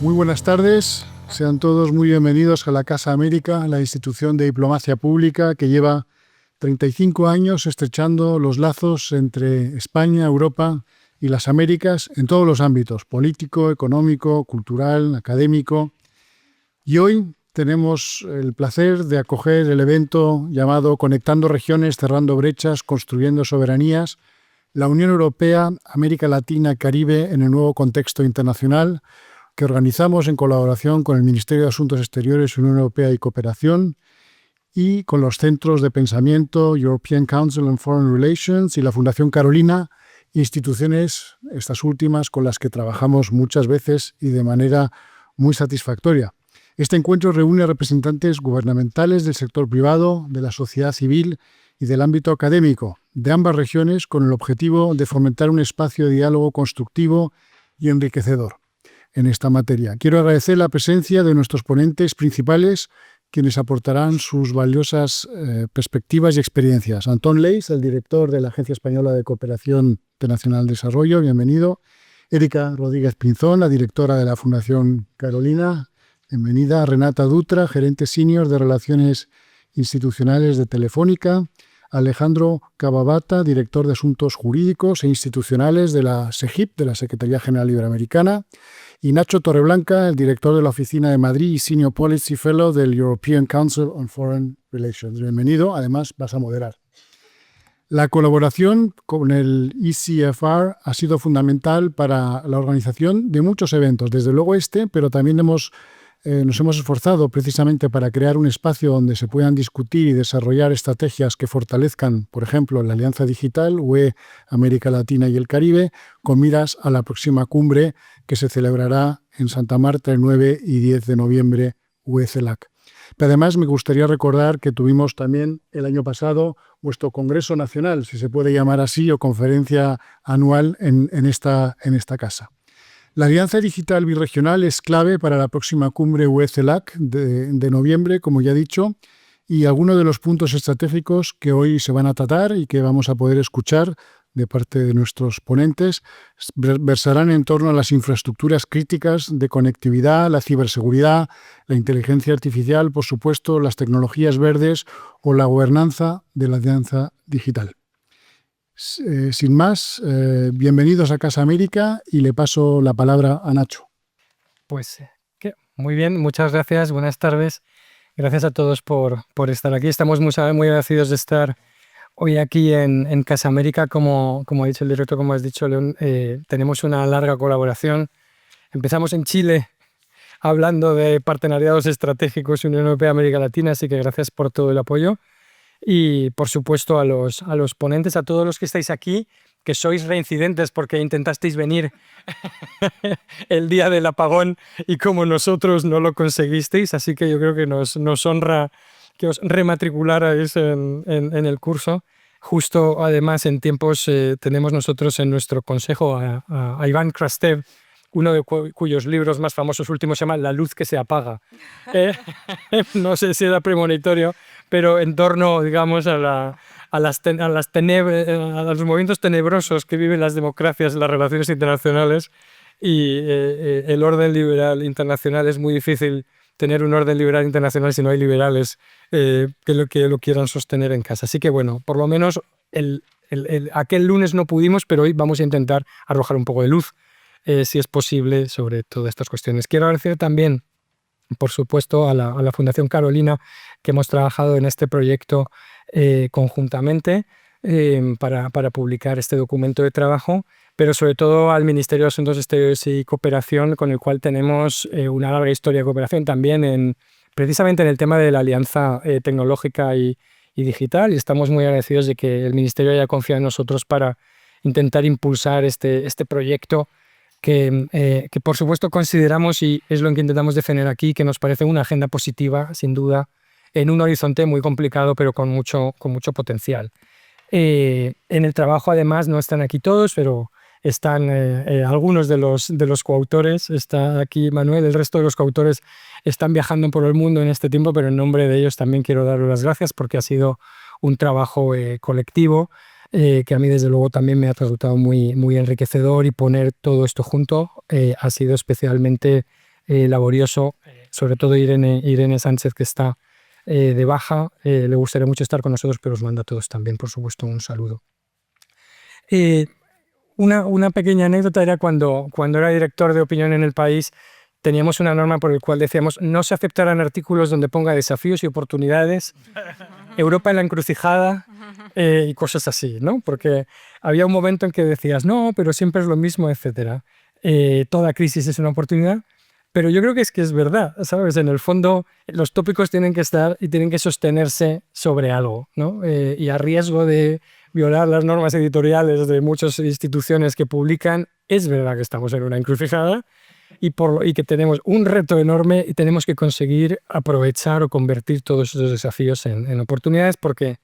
Muy buenas tardes, sean todos muy bienvenidos a la Casa América, la institución de diplomacia pública que lleva 35 años estrechando los lazos entre España, Europa y las Américas en todos los ámbitos, político, económico, cultural, académico. Y hoy tenemos el placer de acoger el evento llamado Conectando Regiones, Cerrando Brechas, Construyendo Soberanías, la Unión Europea, América Latina, Caribe en el nuevo contexto internacional, que organizamos en colaboración con el Ministerio de Asuntos Exteriores, Unión Europea y Cooperación y con los centros de pensamiento European Council on Foreign Relations y la Fundación Carolina, instituciones, estas últimas, con las que trabajamos muchas veces y de manera muy satisfactoria. Este encuentro reúne a representantes gubernamentales del sector privado, de la sociedad civil y del ámbito académico de ambas regiones con el objetivo de fomentar un espacio de diálogo constructivo y enriquecedor en esta materia. Quiero agradecer la presencia de nuestros ponentes principales, quienes aportarán sus valiosas perspectivas y experiencias. Antón Leis, el director de la Agencia Española de Cooperación Internacional de Desarrollo, bienvenido. Erika Rodríguez Pinzón, la directora de la Fundación Carolina, bienvenida. Renata Dutra, gerente senior de Relaciones Institucionales de Telefónica. Alejandro Cavavata, director de Asuntos Jurídicos e Institucionales de la SEGIP, de la Secretaría General Iberoamericana, y Nacho Torreblanca, el director de la Oficina de Madrid y Senior Policy Fellow del European Council on Foreign Relations. Bienvenido, además vas a moderar. La colaboración con el ECFR ha sido fundamental para la organización de muchos eventos, desde luego pero también nos hemos esforzado precisamente para crear un espacio donde se puedan discutir y desarrollar estrategias que fortalezcan, por ejemplo, la Alianza Digital, UE, América Latina y el Caribe, con miras a la próxima cumbre que se celebrará en Santa Marta el 9 y 10 de noviembre, UE-CELAC. Pero además me gustaría recordar que tuvimos también el año pasado vuestro Congreso Nacional, si se puede llamar así, o conferencia anual en esta casa. La Alianza Digital Birregional es clave para la próxima cumbre UE-CELAC de noviembre, como ya he dicho, y algunos de los puntos estratégicos que hoy se van a tratar y que vamos a poder escuchar de parte de nuestros ponentes versarán en torno a las infraestructuras críticas de conectividad, la ciberseguridad, la inteligencia artificial, por supuesto, las tecnologías verdes o la gobernanza de la alianza digital. Sin más, bienvenidos a Casa América y le paso la palabra a Nacho. Pues muy bien, muchas gracias, buenas tardes. Gracias a todos por estar aquí. Estamos muy agradecidos de estar hoy aquí en Casa América. Como ha dicho el director, como has dicho, León, tenemos una larga colaboración. Empezamos en Chile hablando de partenariados estratégicos Unión Europea-América Latina, así que gracias por todo el apoyo. Y, por supuesto, a los ponentes, a todos los que estáis aquí, que sois reincidentes porque intentasteis venir el día del apagón y como nosotros no lo conseguisteis, así que yo creo que nos honra que os rematricularais en el curso. Justo, además, en tiempos tenemos nosotros en nuestro consejo a Iván Krastev, uno de cuyos libros más famosos últimos se llama La luz que se apaga. No sé si era premonitorio, pero en torno, digamos, a los movimientos tenebrosos que viven las democracias en las relaciones internacionales y el orden liberal internacional. Es muy difícil tener un orden liberal internacional si no hay liberales que lo quieran sostener en casa. Así que, bueno, por lo menos aquel lunes no pudimos, pero hoy vamos a intentar arrojar un poco de luz, si es posible, sobre todas estas cuestiones. Quiero agradecer también, por supuesto, a la Fundación Carolina, que hemos trabajado en este proyecto conjuntamente para publicar este documento de trabajo, pero sobre todo al Ministerio de Asuntos Exteriores y Cooperación, con el cual tenemos una larga historia de cooperación también precisamente en el tema de la alianza tecnológica y digital, y estamos muy agradecidos de que el Ministerio haya confiado en nosotros para intentar impulsar este proyecto que por supuesto consideramos, y es lo que intentamos defender aquí, que nos parece una agenda positiva, sin duda, en un horizonte muy complicado, pero con mucho potencial. En el trabajo, además, no están aquí todos, pero están algunos de los coautores. Está aquí Manuel, el resto de los coautores están viajando por el mundo en este tiempo, pero en nombre de ellos también quiero daros las gracias porque ha sido un trabajo colectivo que a mí desde luego también me ha resultado muy enriquecedor, y poner todo esto junto ha sido especialmente laborioso, sobre todo Irene Sánchez, que está de baja. Le gustaría mucho estar con nosotros, pero os manda a todos también, por supuesto, un saludo. Una pequeña anécdota era cuando era director de opinión en El País, teníamos una norma por la cual decíamos no se aceptarán artículos donde ponga desafíos y oportunidades, Europa en la encrucijada y cosas así, ¿no? Porque había un momento en que decías no, pero siempre es lo mismo, etcétera. Toda crisis es una oportunidad, pero yo creo que es verdad, ¿sabes? En el fondo los tópicos tienen que estar y tienen que sostenerse sobre algo, ¿no? Y a riesgo de violar las normas editoriales de muchas instituciones que publican, es verdad que estamos en una encrucijada y que tenemos un reto enorme y tenemos que conseguir aprovechar o convertir todos esos desafíos en oportunidades, porque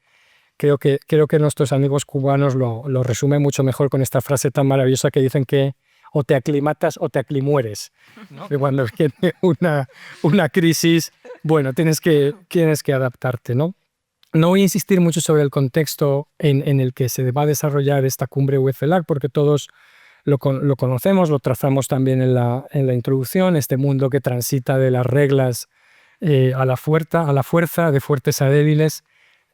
creo que nuestros amigos cubanos lo resumen mucho mejor con esta frase tan maravillosa que dicen que o te aclimatas o te aclimueres, ¿no? Que cuando viene una crisis, bueno, tienes que adaptarte, ¿no? No voy a insistir mucho sobre el contexto en el que se va a desarrollar esta cumbre UEFELAC, porque todos lo conocemos, lo trazamos también en la introducción, este mundo que transita de las reglas a la fuerza, de fuertes a débiles,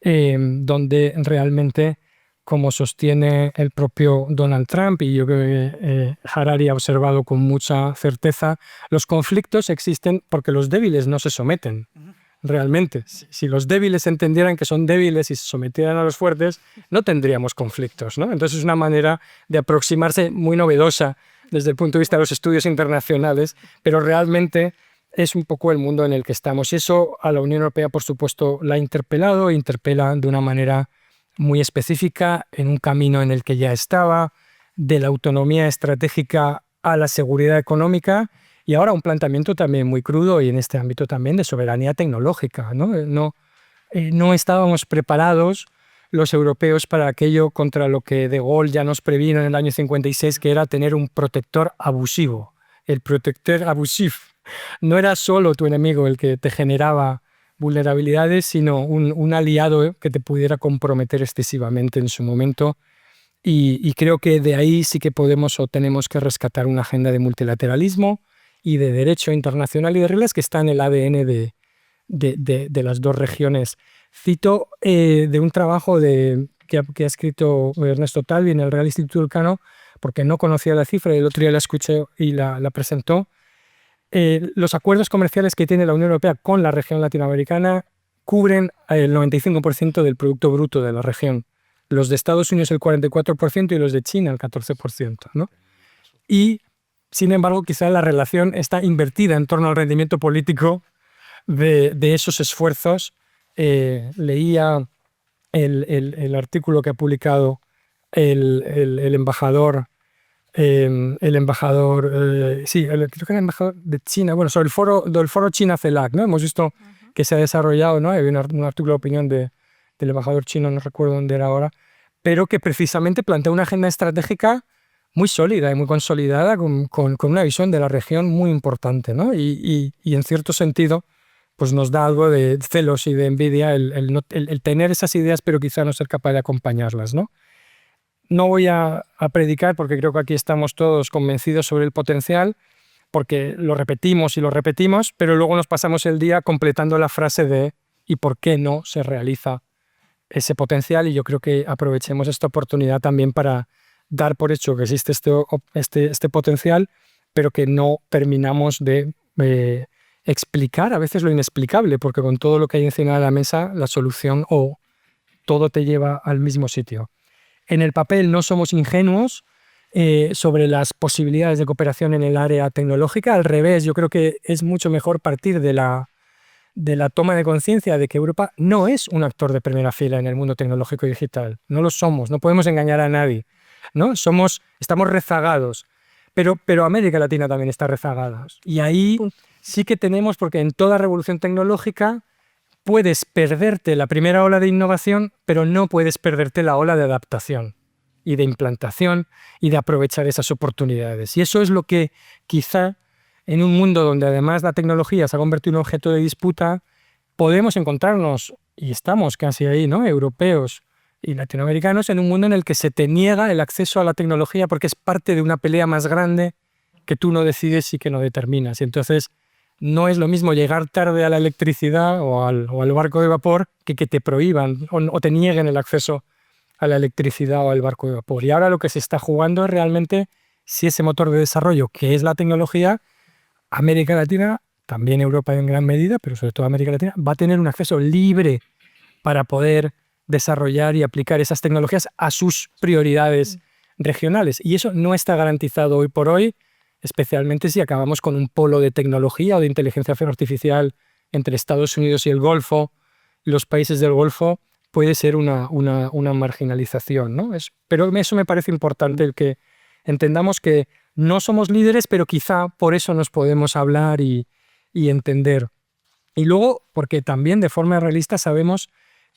donde realmente, como sostiene el propio Donald Trump, y yo creo que Harari ha observado con mucha certeza, los conflictos existen porque los débiles no se someten. Realmente, si los débiles entendieran que son débiles y se sometieran a los fuertes, no tendríamos conflictos, ¿no? Entonces es una manera de aproximarse muy novedosa desde el punto de vista de los estudios internacionales, pero realmente es un poco el mundo en el que estamos. Y eso a la Unión Europea, por supuesto, la ha interpelado, e interpela de una manera muy específica en un camino en el que ya estaba, de la autonomía estratégica a la seguridad económica, y ahora un planteamiento también muy crudo y en este ámbito también de soberanía tecnológica, ¿no? No estábamos preparados los europeos para aquello contra lo que De Gaulle ya nos previno en el año 56, que era tener un protector abusivo. El protector abusif no era solo tu enemigo el que te generaba vulnerabilidades, sino un aliado que te pudiera comprometer excesivamente en su momento. Y creo que de ahí sí que podemos o tenemos que rescatar una agenda de multilateralismo y de derecho internacional y de reglas que está en el ADN de las dos regiones. Cito de un trabajo que ha escrito Ernesto Talvi en el Real Instituto Elcano, porque no conocía la cifra y el otro día la escuché y la presentó. Los acuerdos comerciales que tiene la Unión Europea con la región latinoamericana cubren el 95% del Producto Bruto de la región. Los de Estados Unidos el 44% y los de China el 14%, ¿no? Y sin embargo, quizá la relación está invertida en torno al rendimiento político de esos esfuerzos. Leía el artículo que ha publicado el embajador, creo que era el embajador de China, bueno, sobre el foro China-CELAC, ¿no? Hemos visto que se ha desarrollado, ¿no? Hay un artículo de opinión del embajador chino, no recuerdo dónde era ahora, pero que precisamente plantea una agenda estratégica muy sólida y muy consolidada, con una visión de la región muy importante, ¿no? Y en cierto sentido, pues nos da algo de celos y de envidia el tener esas ideas, pero quizá no ser capaz de acompañarlas, ¿no? No voy a predicar, porque creo que aquí estamos todos convencidos sobre el potencial, porque lo repetimos y lo repetimos, pero luego nos pasamos el día completando la frase de ¿y por qué no se realiza ese potencial? Y yo creo que aprovechemos esta oportunidad también para dar por hecho que existe este potencial, pero que no terminamos de explicar a veces lo inexplicable, porque con todo lo que hay encima de la mesa, la solución o todo te lleva al mismo sitio. En el papel no somos ingenuos sobre las posibilidades de cooperación en el área tecnológica. Al revés, yo creo que es mucho mejor partir de la toma de conciencia de que Europa no es un actor de primera fila en el mundo tecnológico y digital. No lo somos, no podemos engañar a nadie, ¿no? Estamos rezagados, pero América Latina también está rezagada. Y ahí sí que tenemos, porque en toda revolución tecnológica puedes perderte la primera ola de innovación, pero no puedes perderte la ola de adaptación y de implantación y de aprovechar esas oportunidades. Y eso es lo que quizá en un mundo donde además la tecnología se ha convertido en un objeto de disputa, podemos encontrarnos, y estamos casi ahí, ¿no? Europeos y latinoamericanos, en un mundo en el que se te niega el acceso a la tecnología porque es parte de una pelea más grande que tú no decides y que no determinas. Y entonces no es lo mismo llegar tarde a la electricidad o al barco de vapor que te prohíban o te nieguen el acceso a la electricidad o al barco de vapor. Y ahora lo que se está jugando es realmente si ese motor de desarrollo, que es la tecnología, América Latina, también Europa en gran medida, pero sobre todo América Latina, va a tener un acceso libre para poder desarrollar y aplicar esas tecnologías a sus prioridades regionales. Y eso no está garantizado hoy por hoy, especialmente si acabamos con un polo de tecnología o de inteligencia artificial entre Estados Unidos y el Golfo, los países del Golfo, puede ser una marginalización, ¿no? Pero eso me parece importante, el que entendamos que no somos líderes, pero quizá por eso nos podemos hablar y entender. Y luego, porque también de forma realista sabemos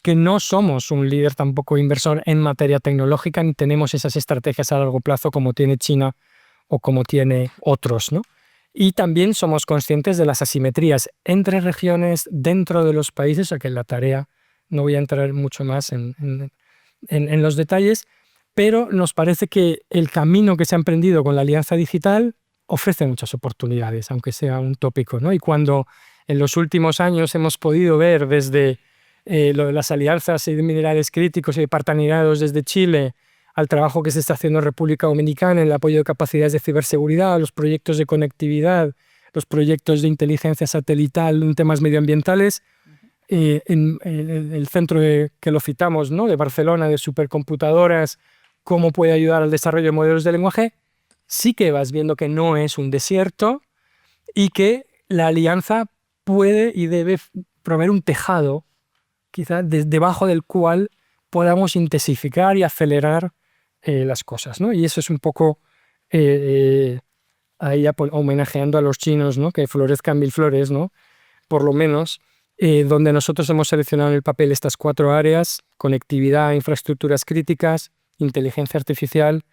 que no somos un líder tampoco inversor en materia tecnológica, ni tenemos esas estrategias a largo plazo como tiene China o como tiene otros, ¿no? Y también somos conscientes de las asimetrías entre regiones, dentro de los países, o que la tarea, no voy a entrar mucho más en los detalles, pero nos parece que el camino que se ha emprendido con la Alianza Digital ofrece muchas oportunidades, aunque sea un tópico, ¿no? Y cuando en los últimos años hemos podido ver desde las alianzas de minerales críticos y de partenariados desde Chile al trabajo que se está haciendo en República Dominicana en el apoyo de capacidades de ciberseguridad, los proyectos de conectividad, los proyectos de inteligencia satelital en temas medioambientales, en el centro que lo citamos, ¿no?, de Barcelona, de supercomputadoras, cómo puede ayudar al desarrollo de modelos de lenguaje, sí que vas viendo que no es un desierto y que la alianza puede y debe proveer un tejado, quizá debajo del cual podamos intensificar y acelerar las cosas, ¿no? Y eso es un poco ahí homenajeando a los chinos, ¿no?, que florezcan mil flores, ¿no?, por lo menos, donde nosotros hemos seleccionado en el papel estas 4 áreas: conectividad, infraestructuras críticas, inteligencia artificial,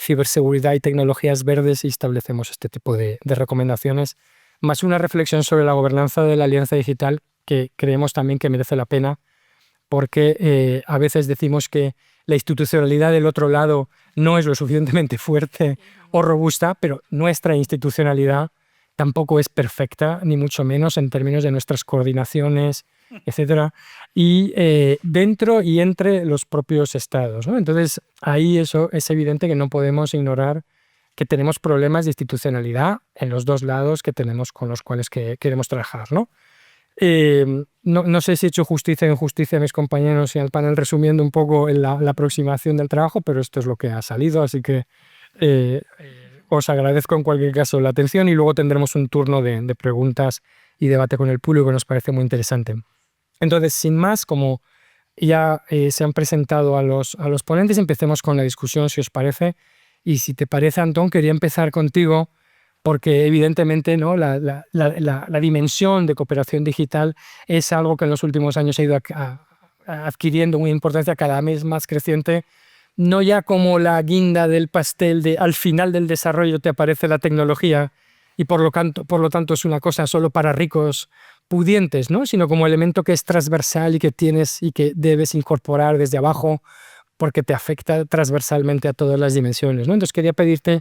ciberseguridad y tecnologías verdes, y establecemos este tipo de recomendaciones, más una reflexión sobre la gobernanza de la Alianza Digital que creemos también que merece la pena, porque a veces decimos que la institucionalidad del otro lado no es lo suficientemente fuerte o robusta, pero nuestra institucionalidad tampoco es perfecta, ni mucho menos en términos de nuestras coordinaciones, etcétera, y dentro y entre los propios estados, ¿no? Entonces, ahí eso es evidente que no podemos ignorar que tenemos problemas de institucionalidad en los dos lados que tenemos con los cuales queremos trabajar, ¿no? No sé si he hecho justicia o injusticia a mis compañeros y al panel resumiendo un poco la aproximación del trabajo, pero esto es lo que ha salido, así que os agradezco en cualquier caso la atención y luego tendremos un turno de preguntas y debate con el público que nos parece muy interesante. Entonces, sin más, como ya se han presentado a los ponentes, empecemos con la discusión, si os parece. Y si te parece, Antón, quería empezar contigo porque evidentemente, ¿no?, la dimensión de cooperación digital es algo que en los últimos años ha ido adquiriendo una importancia cada vez más creciente, no ya como la guinda del pastel de al final del desarrollo te aparece la tecnología y por lo tanto es una cosa solo para ricos pudientes, ¿no?, sino como elemento que es transversal y que tienes y que debes incorporar desde abajo porque te afecta transversalmente a todas las dimensiones, ¿no? Entonces quería pedirte,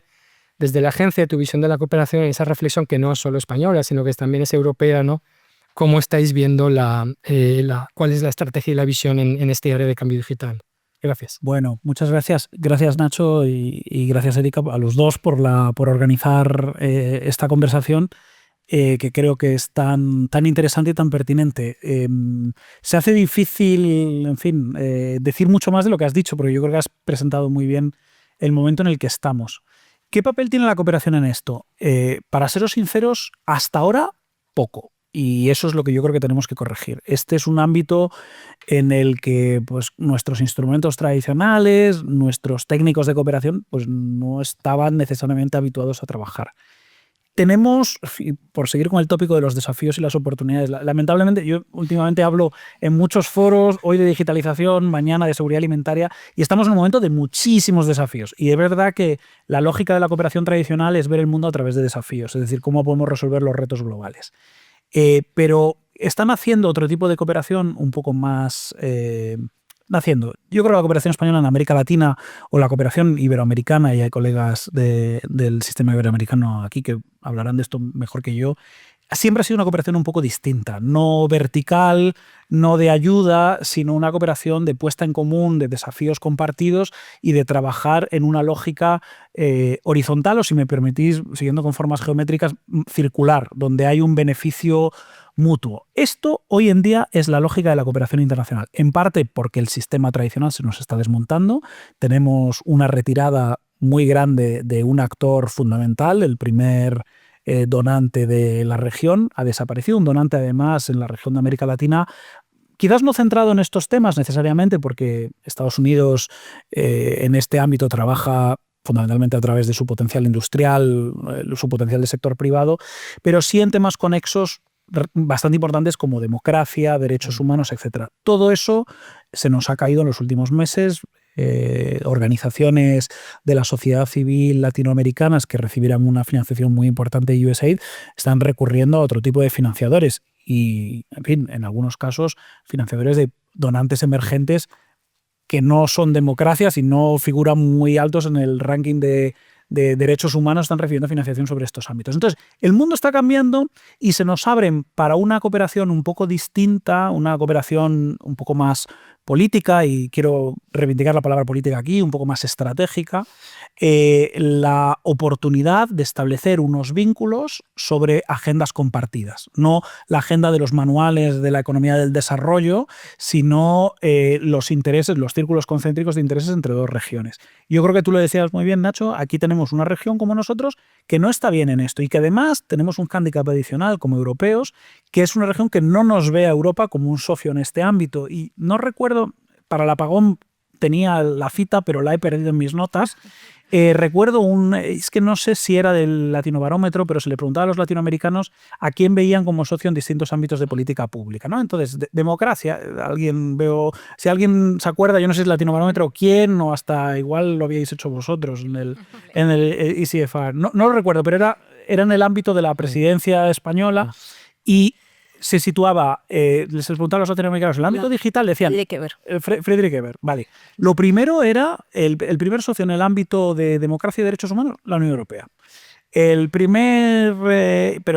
desde la agencia, tu visión de la cooperación y esa reflexión que no es solo española, sino que también es europea, ¿no?, cómo estáis viendo cuál es la estrategia y la visión en este área de cambio digital. Gracias. Bueno, muchas gracias. Gracias, Nacho, y gracias, Erika, a los dos por organizar esta conversación, que creo que es tan interesante y tan pertinente. Se hace difícil, en fin, decir mucho más de lo que has dicho, porque yo creo que has presentado muy bien el momento en el que estamos. ¿Qué papel tiene la cooperación en esto? Para seros sinceros, hasta ahora, poco. Y eso es lo que yo creo que tenemos que corregir. Este es un ámbito en el que, pues, nuestros instrumentos tradicionales, nuestros técnicos de cooperación, pues, no estaban necesariamente habituados a trabajar. Tenemos, por seguir con el tópico de los desafíos y las oportunidades, lamentablemente yo últimamente hablo en muchos foros, hoy de digitalización, mañana de seguridad alimentaria, y estamos en un momento de muchísimos desafíos. Y es verdad que la lógica de la cooperación tradicional es ver el mundo a través de desafíos, es decir, cómo podemos resolver los retos globales. Pero están haciendo otro tipo de cooperación un poco más... naciendo. Yo creo que la cooperación española en América Latina o la cooperación iberoamericana, y hay colegas del sistema iberoamericano aquí que hablarán de esto mejor que yo, siempre ha sido una cooperación un poco distinta, no vertical, no de ayuda, sino una cooperación de puesta en común, de desafíos compartidos y de trabajar en una lógica horizontal, o si me permitís, siguiendo con formas geométricas, circular, donde hay un beneficio mutuo. Esto hoy en día es la lógica de la cooperación internacional, en parte porque el sistema tradicional se nos está desmontando, tenemos una retirada muy grande de un actor fundamental, el primer donante de la región, ha desaparecido, un donante además en la región de América Latina, quizás no centrado en estos temas necesariamente, porque Estados Unidos en este ámbito trabaja fundamentalmente a través de su potencial industrial, su potencial de sector privado, pero sí en temas conexos bastante importantes como democracia, derechos humanos, etc. Todo eso se nos ha caído en los últimos meses. Organizaciones de la sociedad civil latinoamericanas que recibirán una financiación muy importante de USAID están recurriendo a otro tipo de financiadores y, en fin, en algunos casos, financiadores de donantes emergentes que no son democracias y no figuran muy altos en el ranking de derechos humanos, están recibiendo financiación sobre estos ámbitos. Entonces, el mundo está cambiando y se nos abren para una cooperación un poco distinta, una cooperación un poco más política, y quiero reivindicar la palabra política aquí, un poco más estratégica, la oportunidad de establecer unos vínculos sobre agendas compartidas. No la agenda de los manuales de la economía del desarrollo, sino los intereses, los círculos concéntricos de intereses entre dos regiones. Yo creo que tú lo decías muy bien, Nacho, aquí tenemos una región como nosotros que no está bien en esto y que además tenemos un hándicap adicional como europeos, que es una región que no nos ve a Europa como un socio en este ámbito. Y no recuerdo, para el apagón tenía la cita, pero la he perdido en mis notas. Recuerdo es que no sé si era del Latinobarómetro, pero se le preguntaba a los latinoamericanos a quién veían como socio en distintos ámbitos de política pública, ¿no? Entonces, democracia, si alguien se acuerda, yo no sé si es Latinobarómetro o quién, o hasta igual lo habíais hecho vosotros en el ECFR. No lo recuerdo, pero era en el ámbito de la presidencia española y se situaba, les preguntaba a los latinoamericanos, en el ámbito digital decían Friedrich Ebert, vale. Lo primero era, el primer socio en el ámbito de democracia y derechos humanos, la Unión Europea. Pero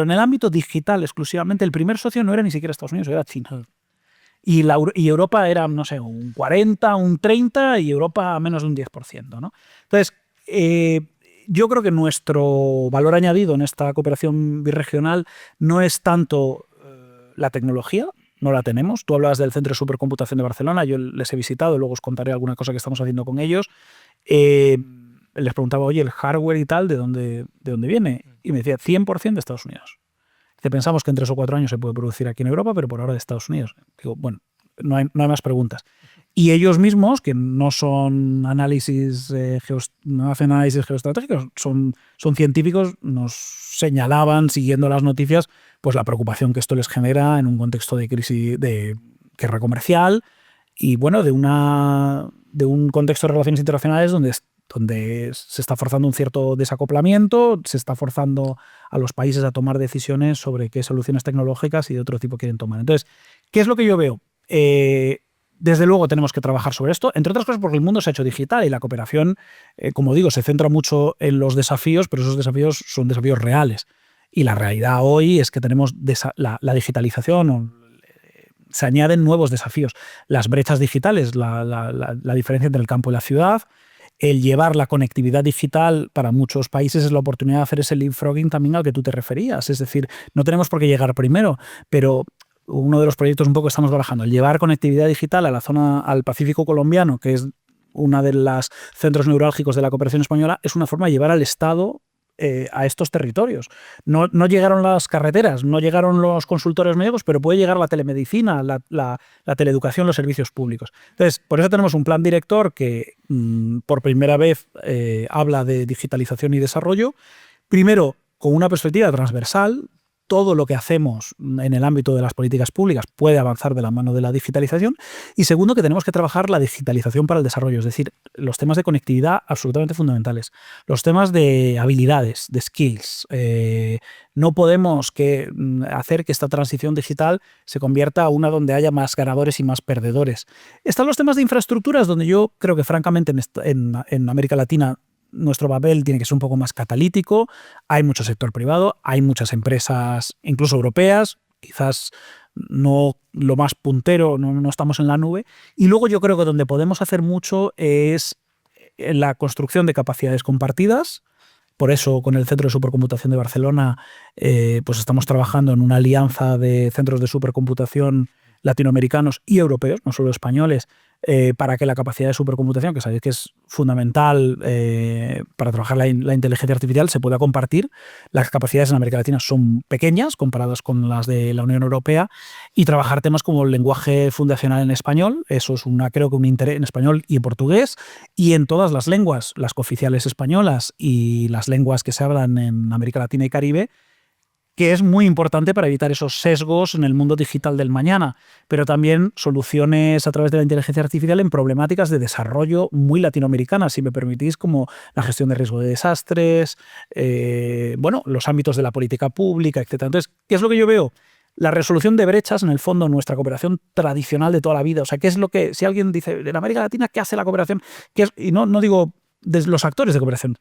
en el ámbito digital exclusivamente, el primer socio no era ni siquiera Estados Unidos, era China. Y Europa era, no sé, un 40, un 30 y Europa menos de un 10%, ¿no? Entonces, yo creo que nuestro valor añadido en esta cooperación birregional no es tanto la tecnología, no la tenemos. Tú hablabas del Centro de Supercomputación de Barcelona, yo les he visitado, luego os contaré alguna cosa que estamos haciendo con ellos. Les preguntaba, oye, el hardware y tal, ¿de dónde viene? Y me decía, 100% de Estados Unidos. Pensamos que en 3 o 4 años se puede producir aquí en Europa, pero por ahora de Estados Unidos. Digo, bueno, no hay más preguntas. Y ellos mismos, que no son no hacen análisis geoestratégicos, son científicos, nos señalaban, siguiendo las noticias, pues la preocupación que esto les genera en un contexto de crisis, de guerra comercial y, bueno, de un contexto de relaciones internacionales donde se está forzando un cierto desacoplamiento, se está forzando a los países a tomar decisiones sobre qué soluciones tecnológicas y de otro tipo quieren tomar. Entonces, ¿qué es lo que yo veo? Desde luego tenemos que trabajar sobre esto, entre otras cosas porque el mundo se ha hecho digital y la cooperación, como digo, se centra mucho en los desafíos, pero esos desafíos son desafíos reales. Y la realidad hoy es que tenemos la digitalización, se añaden nuevos desafíos. Las brechas digitales, la diferencia entre el campo y la ciudad, el llevar la conectividad digital para muchos países es la oportunidad de hacer ese leapfrogging también al que tú te referías. Es decir, no tenemos por qué llegar primero, pero uno de los proyectos un poco que estamos barajando, el llevar conectividad digital a la zona, al Pacífico colombiano, que es una de los centros neurálgicos de la cooperación española, es una forma de llevar al Estado a estos territorios. No llegaron las carreteras, no llegaron los consultorios médicos, pero puede llegar la telemedicina, la teleeducación, los servicios públicos. Entonces, por eso tenemos un plan director que por primera vez habla de digitalización y desarrollo. Primero, con una perspectiva transversal. Todo lo que hacemos en el ámbito de las políticas públicas puede avanzar de la mano de la digitalización. Y segundo, que tenemos que trabajar la digitalización para el desarrollo, es decir, los temas de conectividad absolutamente fundamentales, los temas de habilidades, de skills. No podemos hacer que esta transición digital se convierta a una donde haya más ganadores y más perdedores. Están los temas de infraestructuras, donde yo creo que francamente en América Latina nuestro papel tiene que ser un poco más catalítico. Hay mucho sector privado, hay muchas empresas, incluso europeas, quizás no lo más puntero, no estamos en la nube. Y luego yo creo que donde podemos hacer mucho es en la construcción de capacidades compartidas. Por eso, con el Centro de Supercomputación de Barcelona, pues estamos trabajando en una alianza de centros de supercomputación latinoamericanos y europeos, no solo españoles, para que la capacidad de supercomputación, que sabéis que es fundamental para trabajar la inteligencia artificial, se pueda compartir. Las capacidades en América Latina son pequeñas comparadas con las de la Unión Europea, y trabajar temas como el lenguaje fundacional en español, eso es creo que un interés en español y en portugués, y en todas las lenguas, las cooficiales españolas y las lenguas que se hablan en América Latina y Caribe, que es muy importante para evitar esos sesgos en el mundo digital del mañana, pero también soluciones a través de la inteligencia artificial en problemáticas de desarrollo muy latinoamericanas, si me permitís, como la gestión de riesgo de desastres, los ámbitos de la política pública, etc. Entonces, ¿qué es lo que yo veo? La resolución de brechas, en el fondo, nuestra cooperación tradicional de toda la vida. O sea, ¿qué es lo que, si alguien dice, en América Latina, ¿qué hace la cooperación? Y no digo de los actores de cooperación,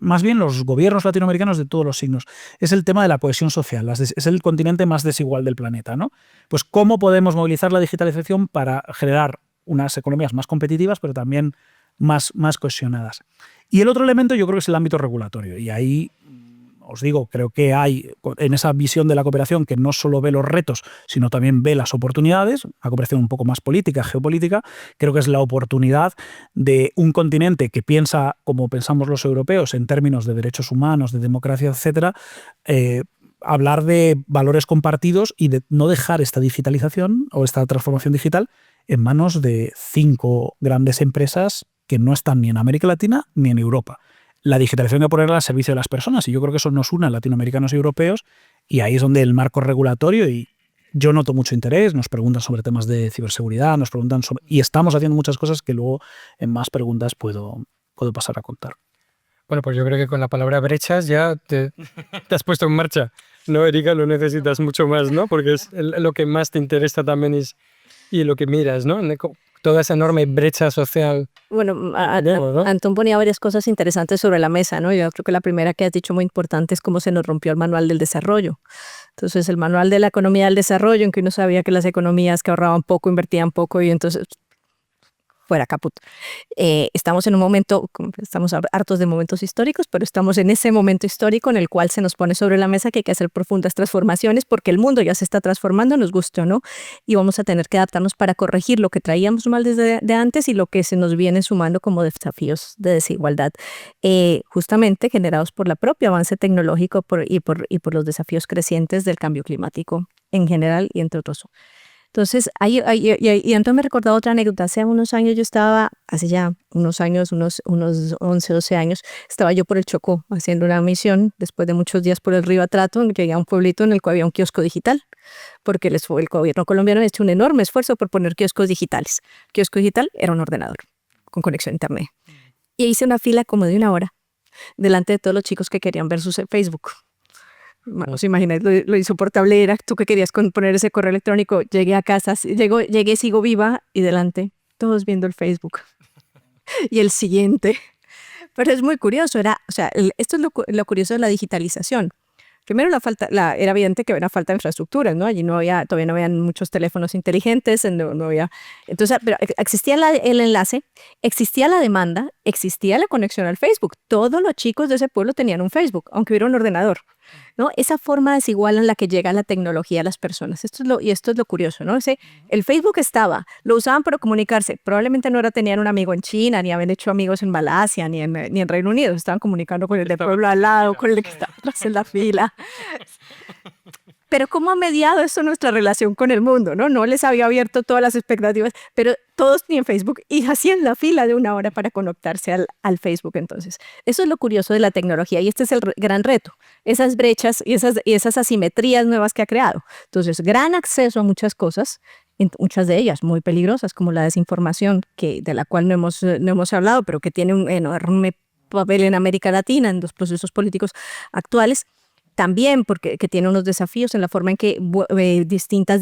más bien los gobiernos latinoamericanos de todos los signos, es el tema de la cohesión social. Es el continente más desigual del planeta, ¿no? Pues cómo podemos movilizar la digitalización para generar unas economías más competitivas, pero también más cohesionadas. Y el otro elemento yo creo que es el ámbito regulatorio. Y ahí, os digo, creo que hay en esa visión de la cooperación que no solo ve los retos, sino también ve las oportunidades, la cooperación un poco más política, geopolítica, creo que es la oportunidad de un continente que piensa como pensamos los europeos en términos de derechos humanos, de democracia, etcétera, hablar de valores compartidos y de no dejar esta digitalización o esta transformación digital en manos de 5 grandes empresas que no están ni en América Latina ni en Europa. La digitalización hay que ponerla al servicio de las personas, y yo creo que eso nos une a latinoamericanos y europeos, y ahí es donde el marco regulatorio, y yo noto mucho interés, nos preguntan sobre temas de ciberseguridad, y estamos haciendo muchas cosas que luego en más preguntas puedo pasar a contar. Bueno, pues yo creo que con la palabra brechas ya te has puesto en marcha. No, Erika, lo necesitas mucho más, ¿no? Porque es lo que más te interesa también y lo que miras, ¿no? Toda esa enorme brecha social. Bueno, ¿no? Antón ponía varias cosas interesantes sobre la mesa, ¿no? Yo creo que la primera que has dicho muy importante es cómo se nos rompió el manual del desarrollo. Entonces, el manual de la economía del desarrollo, en que uno sabía que las economías que ahorraban poco, invertían poco, y entonces fuera caput. Estamos en un momento, estamos hartos de momentos históricos, pero estamos en ese momento histórico en el cual se nos pone sobre la mesa que hay que hacer profundas transformaciones, porque el mundo ya se está transformando, nos guste o no, y vamos a tener que adaptarnos para corregir lo que traíamos mal desde antes y lo que se nos viene sumando como desafíos de desigualdad, justamente generados por el propio avance tecnológico y por los desafíos crecientes del cambio climático en general y entre otros. Entonces, y entonces me recordaba otra anécdota. Hace unos años yo estaba, hace ya unos años, unos 11, 12 años, estaba yo por el Chocó haciendo una misión, después de muchos días por el río Atrato, llegué a un pueblito en el cual había un kiosco digital, porque el gobierno colombiano ha hecho un enorme esfuerzo por poner kioscos digitales. El kiosco digital era un ordenador con conexión a internet. Y hice una fila como de 1 hora delante de todos los chicos que querían ver su Facebook. Bueno, os imagináis lo insoportable era. Tú que querías poner ese correo electrónico, llegué a casa, llegué, sigo viva, y delante, todos viendo el Facebook. Y el siguiente. Pero es muy curioso, esto es lo curioso de la digitalización. Primero, era evidente que había una falta de infraestructuras, ¿no? Allí todavía no habían muchos teléfonos inteligentes, no había. Entonces, pero existía el enlace, existía la demanda, existía la conexión al Facebook. Todos los chicos de ese pueblo tenían un Facebook, aunque hubiera un ordenador, ¿no? Esa forma desigual en la que llega la tecnología a las personas. Esto es lo curioso, ¿no? El Facebook lo usaban para comunicarse. Probablemente no tenían un amigo en China, ni habían hecho amigos en Malasia, ni en Reino Unido. Estaban comunicando con el del pueblo al lado, con el que estaba atrás en la fila. Pero ¿cómo ha mediado esto nuestra relación con el mundo? No les había abierto todas las expectativas, pero todos tenían Facebook y hacían la fila de 1 hora para conectarse al Facebook. Entonces, eso es lo curioso de la tecnología, y este es el gran reto, esas brechas y esas asimetrías nuevas que ha creado. Entonces, gran acceso a muchas cosas, muchas de ellas muy peligrosas, como la desinformación, de la cual no hemos hablado, pero que tiene un enorme papel en América Latina, en los procesos políticos actuales. también porque que tiene unos desafíos en la forma en que distintas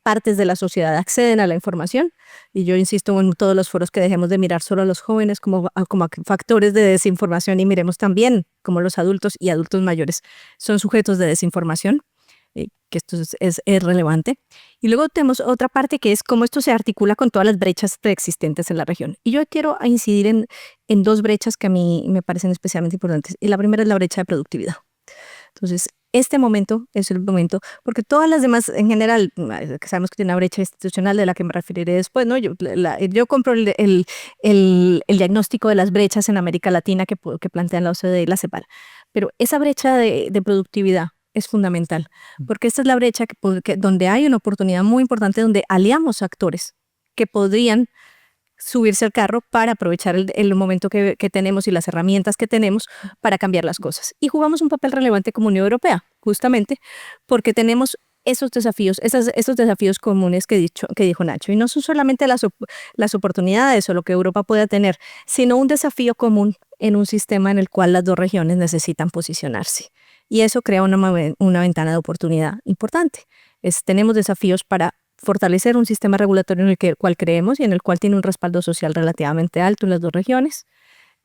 partes de la sociedad acceden a la información. Y yo insisto en todos los foros que dejemos de mirar solo a los jóvenes como factores de desinformación y miremos también como los adultos y adultos mayores son sujetos de desinformación, que esto es relevante. Y luego tenemos otra parte que es cómo esto se articula con todas las brechas preexistentes en la región. Y yo quiero incidir en dos brechas que a mí me parecen especialmente importantes. Y la primera es la brecha de productividad. Entonces, este momento es el momento, porque todas las demás, en general, sabemos que tiene una brecha institucional de la que me referiré después, ¿no? Yo compro el diagnóstico de las brechas en América Latina que plantean la OCDE y la CEPAL, pero esa brecha de productividad es fundamental, porque esta es la brecha donde hay una oportunidad muy importante, donde aliamos actores que podrían subirse al carro para aprovechar el momento que tenemos y las herramientas que tenemos para cambiar las cosas. Y jugamos un papel relevante como Unión Europea, justamente porque tenemos esos desafíos, esos desafíos comunes que dijo Nacho. Y no son solamente las oportunidades o lo que Europa pueda tener, sino un desafío común en un sistema en el cual las dos regiones necesitan posicionarse. Y eso crea una ventana de oportunidad importante. Tenemos desafíos para fortalecer un sistema regulatorio en el cual creemos y en el cual tiene un respaldo social relativamente alto en las dos regiones.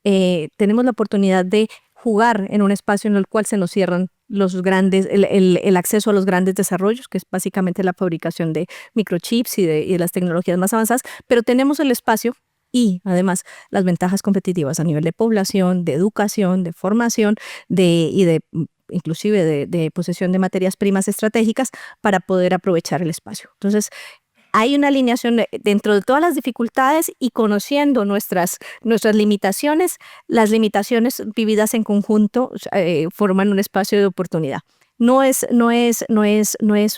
Tenemos la oportunidad de jugar en un espacio en el cual se nos cierran el acceso a los grandes desarrollos, que es básicamente la fabricación de microchips y de las tecnologías más avanzadas, pero tenemos el espacio y además las ventajas competitivas a nivel de población, de educación, de formación inclusive de posesión de materias primas estratégicas para poder aprovechar el espacio. Entonces, hay una alineación dentro de todas las dificultades y conociendo nuestras limitaciones, las limitaciones vividas en conjunto forman un espacio de oportunidad. No es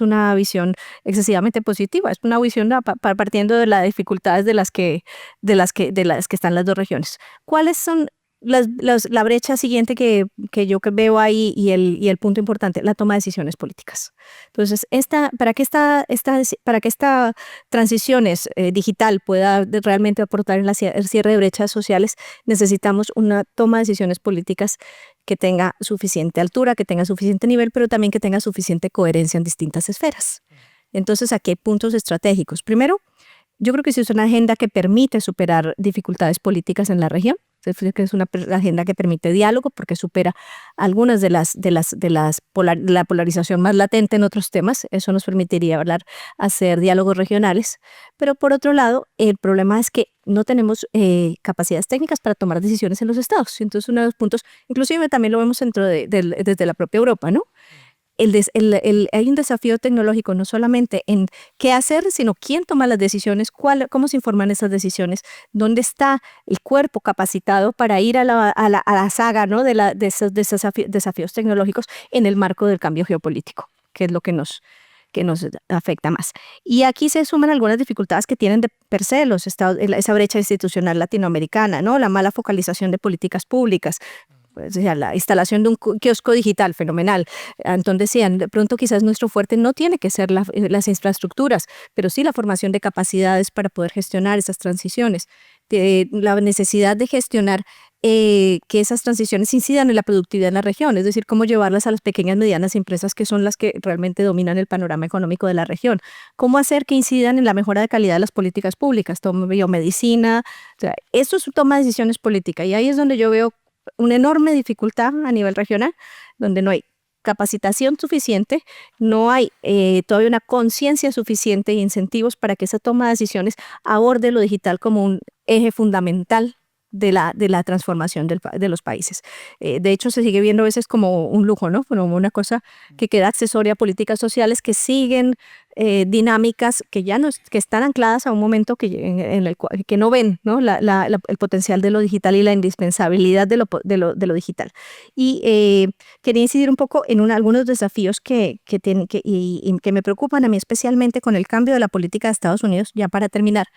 una visión excesivamente positiva, es una visión partiendo de las dificultades de las que están las dos regiones. ¿Cuáles son la brecha siguiente que yo veo ahí y el punto importante? La toma de decisiones políticas. Entonces, para que esta transición digital pueda realmente aportar en el cierre de brechas sociales, necesitamos una toma de decisiones políticas que tenga suficiente altura, que tenga suficiente nivel, pero también que tenga suficiente coherencia en distintas esferas. Entonces, aquí hay puntos estratégicos. Primero, yo creo que sí es una agenda que permite superar dificultades políticas en la región, que es una agenda que permite diálogo porque supera algunas de la polarización más latente en otros temas. Eso nos permitiría hacer diálogos regionales. Pero por otro lado, el problema es que no tenemos capacidades técnicas para tomar decisiones en los estados. Entonces, uno de los puntos, inclusive también lo vemos desde la propia Europa, ¿no? Hay un desafío tecnológico no solamente en qué hacer, sino quién toma las decisiones, cómo se informan esas decisiones, dónde está el cuerpo capacitado para ir a la saga, ¿no? de esos desafíos tecnológicos en el marco del cambio geopolítico, que es lo que nos afecta más. Y aquí se suman algunas dificultades que tienen de per se los estados, esa brecha institucional latinoamericana, ¿no? La mala focalización de políticas públicas, pues, la instalación de un kiosco digital fenomenal. Antón decía, de pronto quizás nuestro fuerte no tiene que ser las infraestructuras, pero sí la formación de capacidades para poder gestionar esas transiciones. La necesidad de gestionar que esas transiciones incidan en la productividad en la región, es decir, cómo llevarlas a las pequeñas y medianas empresas que son las que realmente dominan el panorama económico de la región. Cómo hacer que incidan en la mejora de calidad de las políticas públicas, biomedicina, o sea, eso es toma de decisiones políticas. Y ahí es donde yo veo una enorme dificultad a nivel regional, donde no hay capacitación suficiente, no hay todavía una conciencia suficiente y incentivos para que esa toma de decisiones aborde lo digital como un eje fundamental de la transformación de los países. De hecho, se sigue viendo a veces como un lujo, ¿no? Como una cosa que queda accesoria a políticas sociales que siguen dinámicas que que están ancladas a un momento que no ven, ¿no? El potencial de lo digital y la indispensabilidad de lo digital. Y quería incidir un poco en algunos desafíos que me preocupan a mí especialmente con el cambio de la política de Estados Unidos, ya para terminar,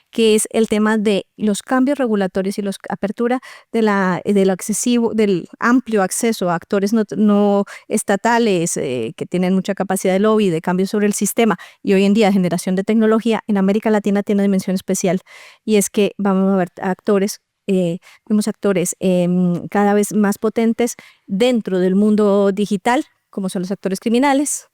que es el tema de los cambios regulatorios y la apertura del amplio acceso a actores no estatales que tienen mucha capacidad de lobby, de cambio sobre el sistema, y hoy en día generación de tecnología en América Latina tiene una dimensión especial, y es que vamos a ver vemos actores cada vez más potentes dentro del mundo digital, como son los actores criminales.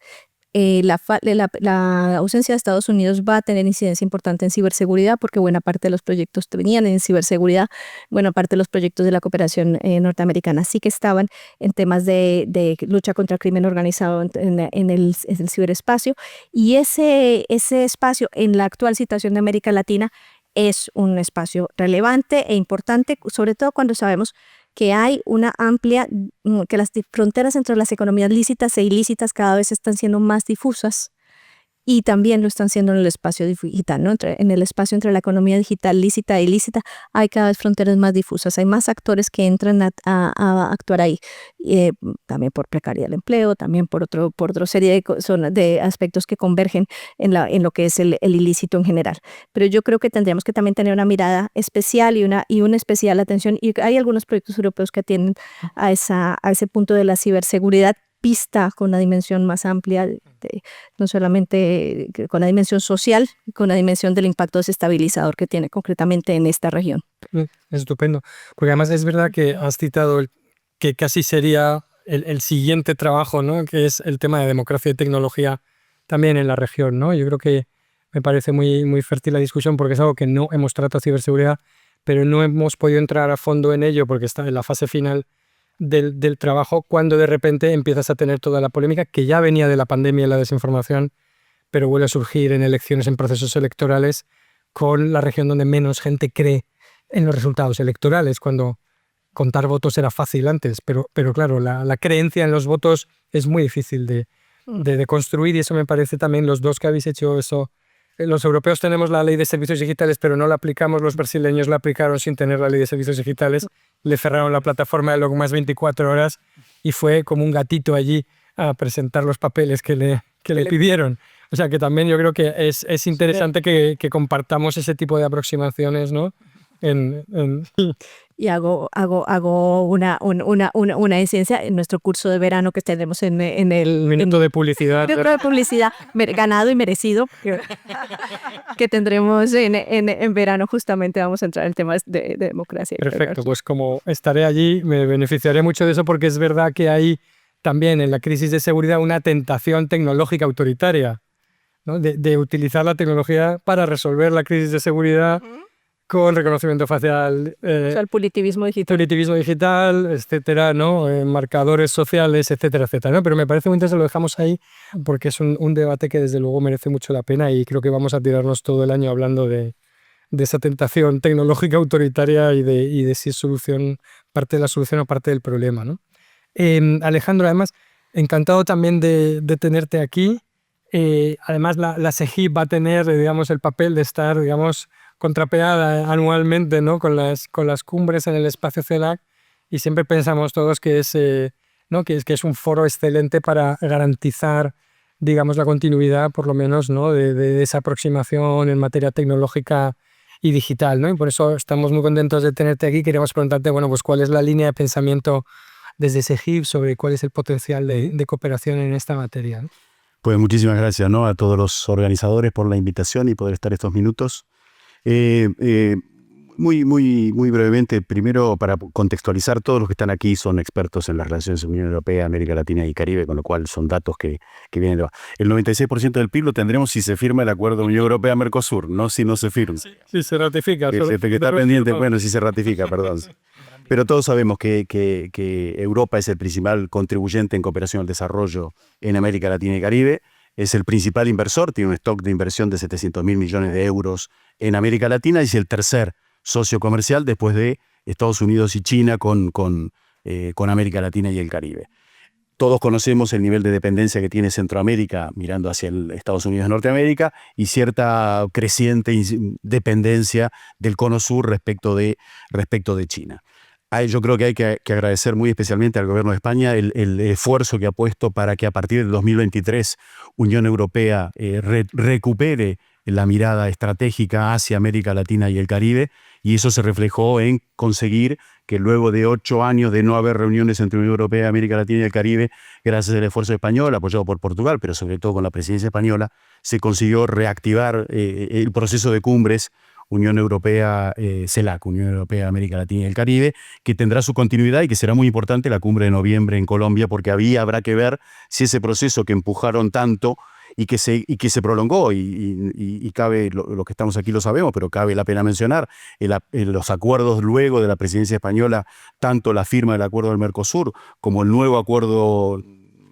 La ausencia de Estados Unidos va a tener incidencia importante en ciberseguridad porque buena parte de los proyectos venían en ciberseguridad, buena parte de los proyectos de la cooperación norteamericana sí que estaban en temas de lucha contra el crimen organizado en el ciberespacio, y ese espacio en la actual situación de América Latina es un espacio relevante e importante, sobre todo cuando sabemos que hay una amplia, que las fronteras entre las economías lícitas e ilícitas cada vez están siendo más difusas, y también lo están siendo en el espacio digital, ¿no? En el espacio entre la economía digital lícita e ilícita hay cada vez fronteras más difusas, hay más actores que entran a actuar ahí, también por precariedad del empleo, también por otra serie de aspectos que convergen en lo que es el ilícito en general. Pero yo creo que tendríamos que también tener una mirada especial y una especial atención, y hay algunos proyectos europeos que atienden a ese punto de la ciberseguridad vista con una dimensión más amplia, no solamente con la dimensión social, con la dimensión del impacto desestabilizador que tiene concretamente en esta región. Estupendo, porque además es verdad que has citado que casi sería el siguiente trabajo, ¿no? Que es el tema de democracia y tecnología también en la región, ¿no? Yo creo que me parece muy, muy fértil la discusión porque es algo que no hemos tratado ciberseguridad, pero no hemos podido entrar a fondo en ello porque está en la fase final del trabajo, cuando de repente empiezas a tener toda la polémica que ya venía de la pandemia y la desinformación, pero vuelve a surgir en elecciones, en procesos electorales, con la región donde menos gente cree en los resultados electorales, cuando contar votos era fácil antes, pero claro, la creencia en los votos es muy difícil de construir, y eso me parece también los dos que habéis hecho eso. Los europeos tenemos la ley de servicios digitales, pero no la aplicamos. Los brasileños la aplicaron sin tener la ley de servicios digitales. Le cerraron la plataforma de más 24 horas y fue como un gatito allí a presentar los papeles que le pidieron. O sea que también yo creo que es interesante que compartamos ese tipo de aproximaciones, ¿no? Y hago una incidencia en nuestro curso de verano que tendremos en el minuto de publicidad. Minuto de publicidad ganado y merecido que tendremos en verano. Justamente vamos a entrar en temas de democracia. Perfecto, pues como estaré allí me beneficiaré mucho de eso, porque es verdad que hay también en la crisis de seguridad una tentación tecnológica autoritaria, ¿no? de utilizar la tecnología para resolver la crisis de seguridad. Con reconocimiento facial, o sea, el punitivismo digital, etcétera, ¿no? Marcadores sociales, etcétera, etcétera, ¿no? Pero me parece muy interesante, lo dejamos ahí porque es un debate que desde luego merece mucho la pena, y creo que vamos a tirarnos todo el año hablando de esa tentación tecnológica autoritaria y de si es parte de la solución o parte del problema, ¿no? Alejandro, además, encantado también de tenerte aquí. Además, la SEGIP va a tener, digamos, el papel de estar, digamos, contrapeada anualmente, ¿no? con las cumbres en el espacio CELAC, y siempre pensamos todos que es un foro excelente para garantizar, digamos, la continuidad, por lo menos, ¿no? de esa aproximación en materia tecnológica y digital, ¿no? Y por eso estamos muy contentos de tenerte aquí. Queremos preguntarte, bueno, pues cuál es la línea de pensamiento desde SEGIP sobre cuál es el potencial de cooperación en esta materia, ¿no? Pues muchísimas gracias, ¿no? A todos los organizadores por la invitación y poder estar estos minutos. Muy brevemente, primero para contextualizar, todos los que están aquí son expertos en las relaciones Unión Europea, América Latina y Caribe, con lo cual son datos que vienen de abajo. El 96% del PIB lo tendremos si se firma el acuerdo Unión Europea-Mercosur, no si no se firma. Si se ratifica. Que está pendiente, bueno, si se ratifica, perdón. Pero todos sabemos que Europa es el principal contribuyente en cooperación al desarrollo en América Latina y Caribe. Es el principal inversor, tiene un stock de inversión de 700.000 millones de euros en América Latina, y es el tercer socio comercial después de Estados Unidos y China con América Latina y el Caribe. Todos conocemos el nivel de dependencia que tiene Centroamérica mirando hacia Estados Unidos y Norteamérica, y cierta creciente dependencia del Cono Sur respecto de China. Yo creo que hay que agradecer muy especialmente al gobierno de España el esfuerzo que ha puesto para que a partir del 2023 Unión Europea recupere la mirada estratégica hacia América Latina y el Caribe, y eso se reflejó en conseguir que luego de 8 años de no haber reuniones entre Unión Europea, América Latina y el Caribe, gracias al esfuerzo español, apoyado por Portugal, pero sobre todo con la presidencia española, se consiguió reactivar el proceso de cumbres Unión Europea, CELAC, Unión Europea, América Latina y el Caribe, que tendrá su continuidad y que será muy importante la cumbre de noviembre en Colombia, porque habrá que ver si ese proceso que empujaron tanto y que se prolongó, y cabe, lo que estamos aquí lo sabemos, pero cabe la pena mencionar, los acuerdos luego de la presidencia española, tanto la firma del acuerdo del Mercosur, como el nuevo acuerdo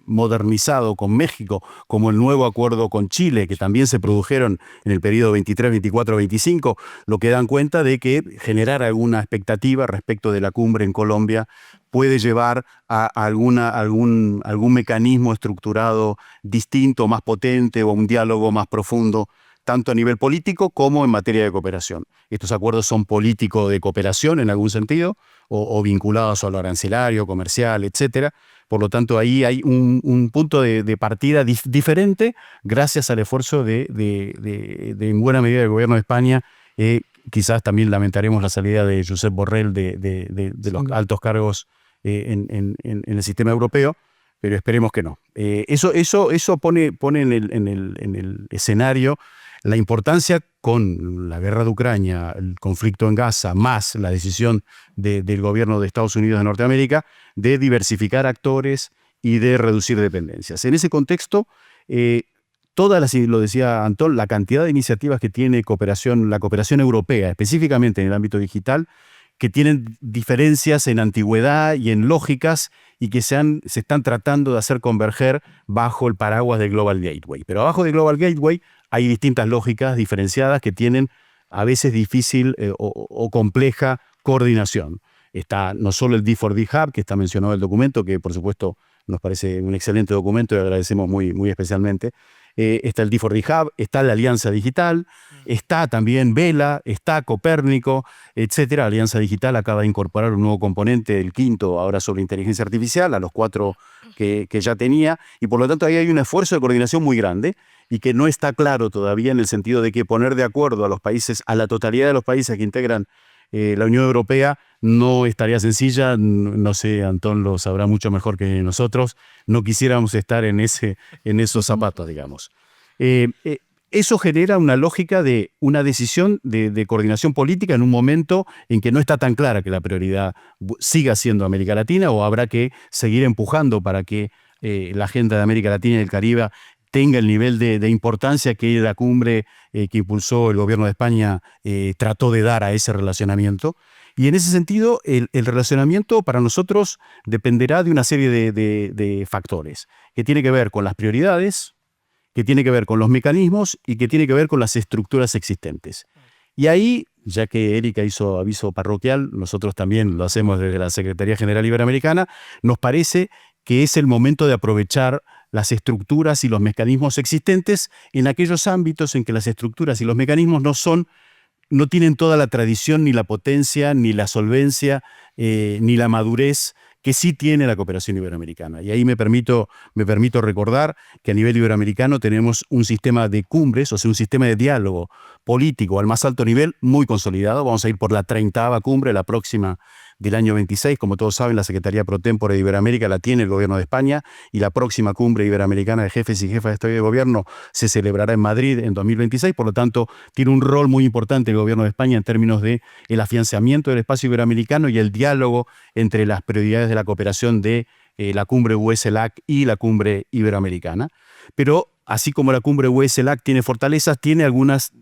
modernizado con México, como el nuevo acuerdo con Chile, que también se produjeron en el periodo 23, 24, 25, lo que dan cuenta de que generar alguna expectativa respecto de la cumbre en Colombia puede llevar a algún mecanismo estructurado distinto, más potente, o un diálogo más profundo, tanto a nivel político como en materia de cooperación. Estos acuerdos son políticos de cooperación en algún sentido, o vinculados a lo arancelario, comercial, etcétera. Por lo tanto, ahí hay un punto de partida diferente gracias al esfuerzo en buena medida del gobierno de España. Quizás también lamentaremos la salida de Josep Borrell de los altos cargos en el sistema europeo, pero esperemos que no. Eso pone en el escenario la importancia con la guerra de Ucrania, el conflicto en Gaza, más la decisión del gobierno de Estados Unidos de Norteamérica de diversificar actores y de reducir dependencias. En ese contexto, lo decía Antón, la cantidad de iniciativas que tiene la cooperación europea, específicamente en el ámbito digital, que tienen diferencias en antigüedad y en lógicas y que se están tratando de hacer converger bajo el paraguas del Global Gateway. Pero abajo del Global Gateway hay distintas lógicas diferenciadas que tienen a veces difícil o compleja coordinación. Está no solo el D4D Hub, que está mencionado en el documento, que por supuesto nos parece un excelente documento y agradecemos muy, muy especialmente. Está el D4D Hub, está la Alianza Digital, está también Vela, está Copérnico, etcétera. La Alianza Digital acaba de incorporar un nuevo componente, el quinto, ahora sobre inteligencia artificial, a los 4 que ya tenía, y por lo tanto ahí hay un esfuerzo de coordinación muy grande y que no está claro todavía, en el sentido de que poner de acuerdo a los países, a la totalidad de los países que integran la Unión Europea, no estaría sencilla. No sé, Antón lo sabrá mucho mejor que nosotros. No quisiéramos estar en esos zapatos, digamos. Eso genera una lógica de una decisión de coordinación política en un momento en que no está tan clara que la prioridad siga siendo América Latina, o habrá que seguir empujando para que la agenda de América Latina y el Caribe tenga el nivel de importancia que la cumbre que impulsó el gobierno de España trató de dar a ese relacionamiento. Y en ese sentido, el relacionamiento para nosotros dependerá de una serie de factores, que tiene que ver con las prioridades, que tiene que ver con los mecanismos y que tiene que ver con las estructuras existentes. Y ahí, ya que Erika hizo aviso parroquial, nosotros también lo hacemos desde la Secretaría General Iberoamericana, nos parece que es el momento de aprovechar las estructuras y los mecanismos existentes en aquellos ámbitos en que las estructuras y los mecanismos no tienen toda la tradición, ni la potencia, ni la solvencia, ni la madurez que sí tiene la cooperación iberoamericana. Y ahí me permito recordar que a nivel iberoamericano tenemos un sistema de cumbres, o sea, un sistema de diálogo político al más alto nivel muy consolidado. Vamos a ir por la 30ª cumbre, la próxima del año 26. Como todos saben, la Secretaría Pro Tempore de Iberoamérica la tiene el gobierno de España, y la próxima cumbre iberoamericana de jefes y jefas de Estado y de Gobierno se celebrará en Madrid en 2026. Por lo tanto, tiene un rol muy importante el gobierno de España en términos de el afianzamiento del espacio iberoamericano y el diálogo entre las prioridades de la cooperación de la cumbre UE-CELAC y la cumbre iberoamericana. Pero así como la cumbre UE-CELAC tiene fortalezas, tiene algunas,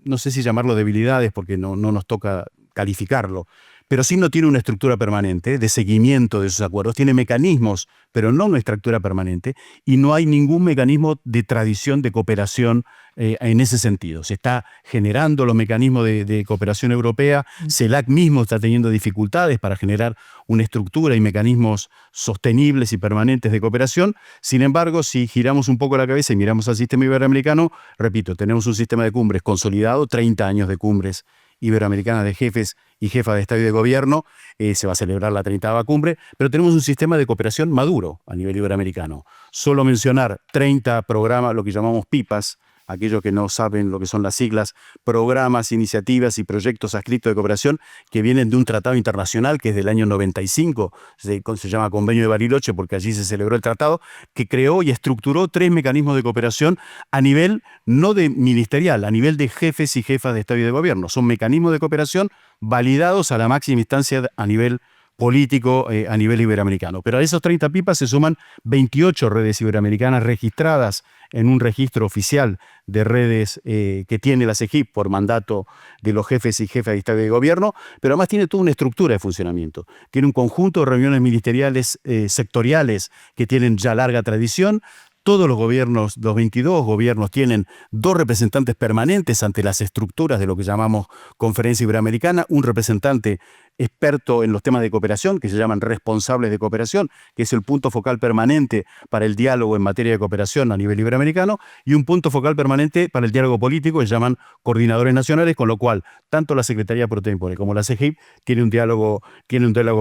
no sé si llamarlo debilidades, porque no nos toca calificarlo, pero sí no tiene una estructura permanente de seguimiento de esos acuerdos. Tiene mecanismos, pero no una estructura permanente, y no hay ningún mecanismo de tradición de cooperación en ese sentido. Se está generando los mecanismos de cooperación europea. CELAC mismo está teniendo dificultades para generar una estructura y mecanismos sostenibles y permanentes de cooperación. Sin embargo, si giramos un poco la cabeza y miramos al sistema iberoamericano, repito, tenemos un sistema de cumbres consolidado, 30 años de cumbres iberoamericanas de jefes y jefas de Estado y de Gobierno. Se va a celebrar la 30ª cumbre, pero tenemos un sistema de cooperación maduro a nivel iberoamericano. Solo mencionar 30 programas, lo que llamamos PIPAs, aquellos que no saben lo que son las siglas, programas, iniciativas y proyectos adscritos de cooperación que vienen de un tratado internacional que es del año 95, se llama Convenio de Bariloche porque allí se celebró el tratado, que creó y estructuró 3 mecanismos de cooperación a nivel no de ministerial, a nivel de jefes y jefas de Estado y de Gobierno. Son mecanismos de cooperación validados a la máxima instancia a nivel político, a nivel iberoamericano. Pero a esos 30 pipas se suman 28 redes iberoamericanas registradas en un registro oficial de redes que tiene la CEGIP por mandato de los jefes y jefas de Estado y de Gobierno, pero además tiene toda una estructura de funcionamiento. Tiene un conjunto de reuniones ministeriales sectoriales que tienen ya larga tradición. Todos los gobiernos, los 22 gobiernos, tienen 2 representantes permanentes ante las estructuras de lo que llamamos Conferencia Iberoamericana, un representante experto en los temas de cooperación, que se llaman responsables de cooperación, que es el punto focal permanente para el diálogo en materia de cooperación a nivel iberoamericano, y un punto focal permanente para el diálogo político, que se llaman coordinadores nacionales, con lo cual tanto la Secretaría Pro Tempore como la CEGIP tienen un diálogo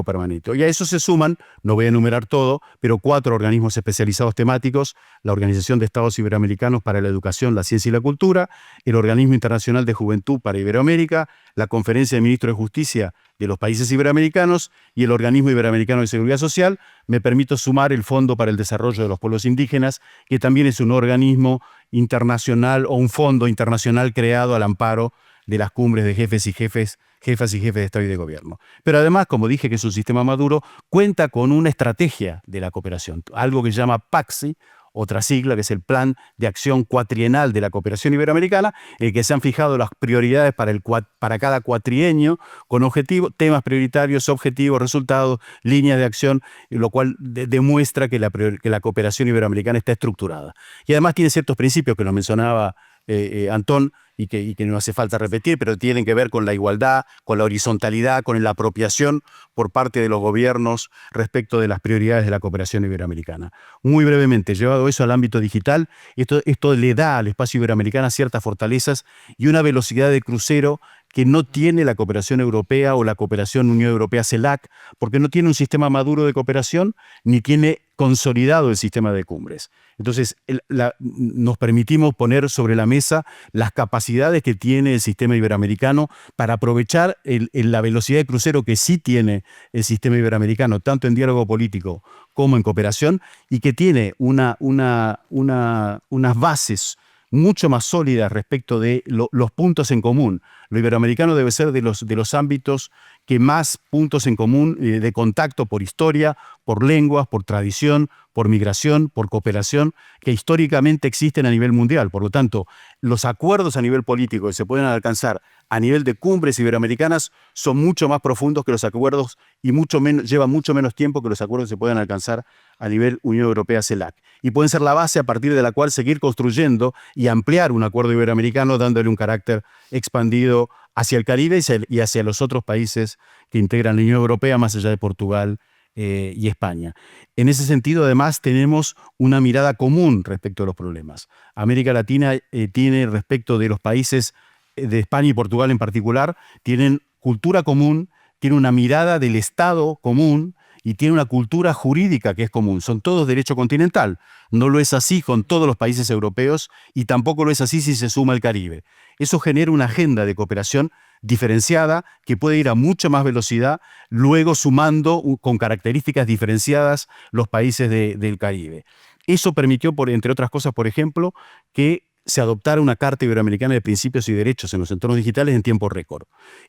permanente. Y a eso se suman, no voy a enumerar todo, pero 4 organismos especializados temáticos: la Organización de Estados Iberoamericanos para la Educación, la Ciencia y la Cultura, el Organismo Internacional de Juventud para Iberoamérica, la Conferencia de Ministros de Justicia de los países iberoamericanos y el Organismo Iberoamericano de Seguridad Social. Me permito sumar el Fondo para el Desarrollo de los Pueblos Indígenas, que también es un organismo internacional o un fondo internacional creado al amparo de las cumbres de jefas y jefes de Estado y de Gobierno. Pero además, como dije que es un sistema maduro, cuenta con una estrategia de la cooperación, algo que se llama PACSI, otra sigla que es el Plan de Acción Cuatrienal de la Cooperación Iberoamericana, en el que se han fijado las prioridades para cada cuatrienio, con objetivos, temas prioritarios, objetivos, resultados, líneas de acción, lo cual demuestra que la cooperación iberoamericana está estructurada. Y además tiene ciertos principios que lo mencionaba Antón, y que no hace falta repetir, pero tienen que ver con la igualdad, con la horizontalidad, con la apropiación por parte de los gobiernos respecto de las prioridades de la cooperación iberoamericana. Muy brevemente, llevado eso al ámbito digital, esto le da al espacio iberoamericano ciertas fortalezas y una velocidad de crucero que no tiene la cooperación europea o la cooperación Unión Europea-CELAC, porque no tiene un sistema maduro de cooperación ni tiene consolidado el sistema de cumbres. Entonces, nos permitimos poner sobre la mesa las capacidades que tiene el sistema iberoamericano para aprovechar la velocidad de crucero que sí tiene el sistema iberoamericano, tanto en diálogo político como en cooperación, y que tiene unas bases mucho más sólidas respecto de los puntos en común. Lo iberoamericano debe ser de los ámbitos que más puntos en común de contacto por historia, por lenguas, por tradición, por migración, por cooperación, que históricamente existen a nivel mundial. Por lo tanto, los acuerdos a nivel político que se pueden alcanzar a nivel de cumbres iberoamericanas son mucho más profundos que los acuerdos y lleva mucho menos tiempo que los acuerdos que se pueden alcanzar a nivel Unión Europea-CELAC. Y pueden ser la base a partir de la cual seguir construyendo y ampliar un acuerdo iberoamericano, dándole un carácter expandido hacia el Caribe y hacia los otros países que integran la Unión Europea, más allá de Portugal y España. En ese sentido, además, tenemos una mirada común respecto a los problemas. América Latina tiene, respecto de los países de España y Portugal en particular, tienen cultura común, tiene una mirada del Estado común y tiene una cultura jurídica que es común. Son todos derecho continental. No lo es así con todos los países europeos y tampoco lo es así si se suma el Caribe. Eso genera una agenda de cooperación diferenciada que puede ir a mucha más velocidad, luego sumando con características diferenciadas los países del Caribe. Eso permitió, entre otras cosas, por ejemplo, que se adoptara una Carta Iberoamericana de Principios y Derechos en los entornos digitales en tiempo récord.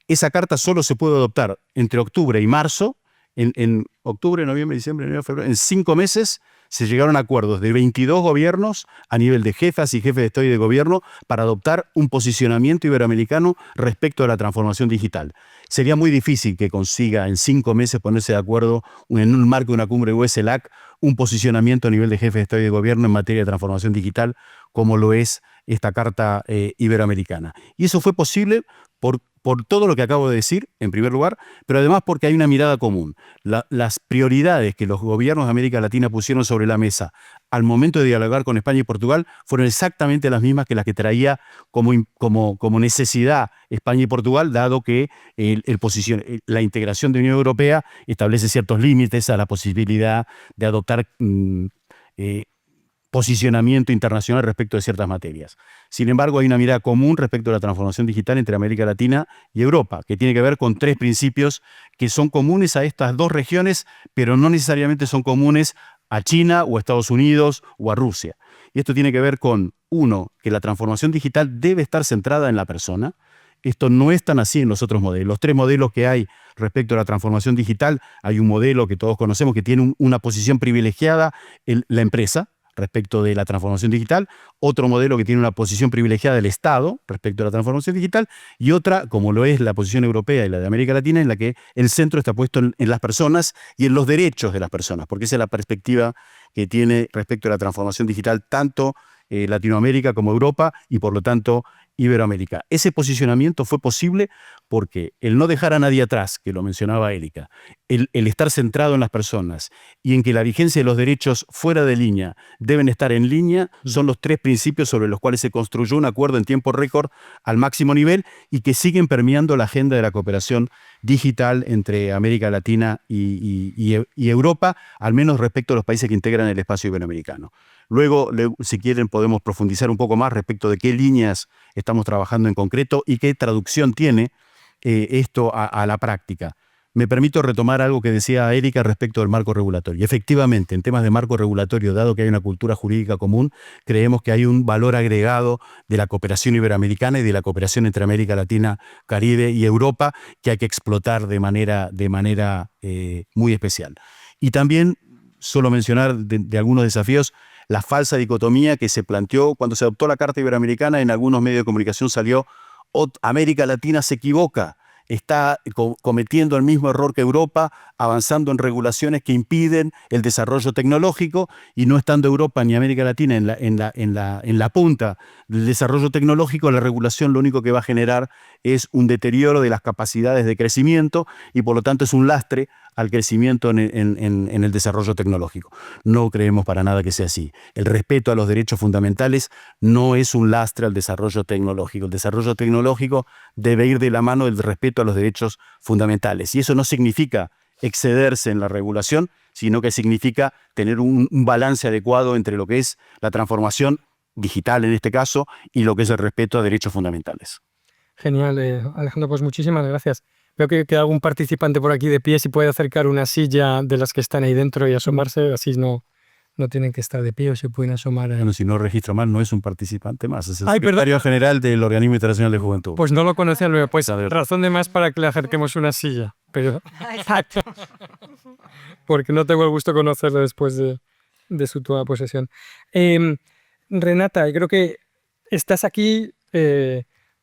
Esa carta solo se puede adoptar entre octubre y marzo. En octubre, noviembre, diciembre, enero, febrero, en 5 meses se llegaron a acuerdos de 22 gobiernos a nivel de jefas y jefes de Estado y de Gobierno para adoptar un posicionamiento iberoamericano respecto a la transformación digital. Sería muy difícil que consiga en 5 meses ponerse de acuerdo en un marco de una cumbre UE-CELAC un posicionamiento a nivel de jefes de Estado y de Gobierno en materia de transformación digital como lo es esta Carta Iberoamericana. Y eso fue posible por todo lo que acabo de decir, en primer lugar, pero además porque hay una mirada común. Las prioridades que los gobiernos de América Latina pusieron sobre la mesa al momento de dialogar con España y Portugal fueron exactamente las mismas que las que traía como necesidad España y Portugal, dado que la integración de la Unión Europea establece ciertos límites a la posibilidad de adoptar posicionamiento internacional respecto de ciertas materias. Sin embargo, hay una mirada común respecto a la transformación digital entre América Latina y Europa, que tiene que ver con 3 principios que son comunes a estas 2 regiones, pero no necesariamente son comunes a China o a Estados Unidos o a Rusia. Y esto tiene que ver con, 1, que la transformación digital debe estar centrada en la persona. Esto no es tan así en los otros modelos. Los 3 modelos que hay respecto a la transformación digital, hay un modelo que todos conocemos que tiene una posición privilegiada en la empresa respecto de la transformación digital, otro modelo que tiene una posición privilegiada del Estado respecto a la transformación digital, y otra, como lo es la posición europea y la de América Latina, en la que el centro está puesto en las personas y en los derechos de las personas, porque esa es la perspectiva que tiene respecto a la transformación digital tanto Latinoamérica como Europa y por lo tanto Iberoamérica. Ese posicionamiento fue posible porque el no dejar a nadie atrás, que lo mencionaba Erika, el estar centrado en las personas y en que la vigencia de los derechos fuera de línea deben estar en línea, son los 3 principios sobre los cuales se construyó un acuerdo en tiempo récord al máximo nivel y que siguen la agenda de la cooperación digital entre América Latina y Europa, al menos respecto a los países que integran el espacio iberoamericano. Luego, si quieren, podemos profundizar un poco más respecto de qué líneas estamos trabajando en concreto y qué traducción tiene esto a la práctica. Me permito retomar algo que decía Erika respecto del marco regulatorio. Efectivamente, en temas de marco regulatorio, dado que hay una cultura jurídica común, creemos que hay un valor agregado de la cooperación iberoamericana y de la cooperación entre América Latina, Caribe y Europa que hay que explotar de manera muy especial. Y también, solo mencionar de algunos desafíos, la falsa dicotomía que se planteó cuando se adoptó la Carta Iberoamericana. En algunos medios de comunicación salió: América Latina se equivoca, está cometiendo el mismo error que Europa, avanzando en regulaciones que impiden el desarrollo tecnológico, y no estando Europa ni América Latina en la punta del desarrollo tecnológico, la regulación lo único que va a generar es un deterioro de las capacidades de crecimiento y por lo tanto es un lastre al crecimiento en el desarrollo tecnológico. No creemos para nada que sea así. El respeto a los derechos fundamentales no es un lastre al desarrollo tecnológico. El desarrollo tecnológico debe ir de la mano del respeto a los derechos fundamentales. Y eso no significa excederse en la regulación, sino que significa tener un balance adecuado entre lo que es la transformación digital en este caso y lo que es el respeto a derechos fundamentales. Genial, Alejandro, pues muchísimas gracias. Veo que queda algún participante por aquí de pie, si puede acercar una silla de las que están ahí dentro y asomarse, así no tienen que estar de pie o se pueden asomar. Bueno, si no registro mal, no es un participante más, es el secretario general del Organismo Internacional de Juventud. Pues no lo conocía, pues razón de más para que le acerquemos una silla, pero porque no tengo el gusto de conocerlo después de su toda posesión. Renata, creo que estás aquí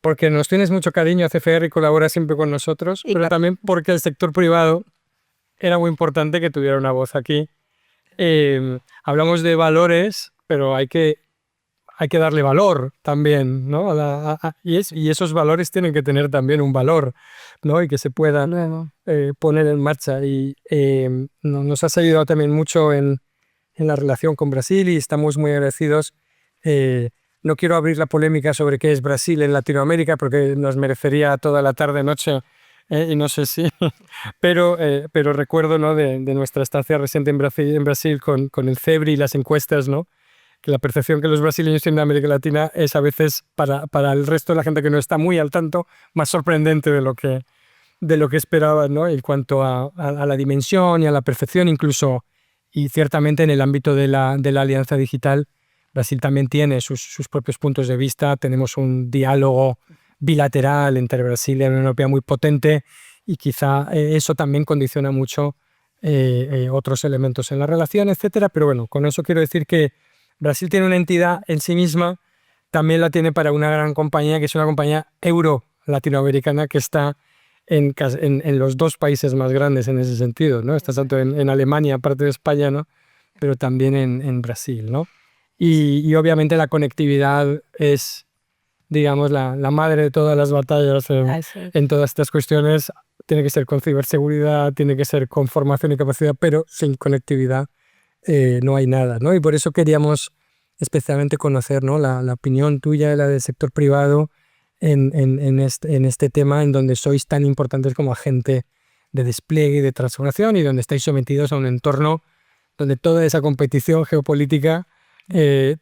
porque nos tienes mucho cariño a CFR y colaboras siempre con nosotros, pero también porque el sector privado era muy importante que tuviera una voz aquí. Hablamos de valores, pero hay que darle valor también, ¿no? Y esos valores tienen que tener también un valor, ¿no? Y que se puedan poner en marcha. Y nos has ayudado también mucho en la relación con Brasil y estamos muy agradecidos. No quiero abrir la polémica sobre qué es Brasil en Latinoamérica porque nos merecería toda la tarde-noche y no sé si... pero recuerdo, ¿no? de nuestra estancia reciente en Brasil con el CEBRI y las encuestas, ¿no? Que la percepción que los brasileños tienen de América Latina es a veces para el resto de la gente que no está muy al tanto más sorprendente de lo que esperaban, ¿no? En cuanto a la dimensión y a la percepción incluso, y ciertamente en el ámbito de la alianza digital, Brasil también tiene sus propios puntos de vista. Tenemos un diálogo bilateral entre Brasil y la Unión Europea muy potente y quizá eso también condiciona mucho otros elementos en la relación, etcétera. Pero bueno, con eso quiero decir que Brasil tiene una entidad en sí misma, también la tiene para una gran compañía que es una compañía euro-latinoamericana que está en los 2 países más grandes en ese sentido, ¿no? Está tanto en Alemania, aparte de España, ¿no? Pero también en Brasil, ¿no? Y obviamente la conectividad es, digamos, la madre de todas las batallas en todas estas cuestiones. Tiene que ser con ciberseguridad, tiene que ser con formación y capacidad, pero sin conectividad no hay nada, ¿no? Y por eso queríamos especialmente conocer, ¿no? la opinión tuya y la del sector privado en este tema, en donde sois tan importantes como agente de despliegue y de transformación y donde estáis sometidos a un entorno donde toda esa competición geopolítica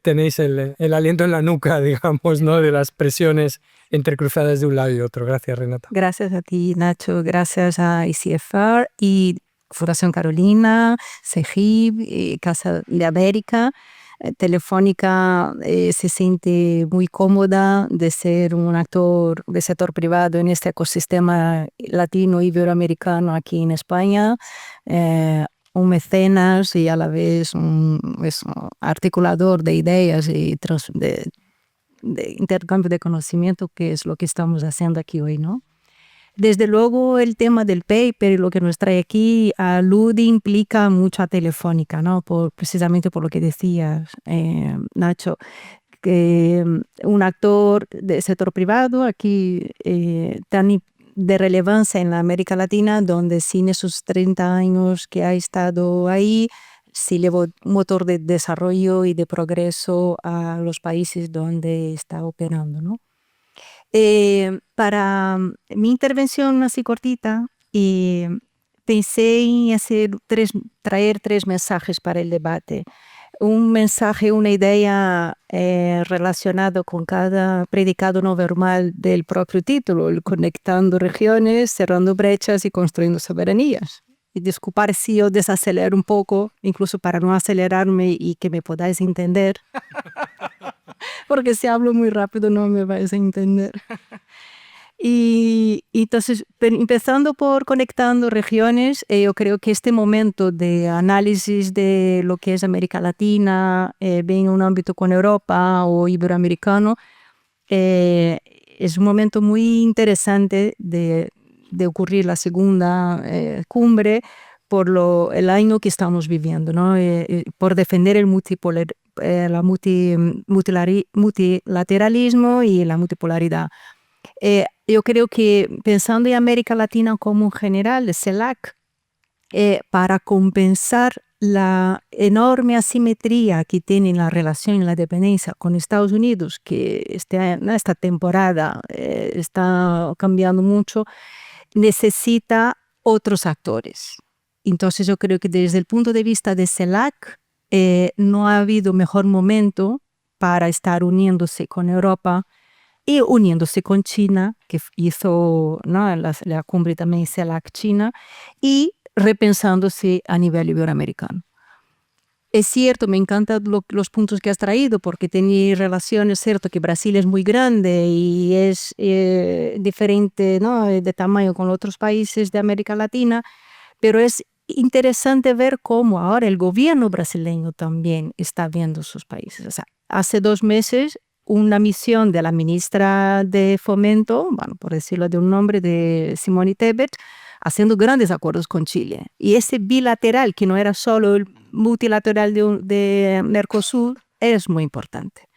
tenéis el aliento en la nuca, digamos, ¿no? De las presiones entrecruzadas de un lado y otro. Gracias, Renata. Gracias a ti, Nacho. Gracias a ICFR y Fundación Carolina, CEGIB, Casa de América. Telefónica se siente muy cómoda de ser un actor del sector privado en este ecosistema latino iberoamericano aquí en España. Un mecenas y a la vez un articulador de ideas y de intercambio de conocimiento, que es lo que estamos haciendo aquí hoy, ¿no? Desde luego el tema del paper y lo que nos trae aquí alude, implica mucho a Telefónica, ¿no? Precisamente por lo que decías, Nacho, que un actor del sector privado aquí tan de relevancia en la América Latina, donde sin esos 30 años que ha estado ahí, sí llevó un motor de desarrollo y de progreso a los países donde está operando, ¿no? Para mi intervención así cortita, pensé en traer 3 mensajes para el debate. Un mensaje, una idea relacionada con cada predicado no verbal del propio título, el conectando regiones, cerrando brechas y construyendo soberanías. Y disculpar si yo desacelero un poco, incluso para no acelerarme y que me podáis entender. Porque si hablo muy rápido no me vais a entender. Y entonces, empezando por conectando regiones, yo creo que este momento de análisis de lo que es América Latina, bien en un ámbito con Europa o iberoamericano, es un momento muy interesante de ocurrir la segunda cumbre por el año que estamos viviendo, ¿no? Por defender el multilateralismo y la multipolaridad. Yo creo que pensando en América Latina como en general, CELAC, para compensar la enorme asimetría que tiene la relación y la dependencia con Estados Unidos, que esta temporada está cambiando mucho, necesita otros actores. Entonces yo creo que desde el punto de vista de CELAC, no ha habido mejor momento para estar uniéndose con Europa y uniéndose con China, que hizo, ¿no?, la cumbre también CELAC-China, y repensándose a nivel iberoamericano. Es cierto, me encantan los puntos que has traído, porque tiene relación, es cierto que Brasil es muy grande y es diferente, ¿no?, de tamaño con otros países de América Latina, pero es interesante ver cómo ahora el gobierno brasileño también está viendo sus países. O sea, hace 2 meses una misión de la ministra de Fomento, bueno, por decirlo de un nombre, de Simone Tebet, haciendo grandes acuerdos con Chile. Y ese bilateral, que no era solo el multilateral de Mercosur, es muy importante.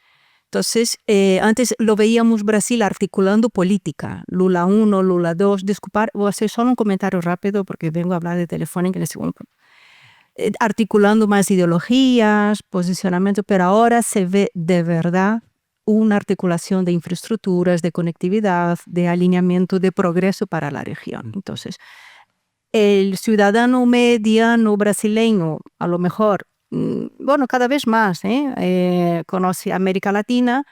Entonces, antes lo veíamos Brasil articulando política, Lula 1, Lula 2, disculpar, voy a hacer solo un comentario rápido porque vengo a hablar de Telefónica en el segundo. Articulando más ideologías, posicionamiento, pero ahora se ve de verdad una articulación de infraestructuras, de conectividad, de alineamiento, de progreso para la región. Entonces, el ciudadano mediano brasileño, a lo mejor, bueno, cada vez más, conoce América Latina,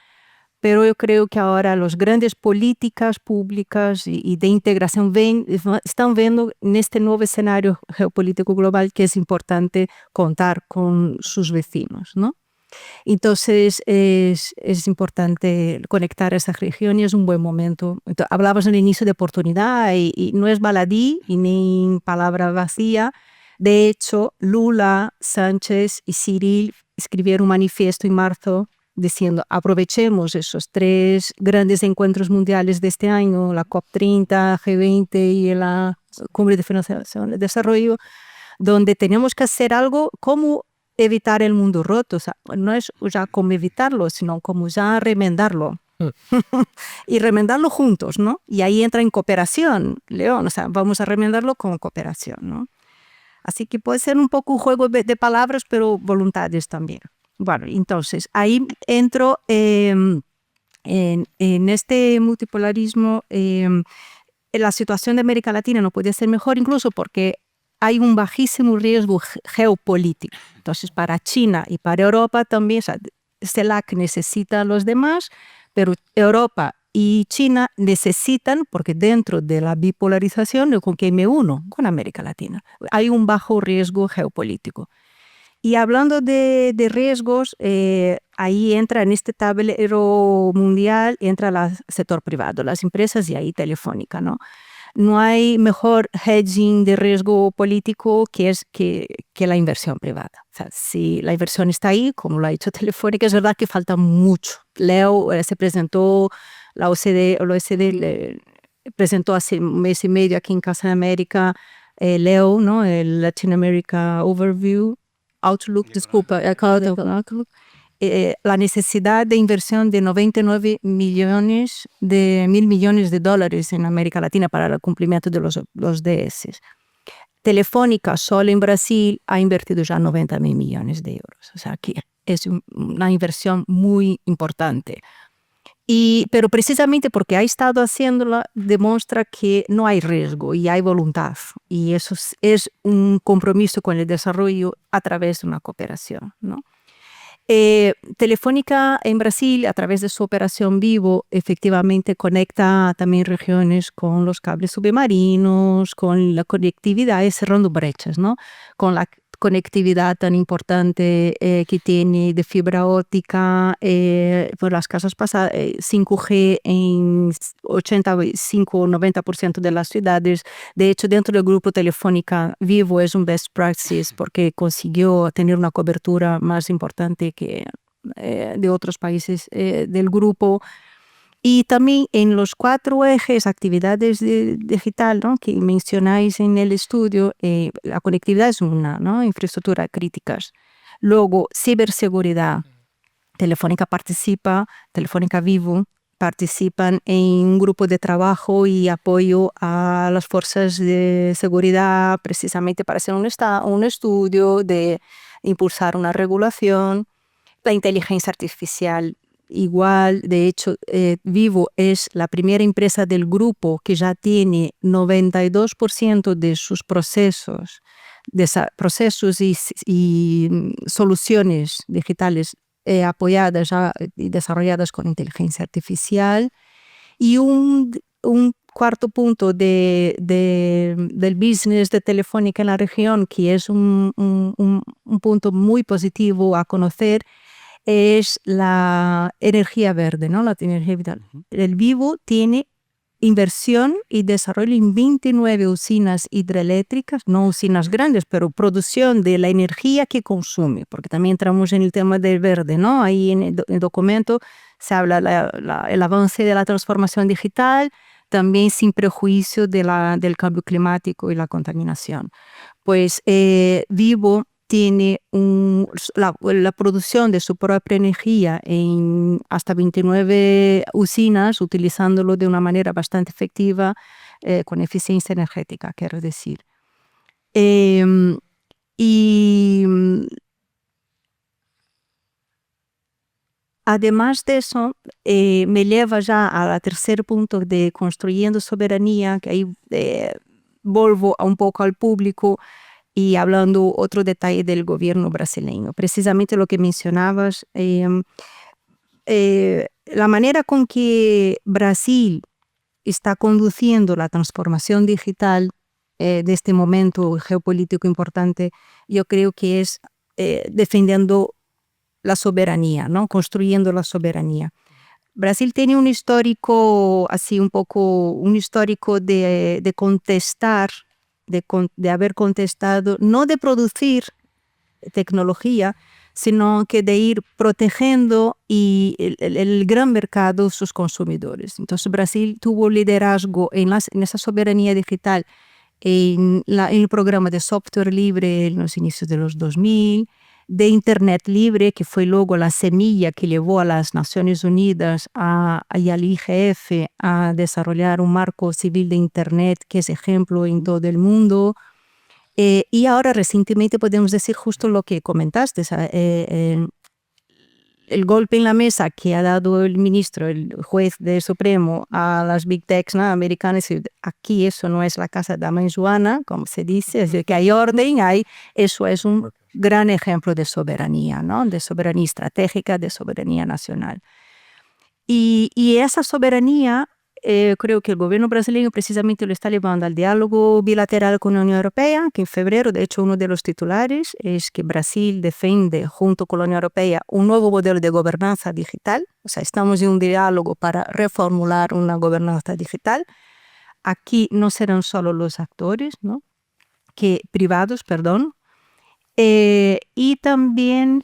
pero yo creo que ahora las grandes políticas públicas y de integración están viendo en este nuevo escenario geopolítico global que es importante contar con sus vecinos, ¿no? Entonces es importante conectar esas regiones, es un buen momento. Entonces, hablabas al inicio de oportunidad y no es baladí y ni palabra vacía. De hecho, Lula, Sánchez y Cyril escribieron un manifiesto en marzo diciendo aprovechemos esos 3 grandes encuentros mundiales de este año, la COP30, G20 y la Cumbre de Financiación y Desarrollo, donde tenemos que hacer algo como evitar el mundo roto. O sea, no es ya como evitarlo, sino como ya remendarlo. Y remendarlo juntos, ¿no? Y ahí entra en cooperación, León, o sea, vamos a remendarlo con cooperación, ¿no? Así que puede ser un poco un juego de palabras, pero voluntades también. Bueno, entonces, ahí entro en este multipolarismo. La situación de América Latina no puede ser mejor, incluso porque hay un bajísimo riesgo geopolítico. Entonces, para China y para Europa también, o sea, CELAC necesita a los demás, pero Europa y China necesitan, porque dentro de la bipolarización, ¿con qué me uno? Con América Latina. Hay un bajo riesgo geopolítico. Y hablando de riesgos, ahí entra en este tablero mundial, entra el sector privado, las empresas y ahí Telefónica, ¿no? No hay mejor hedging de riesgo político que la inversión privada. O sea, si la inversión está ahí, como lo ha dicho Telefónica, es verdad que falta mucho. Leo se presentó, la OECD presentó hace un mes y medio aquí en Casa de América, Leo, ¿no? El Latin America Overview, Outlook, la necesidad de inversión de 99 millones de $1.000 millones en América Latina para el cumplimiento de los DS. Telefónica solo en Brasil ha invertido ya 90.000 millones de euros. O sea, que es una inversión muy importante. Pero precisamente porque ha estado haciéndola, demuestra que no hay riesgo y hay voluntad. Y eso es un compromiso con el desarrollo a través de una cooperación, ¿no? Telefónica en Brasil, a través de su operación Vivo, efectivamente conecta también regiones con los cables submarinos, con la conectividad, cerrando brechas, ¿no? Con la conectividad tan importante que tiene de fibra óptica, por las casas pasadas, 5G en 85 o 90% de las ciudades. De hecho, dentro del grupo Telefónica Vivo es un best practice porque consiguió tener una cobertura más importante que de otros países del grupo. Y también en los 4 ejes, actividades digital, ¿no? Que mencionáis en el estudio, la conectividad es una, ¿no? Infraestructura críticas. Luego, ciberseguridad. Telefónica Vivo participan en un grupo de trabajo y apoyo a las fuerzas de seguridad precisamente para hacer un estudio de impulsar una regulación. La inteligencia artificial igual, de hecho, Vivo es la primera empresa del grupo que ya tiene 92% de sus procesos y soluciones digitales apoyadas ya y desarrolladas con inteligencia artificial. Y un cuarto punto del business de Telefónica en la región, que es un punto muy positivo a conocer, es la energía verde, ¿no? La energía vital. El Vivo tiene inversión y desarrollo en 29 usinas hidroeléctricas, no usinas grandes, pero producción de la energía que consume, porque también entramos en el tema del verde, ¿no? Ahí en el documento se habla el avance de la transformación digital, también sin prejuicio del cambio climático y la contaminación. Pues Vivo tiene la producción de su propia energía en hasta 29 usinas, utilizándolo de una manera bastante efectiva, con eficiencia energética, quiero decir. Y además de eso, me lleva ya al tercer punto de construyendo soberanía, que ahí vuelvo un poco al público, y hablando otro detalle del gobierno brasileño, precisamente lo que mencionabas, la manera con que Brasil está conduciendo la transformación digital de este momento geopolítico importante, yo creo que es defendiendo la soberanía, ¿no? Construyendo la soberanía. Brasil tiene un histórico, así un histórico de contestar, de haber contestado, no de producir tecnología, sino que de ir protegiendo el gran mercado, sus consumidores. Entonces Brasil tuvo liderazgo en esa soberanía digital en el programa de software libre en los inicios de los 2000, de Internet libre, que fue luego la semilla que llevó a las Naciones Unidas y al IGF a desarrollar un marco civil de Internet que es ejemplo en todo el mundo. Y ahora recientemente podemos decir justo lo que comentaste, el golpe en la mesa que ha dado el ministro, el juez del Supremo, a las big techs, ¿no?, americanas, aquí eso no es la casa de dama en Juana, como se dice, es decir, que hay orden, eso es un gran ejemplo de soberanía, ¿no?, de soberanía estratégica, de soberanía nacional. Y esa soberanía, creo que el gobierno brasileño precisamente lo está llevando al diálogo bilateral con la Unión Europea, que en febrero, de hecho, uno de los titulares es que Brasil defiende junto con la Unión Europea un nuevo modelo de gobernanza digital. O sea, estamos en un diálogo para reformular una gobernanza digital. Aquí no serán solo los actores, ¿no?, privados, perdón, y también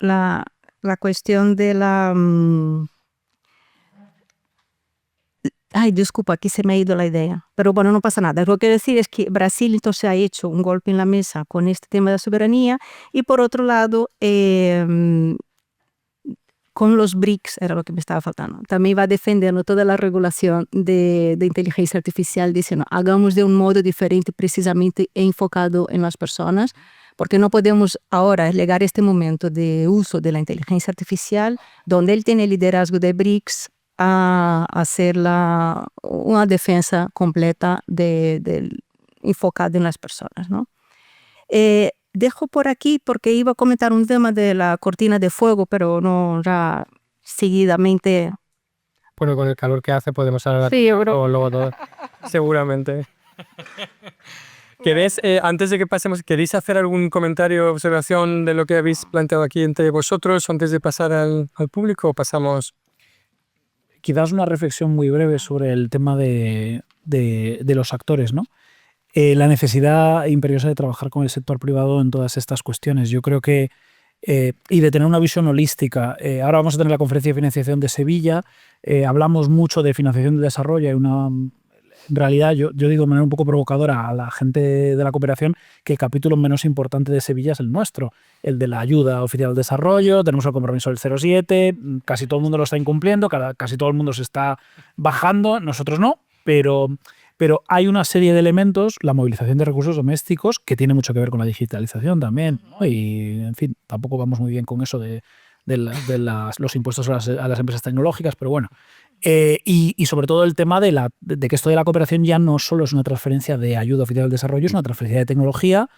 la cuestión de la... Ay, disculpa, aquí se me ha ido la idea. Pero bueno, no pasa nada. Lo que quiero decir es que Brasil entonces ha hecho un golpe en la mesa con este tema de soberanía y por otro lado, con los BRICS, era lo que me estaba faltando, también va defendiendo toda la regulación de inteligencia artificial, diciendo hagamos de un modo diferente precisamente enfocado en las personas, porque no podemos ahora llegar a este momento de uso de la inteligencia artificial, donde él tiene el liderazgo de BRICS, a hacer una defensa completa enfocada en las personas, ¿no? Dejo por aquí porque iba a comentar un tema de la cortina de fuego, pero no ya seguidamente. Bueno, con el calor que hace podemos hablar luego todo, seguramente. ¿Queréis, antes de que pasemos, queréis hacer algún comentario o observación de lo que habéis planteado aquí entre vosotros antes de pasar al público o pasamos? Quizás una reflexión muy breve sobre el tema de los actores, ¿no? La necesidad imperiosa de trabajar con el sector privado en todas estas cuestiones. Yo creo que, y de tener una visión holística. Ahora vamos a tener la conferencia de financiación de Sevilla, hablamos mucho de financiación del desarrollo, hay en realidad, yo digo de manera un poco provocadora a la gente de la cooperación que el capítulo menos importante de Sevilla es el nuestro, el de la ayuda oficial al desarrollo. Tenemos el compromiso del 0,7, casi todo el mundo lo está incumpliendo, casi todo el mundo se está bajando, nosotros no, pero hay una serie de elementos, la movilización de recursos domésticos, que tiene mucho que ver con la digitalización también, ¿no? Y, en fin, tampoco vamos muy bien con eso de los impuestos a las empresas tecnológicas, pero bueno. Y sobre todo el tema de que esto de la cooperación ya no solo es una transferencia de ayuda oficial al desarrollo, es una transferencia de tecnología,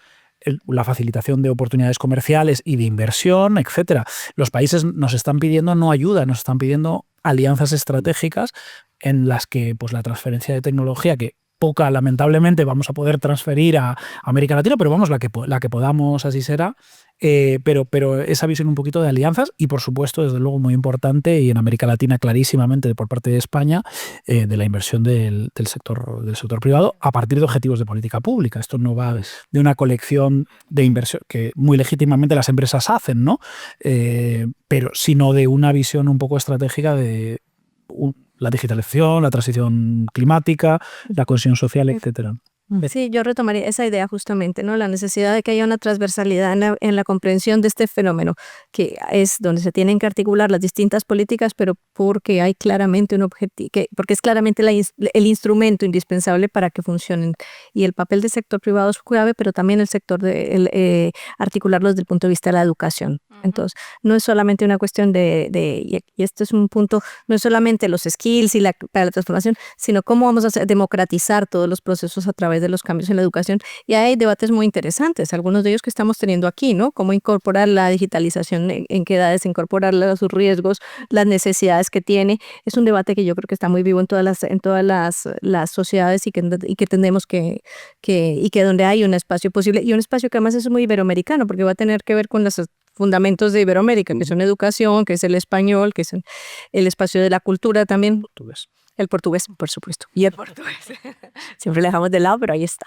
la facilitación de oportunidades comerciales y de inversión, etc. Los países nos están pidiendo no ayuda, nos están pidiendo alianzas estratégicas en las que pues, la transferencia de tecnología, que poca lamentablemente vamos a poder transferir a América Latina, pero vamos, la que podamos así será, pero esa visión un poquito de alianzas y por supuesto, desde luego muy importante y en América Latina clarísimamente por parte de España, de la inversión del sector privado a partir de objetivos de política pública. Esto no va de una colección de inversión que muy legítimamente las empresas hacen, ¿no? Pero sino de una visión un poco estratégica de la digitalización, la transición climática, la cohesión social, etcétera. Sí, yo retomaría esa idea justamente, ¿no? La necesidad de que haya una transversalidad en la comprensión de este fenómeno, que es donde se tienen que articular las distintas políticas, pero porque hay claramente un objetivo, porque es claramente el instrumento indispensable para que funcionen. Y el papel del sector privado es clave, pero también el sector articularlo desde el punto de vista de la educación. Entonces, no es solamente una cuestión y este es un punto, no es solamente los skills para la transformación, sino cómo vamos a democratizar todos los procesos a través de los cambios en la educación. Y hay debates muy interesantes, algunos de ellos que estamos teniendo aquí, ¿no? Cómo incorporar la digitalización, en qué edades incorporarla, sus riesgos, las necesidades que tiene. Es un debate que yo creo que está muy vivo en todas las sociedades y que tenemos que donde hay un espacio posible y un espacio que además es muy iberoamericano porque va a tener que ver con los fundamentos de Iberoamérica, que son educación, que es el español, que es el espacio de la cultura también. El portugués, por supuesto. Y el portugués. Siempre lo dejamos de lado, pero ahí está.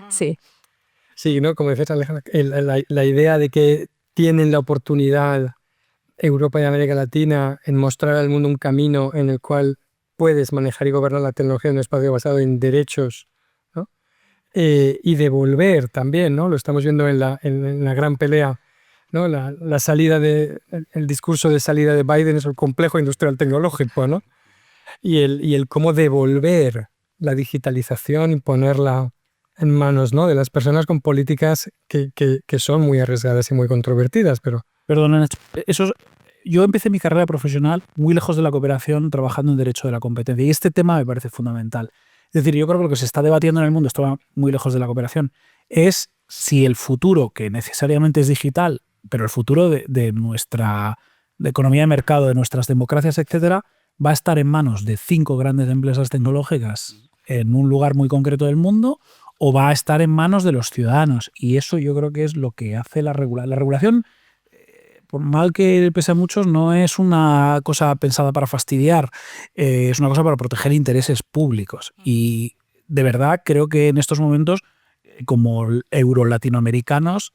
Sí. Sí, ¿no? Como decías, Alejandra, la idea de que tienen la oportunidad Europa y América Latina en mostrar al mundo un camino en el cual puedes manejar y gobernar la tecnología en un espacio basado en derechos, ¿no? Y devolver también, ¿no? Lo estamos viendo en la gran pelea, ¿no? La salida el discurso de salida de Biden es el complejo industrial tecnológico, ¿no? Y el cómo devolver la digitalización y ponerla en manos, ¿no?, de las personas con políticas que son muy arriesgadas y muy controvertidas, pero... Perdona, Nacho. Yo empecé mi carrera profesional muy lejos de la cooperación, trabajando en derecho de la competencia. Y este tema me parece fundamental. Es decir, yo creo que lo que se está debatiendo en el mundo, esto va muy lejos de la cooperación, es si el futuro, que necesariamente es digital, pero el futuro de nuestra economía de mercado, de nuestras democracias, etcétera, va a estar en manos de 5 grandes empresas tecnológicas en un lugar muy concreto del mundo, o va a estar en manos de los ciudadanos. Y eso yo creo que es lo que hace la regulación. La regulación, por mal que pese a muchos, no es una cosa pensada para fastidiar, es una cosa para proteger intereses públicos. Y de verdad creo que en estos momentos, como euro-latinoamericanos,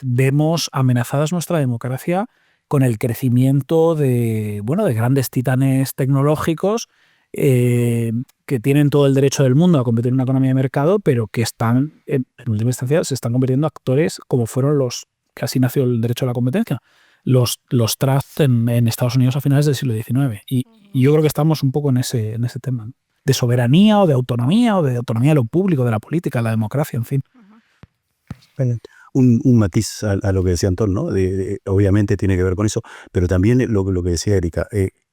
vemos amenazadas nuestra democracia con el crecimiento de grandes titanes tecnológicos que tienen todo el derecho del mundo a competir en una economía de mercado, pero que están, en última instancia, se están convirtiendo en actores como fueron los que así nació el derecho a la competencia, los trusts en Estados Unidos a finales del siglo XIX. Y yo creo que estamos un poco en ese tema, ¿no?, de soberanía o de autonomía de lo público, de la política, de la democracia, en fin. Un matiz a lo que decía Antón, ¿no? Obviamente tiene que ver con eso, pero también lo que decía Erika,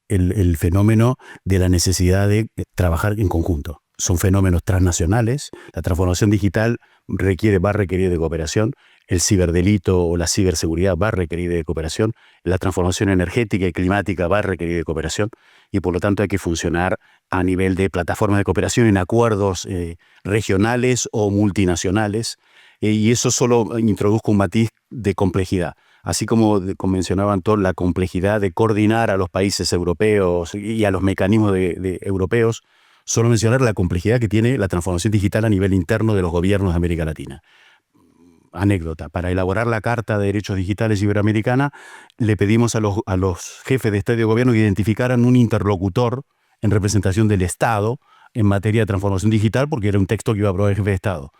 el fenómeno de la necesidad de trabajar en conjunto. Son fenómenos transnacionales. La transformación digital va a requerir de cooperación. El ciberdelito o la ciberseguridad va a requerir de cooperación. La transformación energética y climática va a requerir de cooperación. Y por lo tanto hay que funcionar a nivel de plataformas de cooperación en acuerdos regionales o multinacionales. Y eso solo introduzca un matiz de complejidad. Así como mencionaba Antón, la complejidad de coordinar a los países europeos y a los mecanismos de europeos, solo mencionar la complejidad que tiene la transformación digital a nivel interno de los gobiernos de América Latina. Anécdota, para elaborar la Carta de Derechos Digitales Iberoamericana, le pedimos a los jefes de Estado y de Gobierno que identificaran un interlocutor en representación del Estado en materia de transformación digital, porque era un texto que iba a aprobar el jefe de Estado.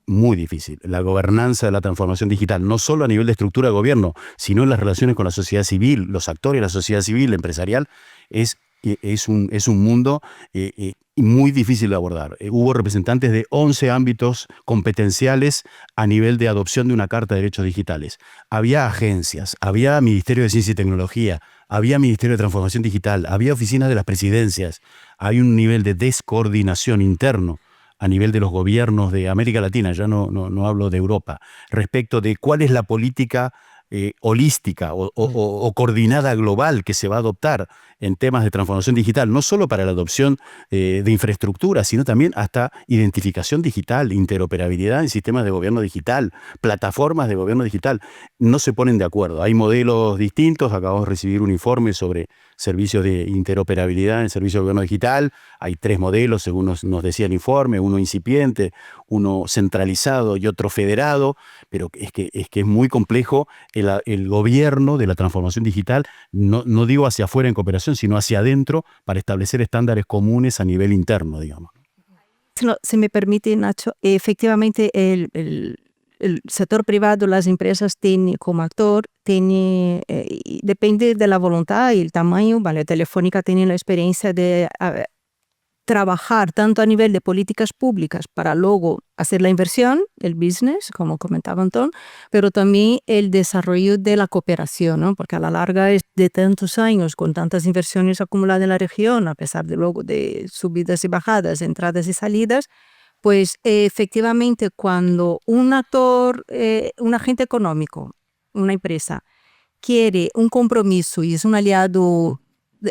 Muy difícil. La gobernanza de la transformación digital, no solo a nivel de estructura de gobierno, sino en las relaciones con la sociedad civil, los actores de la sociedad civil, empresarial, es un mundo muy difícil de abordar. Hubo representantes de 11 ámbitos competenciales a nivel de adopción de una Carta de Derechos Digitales. Había agencias, había Ministerio de Ciencia y Tecnología, había Ministerio de Transformación Digital, había oficinas de las presidencias. Hay un nivel de descoordinación interno a nivel de los gobiernos de América Latina, ya no hablo de Europa, respecto de cuál es la política holística o coordinada global que se va a adoptar en temas de transformación digital, no solo para la adopción de infraestructura, sino también hasta identificación digital, interoperabilidad en sistemas de gobierno digital, plataformas de gobierno digital. No se ponen de acuerdo. Hay modelos distintos. Acabamos de recibir un informe sobre servicios de interoperabilidad en servicios de gobierno digital. Hay 3 modelos, según nos decía el informe, uno incipiente, uno centralizado y otro federado, pero es que es muy complejo el gobierno de la transformación digital, no digo hacia afuera en cooperación, sino hacia adentro para establecer estándares comunes a nivel interno, digamos. Si me permite, Nacho, efectivamente el sector privado, las empresas tienen como actor, depende de la voluntad y el tamaño, ¿vale? Telefónica tiene la experiencia de trabajar tanto a nivel de políticas públicas para luego hacer la inversión, el business, como comentaba Antón, pero también el desarrollo de la cooperación, ¿no? Porque a la larga de tantos años, con tantas inversiones acumuladas en la región, a pesar de luego de subidas y bajadas, entradas y salidas, pues efectivamente cuando un actor, un agente económico, una empresa, quiere un compromiso y es un aliado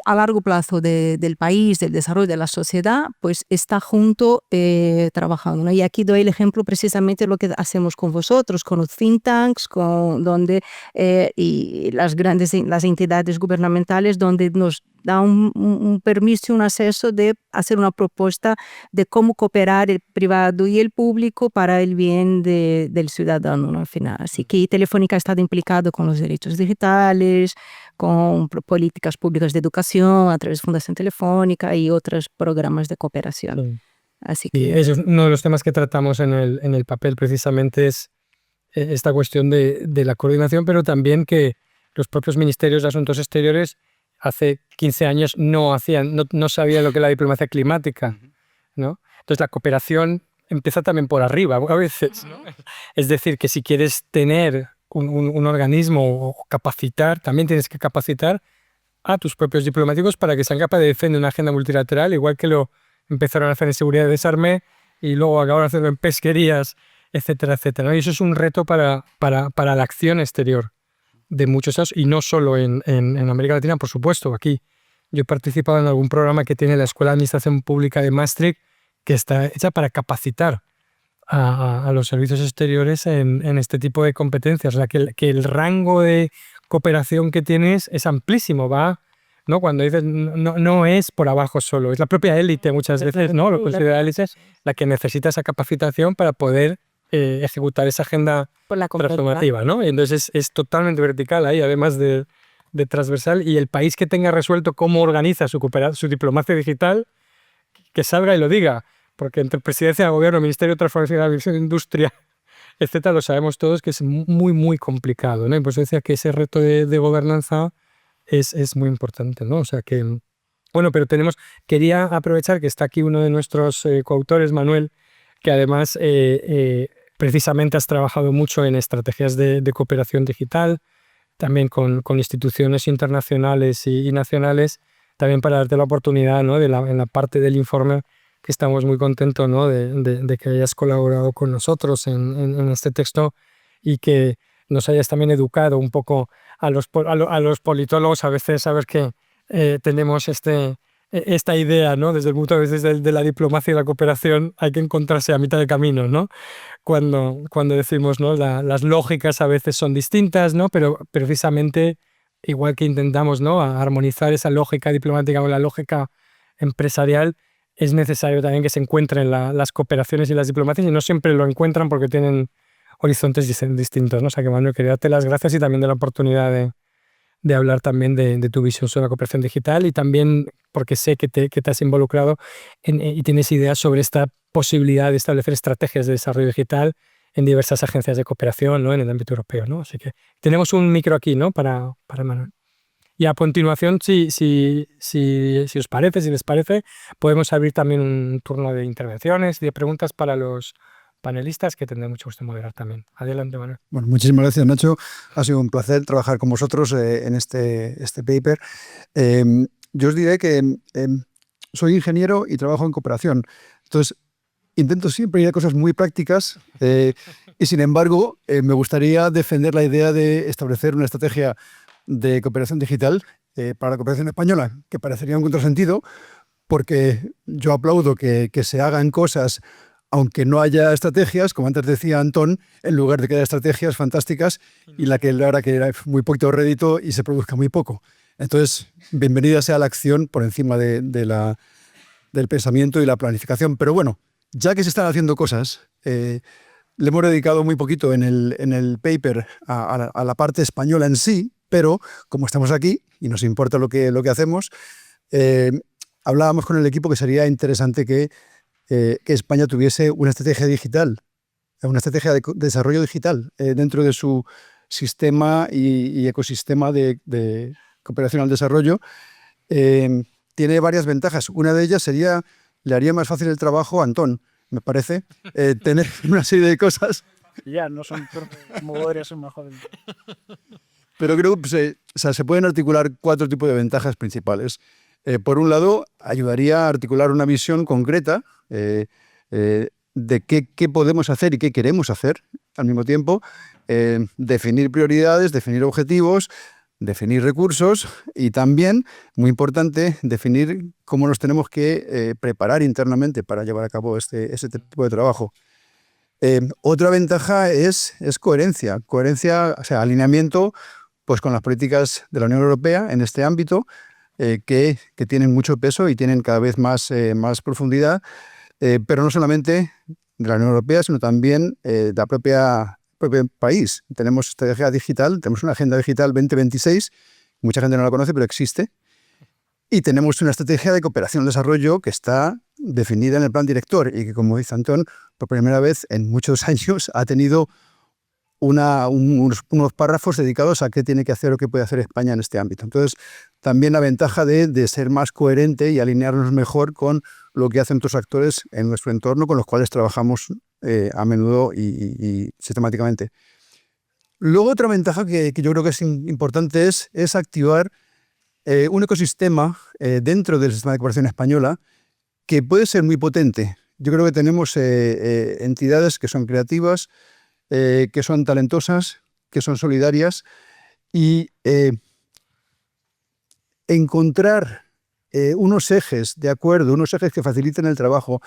a largo plazo del país, del desarrollo de la sociedad, pues está junto trabajando, ¿no? Y aquí doy el ejemplo precisamente de lo que hacemos con vosotros, con los think tanks, y las entidades gubernamentales, donde nos da un permiso y un acceso de hacer una propuesta de cómo cooperar el privado y el público para el bien del ciudadano, ¿no? Al final. Así que Telefónica ha estado implicado con los derechos digitales, con políticas públicas de educación a través de Fundación Telefónica y otros programas de cooperación. Sí. Así Y que eso es uno de los temas que tratamos en el papel, precisamente es esta cuestión de la coordinación, pero también que los propios ministerios de Asuntos Exteriores hace 15 años no sabían lo que es la diplomacia climática, ¿no? Entonces la cooperación empieza también por arriba a veces, ¿no? Es decir, que si quieres tener un organismo o capacitar, también tienes que capacitar a tus propios diplomáticos para que sean capaces de defender una agenda multilateral, igual que lo empezaron a hacer en seguridad y desarme y luego acabaron haciendo en pesquerías, etcétera, etcétera, ¿no? Y eso es un reto para la acción exterior de muchos años, y no solo en América Latina, por supuesto. Aquí yo he participado en algún programa que tiene la Escuela de Administración Pública de Maastricht, que está hecha para capacitar a los servicios exteriores en este tipo de competencias. O sea, que el rango de cooperación que tienes es amplísimo, va, ¿no? Cuando dices no es por abajo solo, es la propia élite muchas veces, ¿no? Lo considera élite, la que necesita esa capacitación para poder ejecutar esa agenda Por la transformativa, ¿no? Y entonces es totalmente vertical ahí, además de transversal, y el país que tenga resuelto cómo organiza su diplomacia digital, que salga y lo diga, porque entre presidencia, gobierno, ministerio de transformación de industria, etcétera, lo sabemos todos que es muy, muy complicado, ¿no? Y por eso decía que ese reto de gobernanza es muy importante, ¿no? O sea que, bueno, pero quería aprovechar que está aquí uno de nuestros coautores, Manuel, que además precisamente has trabajado mucho en estrategias de cooperación digital, también con instituciones internacionales y nacionales, también para darte la oportunidad, ¿no? En la parte del informe, que estamos muy contentos, ¿no? de que hayas colaborado con nosotros en este texto y que nos hayas también educado un poco a los politólogos. A veces saber que tenemos esta idea, ¿no? Desde el punto de vista de la diplomacia y la cooperación, hay que encontrarse a mitad de camino, ¿no? Cuando decimos, ¿no? Las lógicas a veces son distintas, ¿no? Pero precisamente, igual que intentamos, ¿no? armonizar esa lógica diplomática con la lógica empresarial, es necesario también que se encuentren las cooperaciones y las diplomacias, y no siempre lo encuentran porque tienen horizontes distintos, ¿no? O sea que, Manuel, quería darte las gracias y también de la oportunidad de hablar también de tu visión sobre la cooperación digital, y también porque sé que te has involucrado y tienes ideas sobre esta posibilidad de establecer estrategias de desarrollo digital en diversas agencias de cooperación, ¿no? En el ámbito europeo, ¿no? Así que tenemos un micro aquí, ¿no? para Manuel. Y a continuación, si os parece, si les parece, podemos abrir también un turno de intervenciones y de preguntas para los panelistas, que tendré mucho gusto en moderar también. Adelante, Manuel. Bueno, muchísimas gracias, Nacho. Ha sido un placer trabajar con vosotros en este paper. Yo os diré que soy ingeniero y trabajo en cooperación. Entonces, intento siempre ir a cosas muy prácticas y, sin embargo, me gustaría defender la idea de establecer una estrategia de cooperación digital para la cooperación española, que parecería un contrasentido, porque yo aplaudo que se hagan cosas aunque no haya estrategias, como antes decía Antón, en lugar de que haya estrategias fantásticas y la que era muy poquito rédito y se produzca muy poco. Entonces, bienvenida sea la acción por encima del pensamiento y la planificación. Pero bueno, ya que se están haciendo cosas, le hemos dedicado muy poquito en el paper a la parte española en sí, pero como estamos aquí y nos importa lo que hacemos, hablábamos con el equipo que sería interesante que España tuviese una estrategia digital, una estrategia de desarrollo digital dentro de su sistema y ecosistema de cooperación al desarrollo. Tiene varias ventajas. Una de ellas le haría más fácil el trabajo a Antón, me parece, tener una serie de cosas. Ya, no son como podría ser mejor. Pero creo que se pueden articular 4 tipos de ventajas principales. Por un lado, ayudaría a articular una visión concreta de qué podemos hacer y qué queremos hacer al mismo tiempo, definir prioridades, definir objetivos, definir recursos y también, muy importante, definir cómo nos tenemos que preparar internamente para llevar a cabo ese tipo de trabajo. Otra ventaja es coherencia, o sea, alineamiento pues, con las políticas de la Unión Europea en este ámbito, que tienen mucho peso y tienen cada vez más profundidad, pero no solamente de la Unión Europea, sino también de la propio país. Tenemos estrategia digital, tenemos una agenda digital 2026, mucha gente no la conoce, pero existe, y tenemos una estrategia de cooperación al desarrollo que está definida en el plan director y que, como dice Antón, por primera vez en muchos años ha tenido unos párrafos dedicados a qué tiene que hacer o qué puede hacer España en este ámbito. Entonces, también la ventaja de ser más coherente y alinearnos mejor con lo que hacen otros actores en nuestro entorno, con los cuales trabajamos a menudo y sistemáticamente. Luego, otra ventaja que yo creo que es importante es activar un ecosistema dentro del sistema de cooperación española que puede ser muy potente. Yo creo que tenemos entidades que son creativas, que son talentosas, que son solidarias, y encontrar unos ejes de acuerdo, unos ejes que faciliten el trabajo,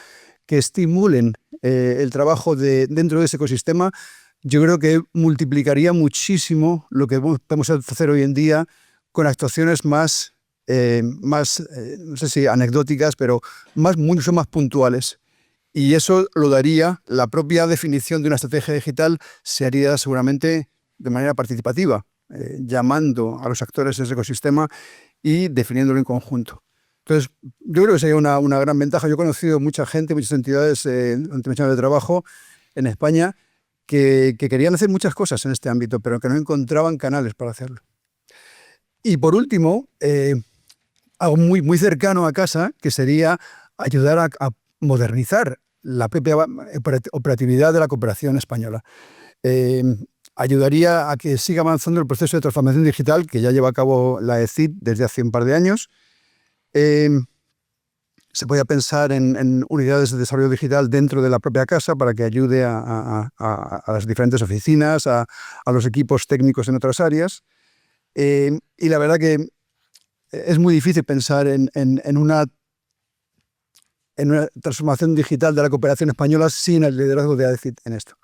que estimulen el trabajo dentro de ese ecosistema, yo creo que multiplicaría muchísimo lo que podemos hacer hoy en día con actuaciones más, no sé si anecdóticas, pero mucho más puntuales. Y eso lo daría, la propia definición de una estrategia digital se haría seguramente de manera participativa, llamando a los actores de ese ecosistema y definiéndolo en conjunto. Entonces, yo creo que sería una gran ventaja. Yo he conocido mucha gente, muchas entidades durante mis años de trabajo en España que querían hacer muchas cosas en este ámbito, pero que no encontraban canales para hacerlo. Y por último, algo muy cercano a casa, que sería ayudar a modernizar la propia operatividad de la cooperación española. Ayudaría a que siga avanzando el proceso de transformación digital que ya lleva a cabo la ECID desde hace un par de años. Se podía pensar en unidades de desarrollo digital dentro de la propia casa para que ayude a las diferentes oficinas, a los equipos técnicos en otras áreas. Y la verdad que es muy difícil pensar en una transformación digital de la cooperación española sin el liderazgo de ADCID en esto.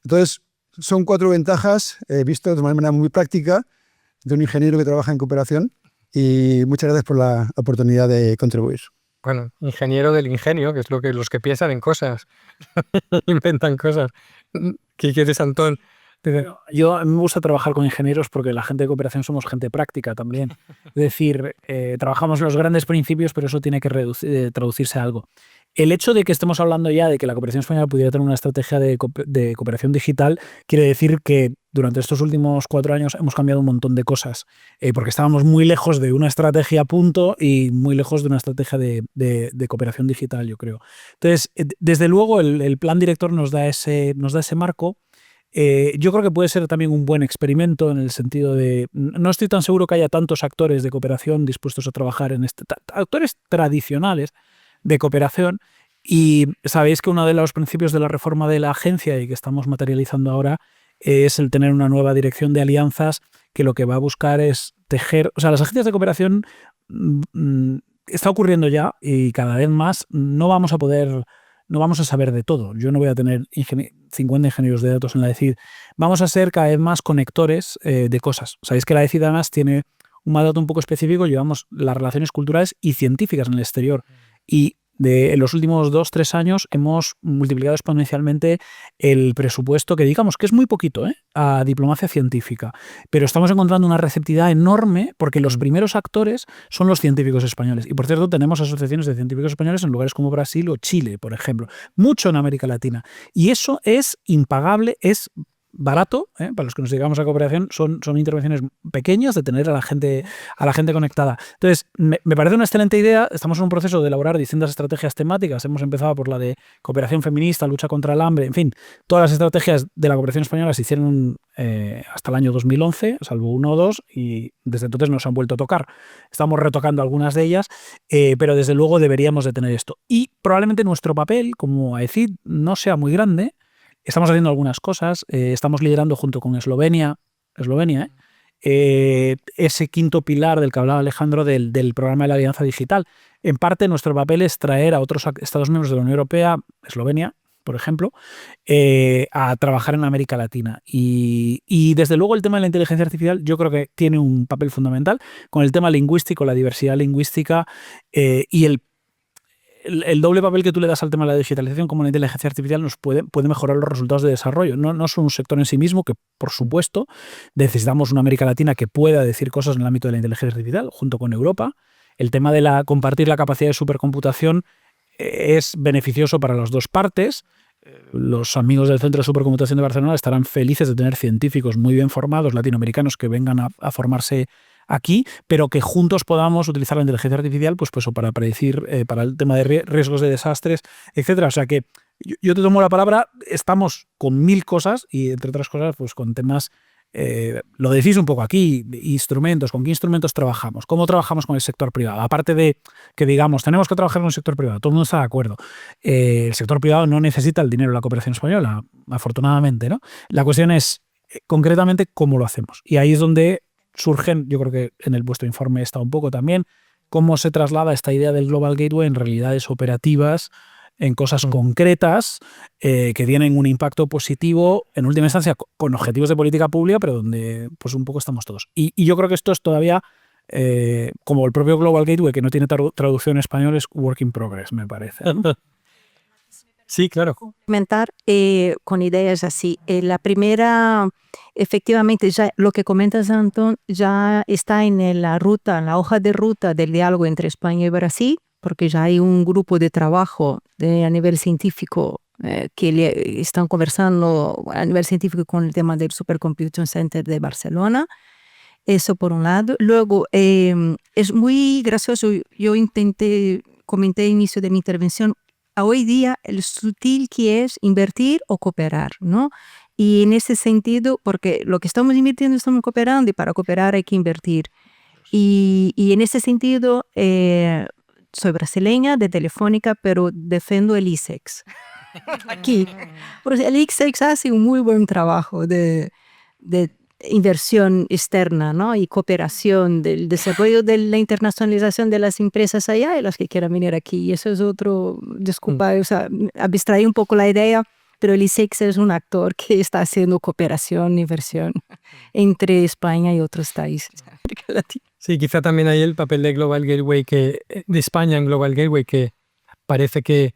Entonces, son 4 ventajas vistas de manera muy práctica de un ingeniero que trabaja en cooperación, y muchas gracias por la oportunidad de contribuir. Bueno, ingeniero del ingenio, que es los que piensan en cosas, inventan cosas. ¿Qué quieres, Antón? A mí me gusta trabajar con ingenieros porque la gente de cooperación somos gente práctica también. Es decir, trabajamos los grandes principios, pero eso tiene que traducirse a algo. El hecho de que estemos hablando ya de que la cooperación española pudiera tener una estrategia de cooperación digital quiere decir que durante estos últimos 4 años hemos cambiado un montón de cosas, porque estábamos muy lejos de una estrategia punto y muy lejos de una estrategia de cooperación digital, yo creo. Entonces, desde luego, el plan director nos da ese marco. Yo creo que puede ser también un buen experimento en el sentido de... No estoy tan seguro que haya tantos actores de cooperación dispuestos a trabajar en actores tradicionales de cooperación, y sabéis que uno de los principios de la reforma de la agencia y que estamos materializando ahora es el tener una nueva dirección de alianzas que lo que va a buscar es tejer... O sea, las agencias de cooperación está ocurriendo ya, y cada vez más no vamos a saber de todo. Yo no voy a tener 50 ingenieros de datos en la ECID. Vamos a ser cada vez más conectores de cosas. Sabéis que la ECID además tiene un mandato un poco específico. Llevamos las relaciones culturales y científicas en el exterior. Y en los últimos 2-3 años hemos multiplicado exponencialmente el presupuesto, que digamos que es muy poquito, a diplomacia científica. Pero estamos encontrando una receptividad enorme porque los primeros actores son los científicos españoles. Y por cierto, tenemos asociaciones de científicos españoles en lugares como Brasil o Chile, por ejemplo. Mucho en América Latina. Y eso es impagable, es barato, para los que nos dedicamos a cooperación, son intervenciones pequeñas de tener a la gente conectada. Entonces, me parece una excelente idea. Estamos en un proceso de elaborar distintas estrategias temáticas. Hemos empezado por la de cooperación feminista, lucha contra el hambre, en fin, todas las estrategias de la cooperación española se hicieron hasta el año 2011, salvo 1 o 2, y desde entonces nos han vuelto a tocar. Estamos retocando algunas de ellas, pero desde luego deberíamos de tener esto. Y probablemente nuestro papel como AECID no sea muy grande. Estamos haciendo algunas cosas, estamos liderando junto con Eslovenia, ese quinto pilar del que hablaba Alejandro del programa de la Alianza Digital. En parte, nuestro papel es traer a otros Estados miembros de la Unión Europea, Eslovenia, por ejemplo, a trabajar en América Latina. Y desde luego el tema de la inteligencia artificial yo creo que tiene un papel fundamental con el tema lingüístico, la diversidad lingüística y el doble papel que tú le das al tema de la digitalización como la inteligencia artificial nos puede mejorar los resultados de desarrollo. No son un sector en sí mismo, que por supuesto necesitamos una América Latina que pueda decir cosas en el ámbito de la inteligencia artificial junto con Europa. El tema de compartir la capacidad de supercomputación es beneficioso para las dos partes. los amigos del Centro de Supercomputación de Barcelona estarán felices de tener científicos muy bien formados, latinoamericanos, que vengan a formarse aquí, pero que juntos podamos utilizar la inteligencia artificial pues para predecir, para el tema de riesgos de desastres, etcétera. O sea que yo te tomo la palabra, estamos con 1000 cosas y, entre otras cosas, pues con temas, lo decís un poco aquí, instrumentos, ¿con qué instrumentos trabajamos? ¿Cómo trabajamos con el sector privado? Aparte de que digamos, tenemos que trabajar con el sector privado, todo el mundo está de acuerdo. El sector privado no necesita el dinero de la cooperación española, afortunadamente, ¿no? La cuestión es, concretamente, cómo lo hacemos. Y ahí es donde surgen, yo creo que en vuestro informe está un poco también, cómo se traslada esta idea del Global Gateway en realidades operativas, en cosas concretas que tienen un impacto positivo, en última instancia, con objetivos de política pública, pero donde pues un poco estamos todos. Y yo creo que esto es todavía, como el propio Global Gateway, que no tiene traducción en español, es work in progress, me parece. Sí, claro. Comentar con ideas así. La primera, efectivamente, ya lo que comentas, Antón, ya está en la ruta, en la hoja de ruta del diálogo entre España y Brasil, porque ya hay un grupo de trabajo a nivel científico que están conversando a nivel científico con el tema del Supercomputing Center de Barcelona. Eso por un lado. Luego, es muy gracioso, yo comenté al inicio de mi intervención, hoy día el sutil que es invertir o cooperar, ¿no? Y en ese sentido, porque lo que estamos invirtiendo estamos cooperando y para cooperar hay que invertir. Y en ese sentido, soy brasileña de Telefónica, pero defiendo el ICEX. Aquí. Porque el ICEX hace un muy buen trabajo de inversión externa, ¿no? Y cooperación del desarrollo de la internacionalización de las empresas allá y las que quieran venir aquí. Y eso es otro, disculpa, o sea, abstraí un poco la idea, pero el ICEX es un actor que está haciendo cooperación, inversión entre España y otros países de América Latina. Sí, quizá también hay el papel de Global Gateway, de España en Global Gateway, que parece que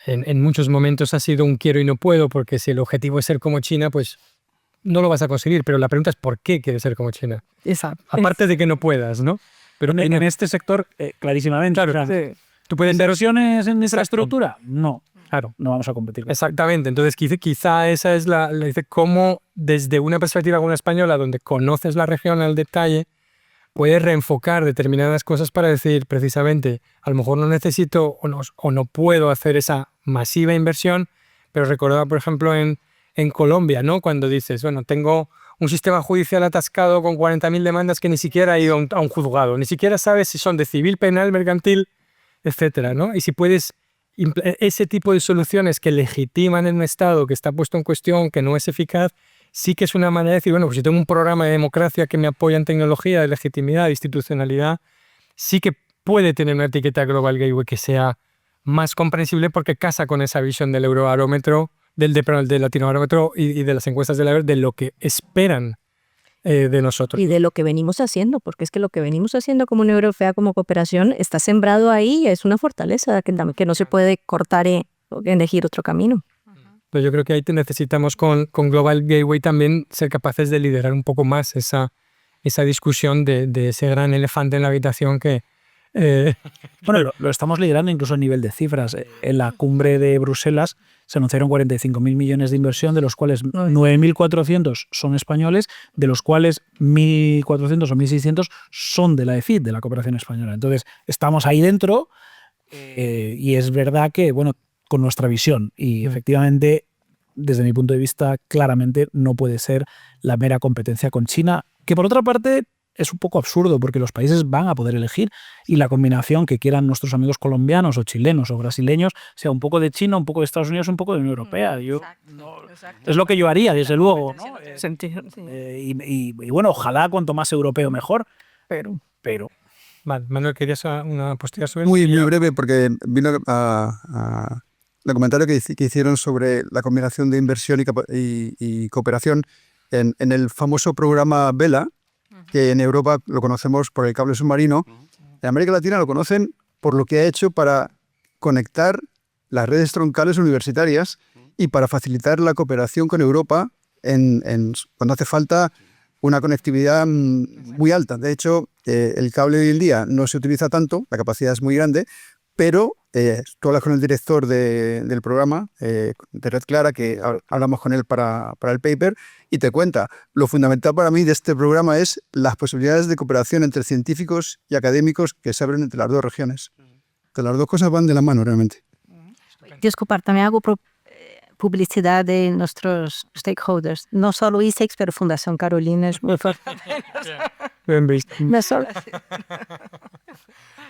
en muchos momentos ha sido un quiero y no puedo, porque si el objetivo es ser como China, pues no lo vas a conseguir, pero la pregunta es ¿por qué quieres ser como China? Exacto. Aparte de que no puedas, ¿no? Pero en este sector, clarísimamente. Claro, o sea, sí. Tú puedes dar ¿inversiones en infraestructura? No. Claro. No vamos a competir. Exactamente. Entonces, quizá esa es dice cómo desde una perspectiva como una española, donde conoces la región al detalle, puedes reenfocar determinadas cosas para decir precisamente, a lo mejor no necesito o no puedo hacer esa masiva inversión, pero recordaba, por ejemplo, en Colombia, ¿no? Cuando dices, bueno, tengo un sistema judicial atascado con 40.000 demandas que ni siquiera ha ido a un juzgado, ni siquiera sabes si son de civil, penal, mercantil, etcétera, ¿no? Y si puedes, ese tipo de soluciones que legitiman en un Estado que está puesto en cuestión, que no es eficaz, sí que es una manera de decir, bueno, pues si tengo un programa de democracia que me apoya en tecnología, de legitimidad, de institucionalidad, sí que puede tener una etiqueta Global Gateway que sea más comprensible porque casa con esa visión del Eurobarómetro, del Latinobarómetro y de las encuestas de lo que esperan de nosotros. Y de lo que venimos haciendo, porque es que lo que venimos haciendo como Unión Europea, como cooperación, está sembrado ahí, es una fortaleza que no se puede cortar o elegir otro camino. Pero yo creo que ahí necesitamos con Global Gateway también ser capaces de liderar un poco más esa discusión de ese gran elefante en la habitación que... Bueno, lo estamos liderando incluso a nivel de cifras. En la cumbre de Bruselas se anunciaron 45.000 millones de inversión, de los cuales 9.400 son españoles, de los cuales 1.400 o 1.600 son de la EFIT, de la cooperación española. Entonces, estamos ahí dentro y es verdad que, bueno, con nuestra visión y efectivamente, desde mi punto de vista, claramente no puede ser la mera competencia con China, que por otra parte es un poco absurdo porque los países van a poder elegir y la combinación que quieran nuestros amigos colombianos o chilenos o brasileños sea un poco de China, un poco de Estados Unidos, un poco de Unión Europea. Es lo que yo haría, desde luego, ¿no? Y bueno, ojalá cuanto más europeo mejor, pero... Vale, Manuel, ¿querías una postura sobre Muy breve, porque vino el comentario que hicieron sobre la combinación de inversión y cooperación en el famoso programa Vela, que en Europa lo conocemos por el cable submarino. En América Latina lo conocen por lo que ha hecho para conectar las redes troncales universitarias y para facilitar la cooperación con Europa cuando hace falta una conectividad muy alta. De hecho, el cable hoy en día no se utiliza tanto, la capacidad es muy grande, pero tú hablas con el director del programa, de Red Clara, que hablamos con él para el paper, y te cuenta, lo fundamental para mí de este programa es las posibilidades de cooperación entre científicos y académicos que se abren entre las dos regiones. Que las dos cosas van de la mano realmente. Disculpar, también hago publicidad de nuestros stakeholders. No solo ISEX, pero Fundación Carolina es muy fuerte. Bien visto.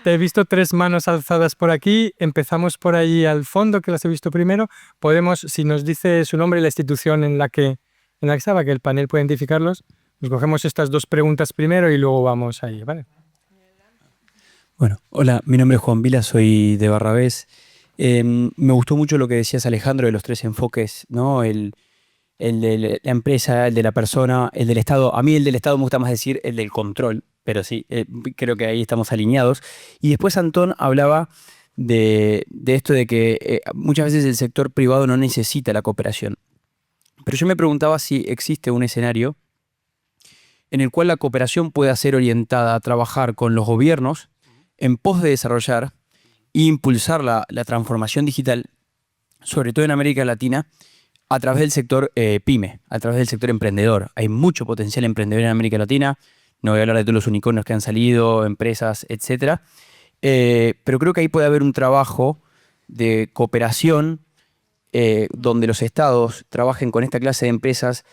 Te he visto 3 manos alzadas por aquí. Empezamos por ahí al fondo, que las he visto primero. Podemos, si nos dice su nombre y la institución en la que estaba, que el panel pueda identificarlos, nos cogemos estas 2 preguntas primero y luego vamos ahí, ¿vale? Bueno, hola, mi nombre es Juan Vila, soy de Barrabés. Me gustó mucho lo que decías, Alejandro, de los 3 enfoques, ¿no? El de la empresa, el de la persona, el del Estado. A mí el del Estado me gusta más decir el del control, pero sí, creo que ahí estamos alineados. Y después Antón hablaba de esto de que muchas veces el sector privado no necesita la cooperación. Pero yo me preguntaba si existe un escenario en el cual la cooperación pueda ser orientada a trabajar con los gobiernos en pos de desarrollar e impulsar la transformación digital, sobre todo en América Latina, a través del sector pyme, a través del sector emprendedor. Hay mucho potencial emprendedor en América Latina. No voy a hablar de todos los unicornios que han salido, empresas, etc. Pero creo que ahí puede haber un trabajo de cooperación donde los estados trabajen con esta clase de empresas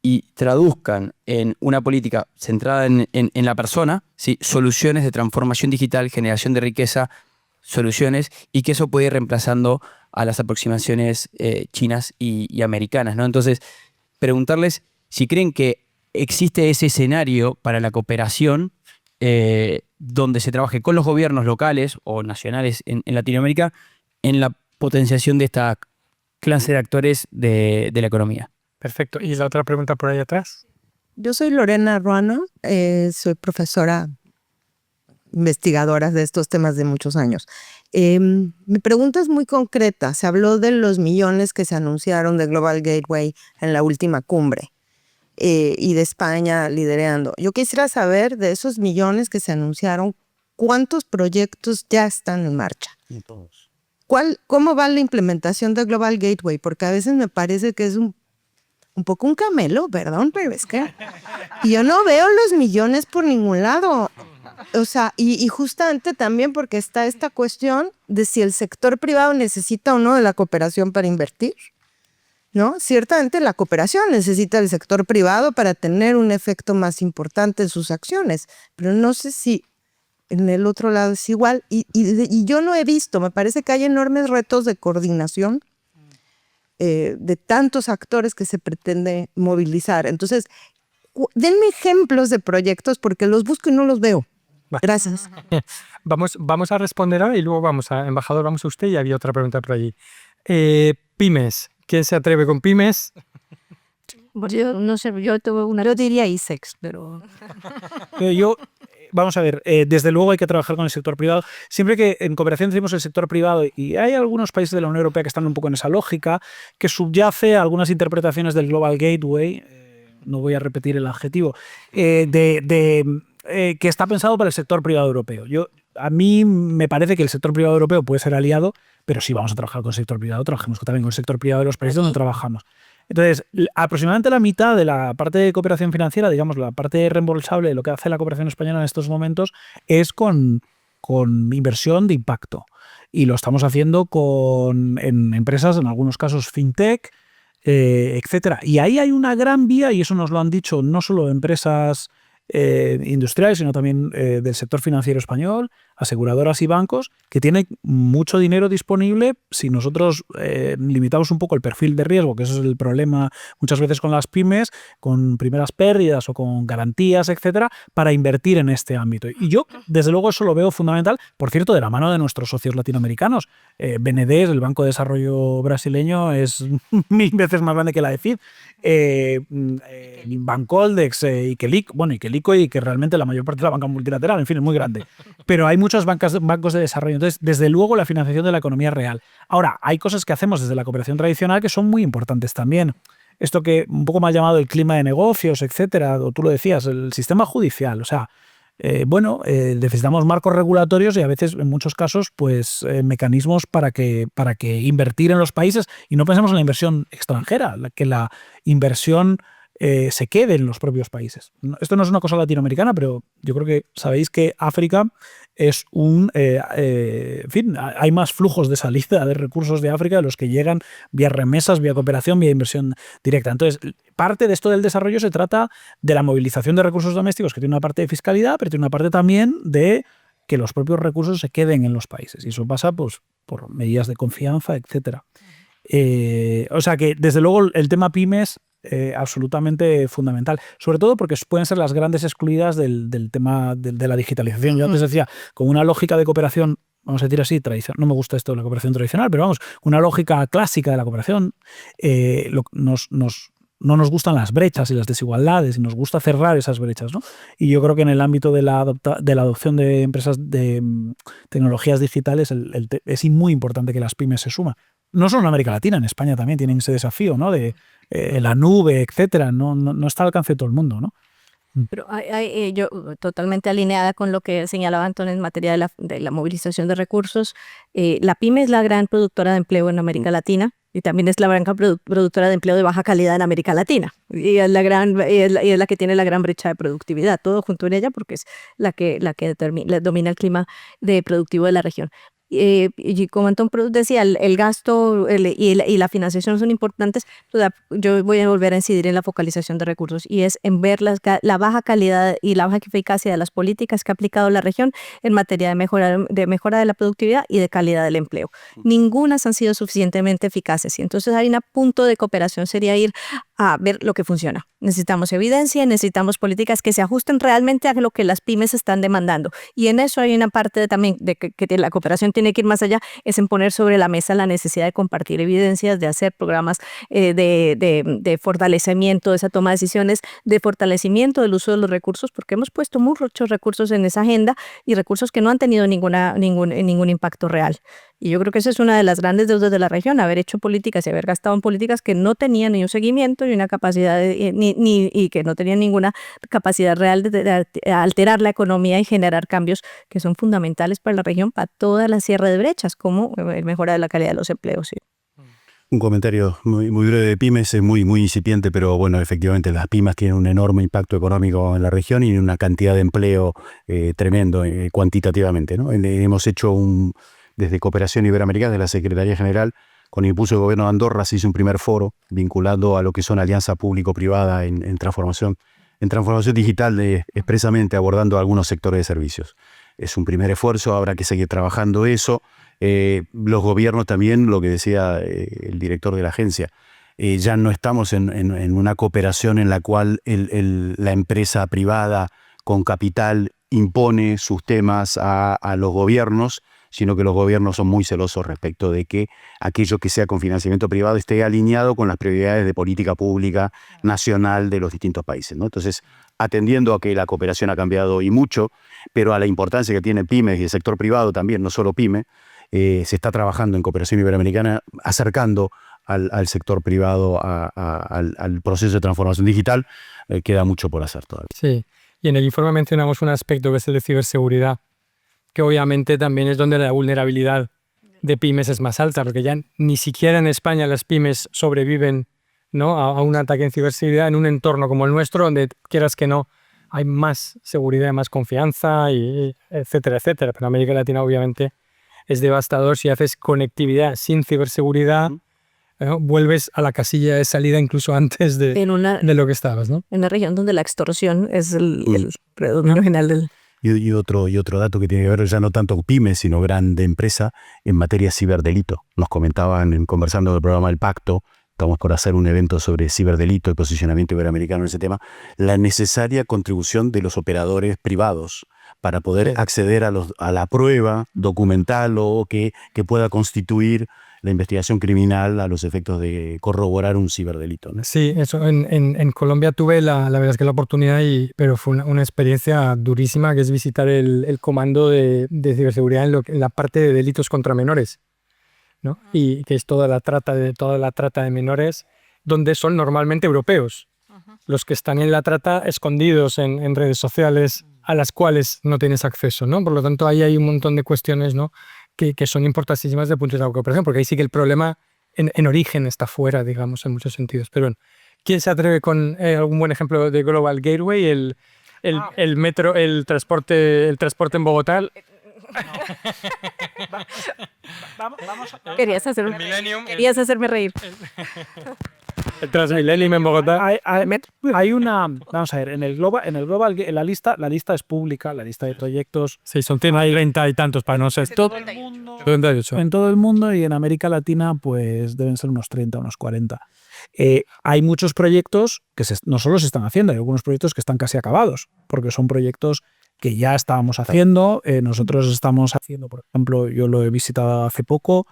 y traduzcan en una política centrada en la persona, ¿sí? Soluciones de transformación digital, generación de riqueza, soluciones, y que eso puede ir reemplazando a las aproximaciones chinas y americanas, ¿no? Entonces, preguntarles si creen que existe ese escenario para la cooperación donde se trabaje con los gobiernos locales o nacionales en Latinoamérica en la potenciación de esta clase de actores de la economía. Perfecto. ¿Y la otra pregunta por ahí atrás? Yo soy Lorena Ruano, soy profesora investigadora de estos temas de muchos años. Mi pregunta es muy concreta. Se habló de los millones que se anunciaron de Global Gateway en la última cumbre y de España liderando. Yo quisiera saber, de esos millones que se anunciaron, ¿cuántos proyectos ya están en marcha? Y todos. ¿Cómo va la implementación de Global Gateway? Porque a veces me parece que es un poco un camelo, perdón, pero es que yo no veo los millones por ningún lado. O sea, y justamente también porque está esta cuestión de si el sector privado necesita o no de la cooperación para invertir, ¿no? Ciertamente la cooperación necesita el sector privado para tener un efecto más importante en sus acciones, pero no sé si en el otro lado es igual. Y yo no he visto, me parece que hay enormes retos de coordinación de tantos actores que se pretende movilizar. Entonces, denme ejemplos de proyectos porque los busco y no los veo. Vale. Gracias. Vamos a responder ahora y luego embajador, vamos a usted, y había otra pregunta por allí. Pymes. ¿Quién se atreve con pymes? Yo no sé, yo diría ISEX, pero... Vamos a ver, desde luego hay que trabajar con el sector privado. Siempre que en cooperación decimos el sector privado, y hay algunos países de la Unión Europea que están un poco en esa lógica, que subyace a algunas interpretaciones del Global Gateway, no voy a repetir el adjetivo, que está pensado para el sector privado europeo. A mí me parece que el sector privado europeo puede ser aliado, pero si vamos a trabajar con el sector privado, trabajemos también con el sector privado de los países donde trabajamos. Entonces, aproximadamente la mitad de la parte de cooperación financiera, digamos, la parte reembolsable de lo que hace la cooperación española en estos momentos es con inversión de impacto. Y lo estamos haciendo en empresas, en algunos casos fintech, etcétera. Y ahí hay una gran vía, y eso nos lo han dicho no solo empresas industriales, sino también del sector financiero español, aseguradoras y bancos, que tienen mucho dinero disponible si nosotros limitamos un poco el perfil de riesgo, que eso es el problema muchas veces con las pymes, con primeras pérdidas o con garantías, etcétera, para invertir en este ámbito. Y yo, desde luego, eso lo veo fundamental, por cierto, de la mano de nuestros socios latinoamericanos. BND, el Banco de Desarrollo brasileño, es 1000 veces más grande que la EFID. Bancoldex, Ikelico, y que realmente la mayor parte de la banca multilateral, en fin, es muy grande. Pero hay muchos bancos de desarrollo. Entonces, desde luego, la financiación de la economía real. Ahora, hay cosas que hacemos desde la cooperación tradicional que son muy importantes también. Esto que un poco mal llamado el clima de negocios, etcétera, o tú lo decías, el sistema judicial. O sea, necesitamos marcos regulatorios y a veces, en muchos casos, pues mecanismos para que invertir en los países, y no pensemos en la inversión extranjera, que la inversión se quede en los propios países. Esto no es una cosa latinoamericana, pero yo creo que sabéis que África es en fin, hay más flujos de salida de recursos de África de los que llegan vía remesas, vía cooperación, vía inversión directa. Entonces, parte de esto del desarrollo se trata de la movilización de recursos domésticos, que tiene una parte de fiscalidad, pero tiene una parte también de que los propios recursos se queden en los países. Y eso pasa pues, por medidas de confianza, etc. O sea que, desde luego, el tema pymes absolutamente fundamental, sobre todo porque pueden ser las grandes excluidas del tema de la digitalización. Yo antes decía, con una lógica de cooperación, vamos a decir así, tradicional, no me gusta esto de la cooperación tradicional, pero vamos, una lógica clásica de la cooperación, no nos gustan las brechas y las desigualdades, y nos gusta cerrar esas brechas, ¿no? Y yo creo que en el ámbito de la adopción de empresas de tecnologías digitales es muy importante que las pymes se suman. No solo en América Latina, en España también tienen ese desafío, ¿no? De la nube, etcétera. No está al alcance de todo el mundo, ¿no? Pero yo totalmente alineada con lo que señalaba Antonio en materia de la movilización de recursos. La pyme es la gran productora de empleo en América Latina y también es la gran productora de empleo de baja calidad en América Latina. Y es la que tiene la gran brecha de productividad, todo junto en ella, porque es la que domina el clima productivo de la región. Y como Antón decía, el gasto y la financiación son importantes. Yo voy a volver a incidir en la focalización de recursos, y es en ver la baja calidad y la baja eficacia de las políticas que ha aplicado la región en materia de mejora de la productividad y de calidad del empleo. Ningunas han sido suficientemente eficaces, y entonces hay un punto de cooperación sería ir a ver lo que funciona. Necesitamos evidencia, necesitamos políticas que se ajusten realmente a lo que las pymes están demandando, y en eso hay una parte también de que la cooperación tiene que ir más allá, es en poner sobre la mesa la necesidad de compartir evidencias, de hacer programas de fortalecimiento de esa toma de decisiones, de fortalecimiento del uso de los recursos, porque hemos puesto muchos recursos en esa agenda y recursos que no han tenido ningún impacto real. Y yo creo que esa es una de las grandes deudas de la región, haber hecho políticas y haber gastado en políticas que no tenían ni un seguimiento ni una capacidad y que no tenían ninguna capacidad real de alterar la economía y generar cambios que son fundamentales para la región, para toda la cierre de brechas, como mejora de la calidad de los empleos. Sí. Un comentario muy breve de pymes, es muy incipiente, pero bueno, efectivamente las pymes tienen un enorme impacto económico en la región y una cantidad de empleo tremendo cuantitativamente, ¿no? Hemos hecho desde Cooperación Iberoamericana de la Secretaría General, con el impulso del gobierno de Andorra, se hizo un primer foro vinculado a lo que son alianza público-privada en transformación digital, expresamente abordando algunos sectores de servicios. Es un primer esfuerzo, habrá que seguir trabajando eso. Los gobiernos también, lo que decía el director de la agencia, ya no estamos en una cooperación en la cual la empresa privada con capital impone sus temas a los gobiernos, sino que los gobiernos son muy celosos respecto de que aquello que sea con financiamiento privado esté alineado con las prioridades de política pública nacional de los distintos países, ¿no? Entonces, atendiendo a que la cooperación ha cambiado y mucho, pero a la importancia que tiene pymes y el sector privado también, no solo pyme, se está trabajando en Cooperación Iberoamericana acercando al sector privado al proceso de transformación digital. Queda mucho por hacer todavía. Sí, y en el informe mencionamos un aspecto que es el de ciberseguridad, que obviamente también es donde la vulnerabilidad de pymes es más alta, porque ya ni siquiera en España las pymes sobreviven, ¿no?, a un ataque en ciberseguridad en un entorno como el nuestro, donde quieras que no, hay más seguridad, más confianza, y etcétera, etcétera. Pero en América Latina obviamente es devastador. Si haces conectividad sin ciberseguridad, vuelves a la casilla de salida incluso antes de lo que estabas, ¿no? En una región donde la extorsión es el predominio general del... Y otro dato que tiene que ver ya no tanto con pymes, sino grande empresa en materia de ciberdelito. Nos comentaban conversando del programa El Pacto, estamos por hacer un evento sobre ciberdelito y posicionamiento iberoamericano en ese tema, la necesaria contribución de los operadores privados para poder acceder a la prueba documental o que pueda constituir la investigación criminal a los efectos de corroborar un ciberdelito, ¿no? Sí, eso en Colombia tuve la verdad es que la oportunidad, pero fue una experiencia durísima, que es visitar el comando de ciberseguridad en la parte de delitos contra menores, ¿no? Y que es toda la trata de menores, donde son normalmente europeos los que están en la trata escondidos en redes sociales a las cuales no tienes acceso, ¿no? Por lo tanto, ahí hay un montón de cuestiones, ¿no? que son importantísimas desde el punto de vista de la cooperación, porque ahí sí que el problema en origen está fuera, digamos, en muchos sentidos. Pero bueno, ¿quién se atreve con algún buen ejemplo de Global Gateway, el metro, el transporte en Bogotá? Querías hacerme reír. El Transmilenio en Bogotá. Hay una, vamos a ver, en el Global, en la lista es pública, la lista de proyectos. Sí, son 30 y tantos para no ser todo el mundo. 38. En todo el mundo y en América Latina pues deben ser unos 30, unos 40. Hay muchos proyectos que no solo se están haciendo, hay algunos proyectos que están casi acabados, porque son proyectos que ya estábamos haciendo. Nosotros estamos haciendo, por ejemplo, yo lo he visitado hace poco,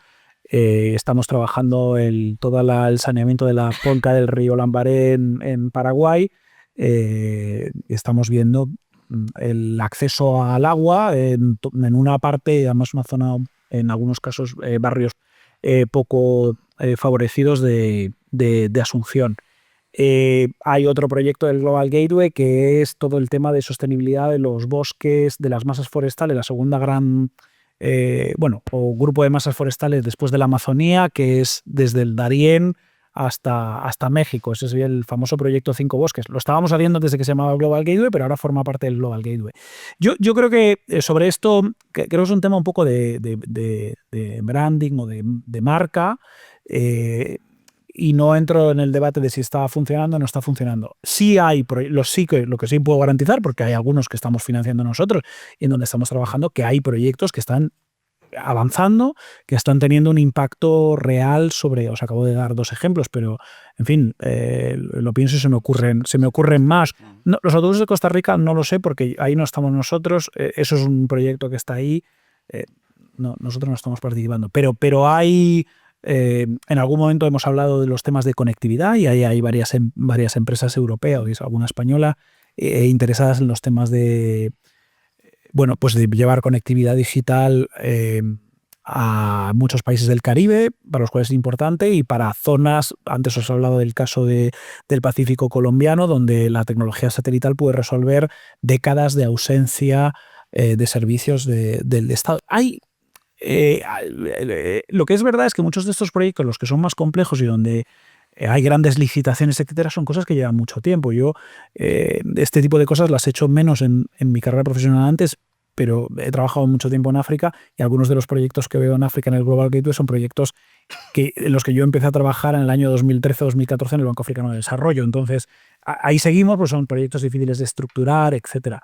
estamos trabajando todo el saneamiento de la cuenca del río Lambaré en Paraguay. Estamos viendo el acceso al agua en una parte, además una zona, en algunos casos, barrios poco favorecidos de Asunción. Hay otro proyecto del Global Gateway que es todo el tema de sostenibilidad de los bosques, de las masas forestales, la segunda gran o grupo de masas forestales después de la Amazonía, que es desde el Darién hasta México. Ese sería el famoso proyecto 5 bosques. Lo estábamos haciendo desde que se llamaba Global Gateway, pero ahora forma parte del Global Gateway. Yo creo que sobre esto, creo que es un tema un poco de branding o de marca, y no entro en el debate de si está funcionando o no está funcionando. Sí hay, lo que sí puedo garantizar, porque hay algunos que estamos financiando nosotros y en donde estamos trabajando, que hay proyectos que están avanzando, que están teniendo un impacto real sobre, os acabo de dar 2 ejemplos, pero en fin, lo pienso y se me ocurren más. No, los autobuses de Costa Rica no lo sé porque ahí no estamos nosotros, eso es un proyecto que está ahí, nosotros no estamos participando, pero hay... en algún momento hemos hablado de los temas de conectividad y ahí hay varias empresas europeas y alguna española interesadas en los temas de llevar conectividad digital a muchos países del Caribe, para los cuales es importante, y para zonas, antes os he hablado del caso del Pacífico colombiano, donde la tecnología satelital puede resolver décadas de ausencia de servicios del Estado. Lo que es verdad es que muchos de estos proyectos, los que son más complejos y donde hay grandes licitaciones, etcétera, son cosas que llevan mucho tiempo. Yo este tipo de cosas las he hecho menos en mi carrera profesional antes, pero he trabajado mucho tiempo en África y algunos de los proyectos que veo en África en el Global Gateway son proyectos en los que yo empecé a trabajar en el año 2013-2014 en el Banco Africano de Desarrollo. Entonces, ahí seguimos, pues son proyectos difíciles de estructurar, etcétera.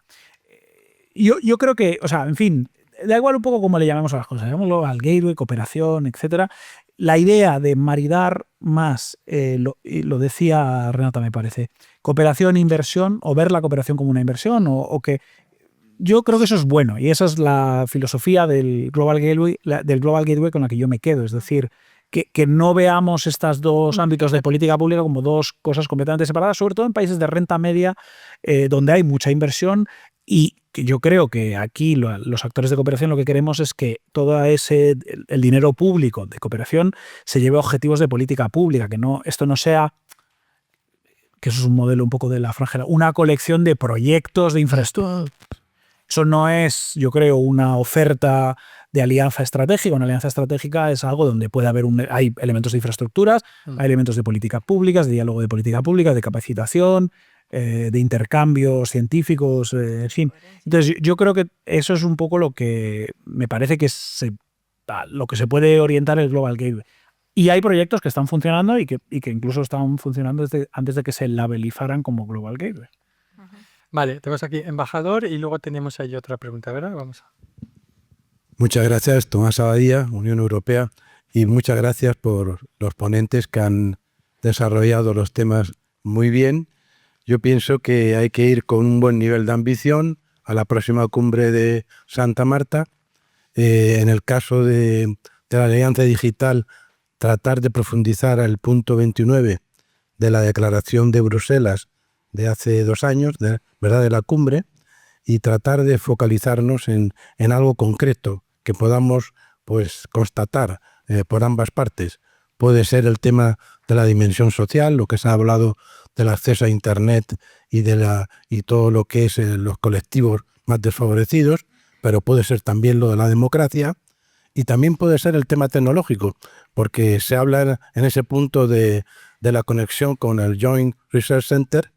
Yo creo que, en fin, da igual un poco cómo le llamemos a las cosas, llamémoslo al gateway, cooperación, etcétera. La idea de maridar más, lo decía Renata, me parece, cooperación, inversión, o ver la cooperación como una inversión, o que yo creo que eso es bueno, y esa es la filosofía del Global Gateway con la que yo me quedo, es decir, que no veamos estos 2 ámbitos de política pública como 2 cosas completamente separadas, sobre todo en países de renta media, donde hay mucha inversión. Y que yo creo que aquí los actores de cooperación lo que queremos es que todo el dinero público de cooperación se lleve a objetivos de política pública, que esto no sea, que eso es un modelo un poco de la franja, una colección de proyectos de infraestructura. Eso no es, yo creo, una oferta de alianza estratégica. Una alianza estratégica es algo donde puede haber hay elementos de infraestructuras, hay elementos de política pública, de diálogo de política pública, de capacitación, de intercambios científicos, en fin. Entonces yo creo que eso es un poco lo que me parece que lo que se puede orientar el Global Gateway. Y hay proyectos que están funcionando y que incluso están funcionando antes de que se labelizaran como Global Gateway. Vale, tenemos aquí embajador y luego tenemos ahí otra pregunta, ¿verdad? Muchas gracias, Tomás Abadía, Unión Europea, y muchas gracias por los ponentes que han desarrollado los temas muy bien. Yo pienso que hay que ir con un buen nivel de ambición a la próxima cumbre de Santa Marta. En el caso de la Alianza Digital, tratar de profundizar al punto 29 de la Declaración de Bruselas de hace 2 años, de la cumbre, y tratar de focalizarnos en algo concreto que podamos constatar por ambas partes. Puede ser el tema de la dimensión social, lo que se ha hablado del acceso a Internet y todo lo que es los colectivos más desfavorecidos, pero puede ser también lo de la democracia y también puede ser el tema tecnológico, porque se habla en ese punto de la conexión con el Joint Research Center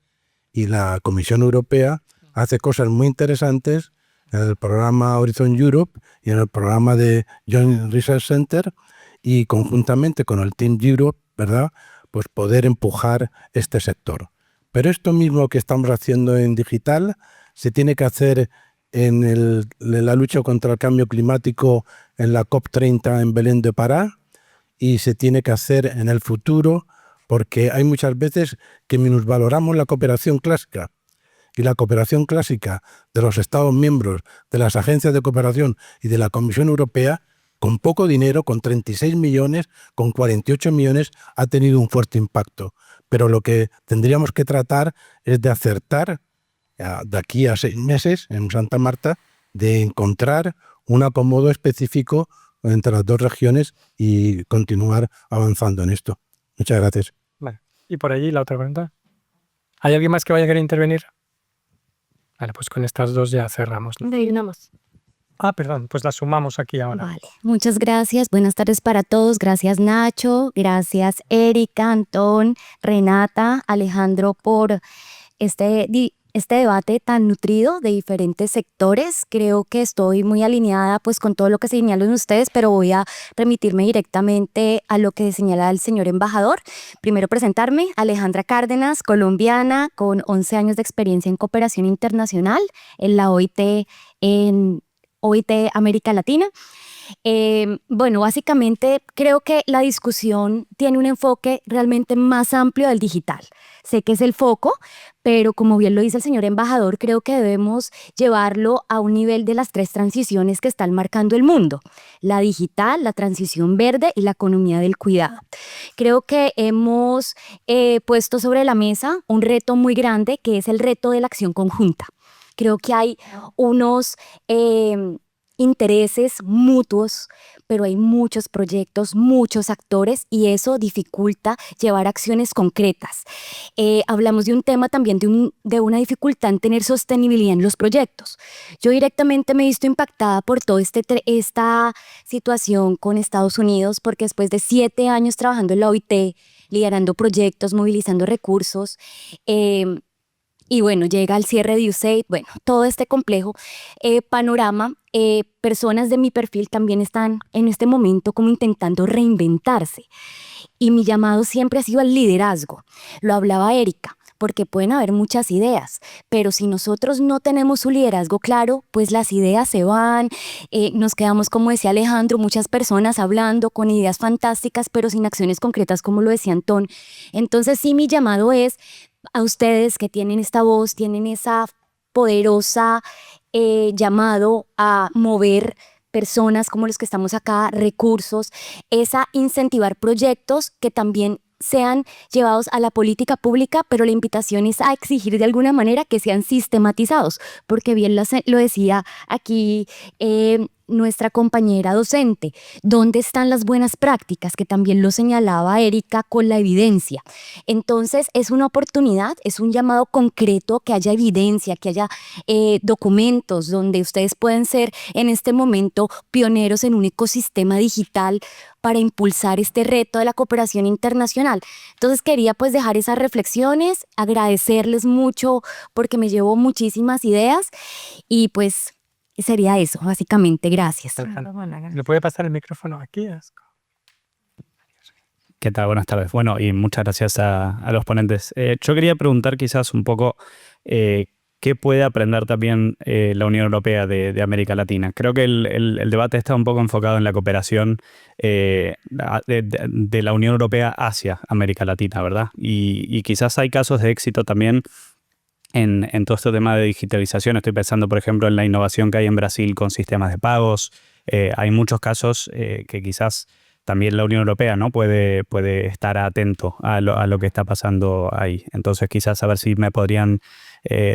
y la Comisión Europea hace cosas muy interesantes en el programa Horizon Europe y en el programa de Joint Research Center y conjuntamente con el Team Europe, ¿verdad? Pues poder empujar este sector. Pero esto mismo que estamos haciendo en digital se tiene que hacer en la lucha contra el cambio climático en la COP30 en Belén de Pará y se tiene que hacer en el futuro porque hay muchas veces que minusvaloramos la cooperación clásica. Y la cooperación clásica de los Estados miembros, de las agencias de cooperación y de la Comisión Europea, con poco dinero, con 36 millones, con 48 millones, ha tenido un fuerte impacto. Pero lo que tendríamos que tratar es de acertar, de aquí a 6 meses, en Santa Marta, de encontrar un acomodo específico entre las dos regiones y continuar avanzando en esto. Muchas gracias. Vale. Y por allí la otra pregunta. ¿Hay alguien más que vaya a querer intervenir? Vale, pues con estas dos ya cerramos, ¿no? De ahí una más. Ah, perdón, pues las sumamos aquí ahora. Vale, muchas gracias. Buenas tardes para todos. Gracias Nacho, gracias Erika, Antón, Renata, Alejandro por este debate tan nutrido de diferentes sectores. Creo que estoy muy alineada pues con todo lo que señalan ustedes, pero voy a remitirme directamente a lo que señala el señor embajador. Primero presentarme, Alejandra Cárdenas, colombiana, con 11 años de experiencia en cooperación internacional en la OIT América Latina. Bueno, básicamente creo que la discusión tiene un enfoque realmente más amplio del digital. Sé que es el foco, pero como bien lo dice el señor embajador, creo que debemos llevarlo a un nivel de las 3 transiciones que están marcando el mundo: la digital, la transición verde y la economía del cuidado. Creo que hemos puesto sobre la mesa un reto muy grande, que es el reto de la acción conjunta. Creo que hay unos intereses mutuos, pero hay muchos proyectos, muchos actores y eso dificulta llevar acciones concretas. Hablamos de un tema también de una dificultad en tener sostenibilidad en los proyectos. Yo directamente me he visto impactada por toda esta situación con Estados Unidos, porque después de 7 años trabajando en la OIT, liderando proyectos, movilizando recursos, y bueno, llega el cierre de USAID, bueno, todo este complejo panorama. Personas de mi perfil también están en este momento como intentando reinventarse. Y mi llamado siempre ha sido al liderazgo. Lo hablaba Erika, porque pueden haber muchas ideas, pero si nosotros no tenemos un liderazgo claro, pues las ideas se van, nos quedamos, como decía Alejandro, muchas personas hablando con ideas fantásticas, pero sin acciones concretas, como lo decía Antón. Entonces sí, mi llamado es a ustedes que tienen esta voz, tienen esa poderosa llamado a mover personas como los que estamos acá, recursos, es a incentivar proyectos que también sean llevados a la política pública, pero la invitación es a exigir de alguna manera que sean sistematizados, porque bien lo decía aquí nuestra compañera docente, ¿dónde están las buenas prácticas? Que también lo señalaba Erika con la evidencia. Entonces es una oportunidad, es un llamado concreto, que haya evidencia, que haya documentos donde ustedes pueden ser en este momento pioneros en un ecosistema digital para impulsar este reto de la cooperación internacional. Entonces quería pues dejar esas reflexiones, agradecerles mucho porque me llevo muchísimas ideas y pues sería eso, básicamente. Gracias. ¿Le puede pasar el micrófono aquí? ¿Qué tal? Buenas tardes. Bueno, y muchas gracias a los ponentes. Yo quería preguntar quizás un poco qué puede aprender también la Unión Europea de América Latina. Creo que el debate está un poco enfocado en la cooperación de la Unión Europea hacia América Latina, ¿verdad? Y quizás hay casos de éxito también en todo este tema de digitalización. Estoy pensando, por ejemplo, en la innovación que hay en Brasil con sistemas de pagos. Hay muchos casos que quizás también la Unión Europea, ¿no? puede estar atento a lo que está pasando ahí. Entonces, quizás a ver si me podrían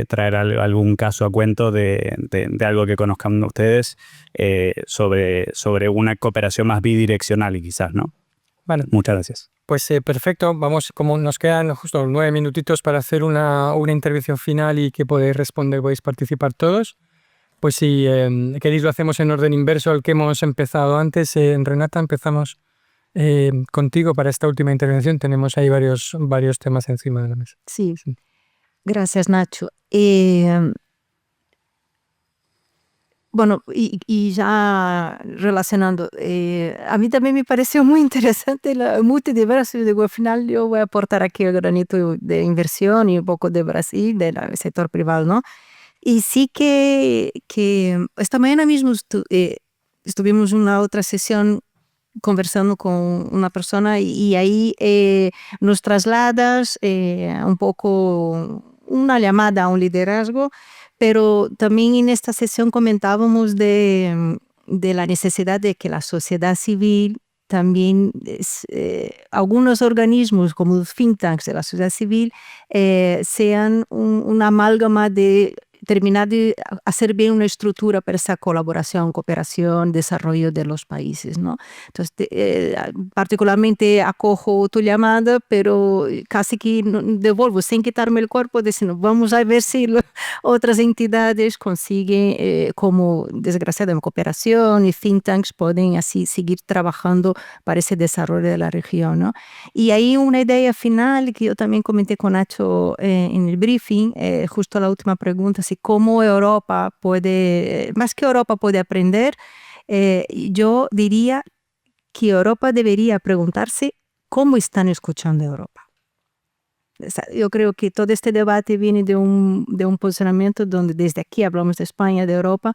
traer algún caso a cuento de algo que conozcan ustedes sobre una cooperación más bidireccional y quizás, ¿no? Vale. Muchas gracias. Pues perfecto, vamos, como nos quedan justo 9 minutitos para hacer una intervención final y que podéis responder, podéis participar todos. Pues si queréis lo hacemos en orden inverso al que hemos empezado antes. Renata, empezamos contigo para esta última intervención. Tenemos ahí varios temas encima de la mesa. Sí, gracias Nacho. Bueno, y ya relacionando, a mí también me pareció muy interesante la multidiverso. Digo, al final yo voy a aportar aquí el granito de inversión y un poco de Brasil, del sector privado, ¿no? Y sí que esta mañana mismo estuvimos en una otra sesión conversando con una persona y ahí nos trasladas un poco una llamada a un liderazgo, pero también en esta sesión comentábamos de la necesidad de que la sociedad civil también, algunos organismos como los think tanks de la sociedad civil sean una amálgama de terminar de hacer bien una estructura para esa colaboración, cooperación, desarrollo de los países, ¿no? Entonces, particularmente acojo tu llamada, pero casi que devuelvo sin quitarme el cuerpo, diciendo, vamos a ver si otras entidades consiguen, como desgraciadamente cooperación y think tanks, pueden así seguir trabajando para ese desarrollo de la región, ¿no? Y ahí una idea final que yo también comenté con Nacho en el briefing, justo la última pregunta, cómo Europa puede, más que Europa puede aprender, yo diría que Europa debería preguntarse cómo están escuchando a Europa. O sea, yo creo que todo este debate viene de un posicionamiento donde desde aquí hablamos de España, de Europa,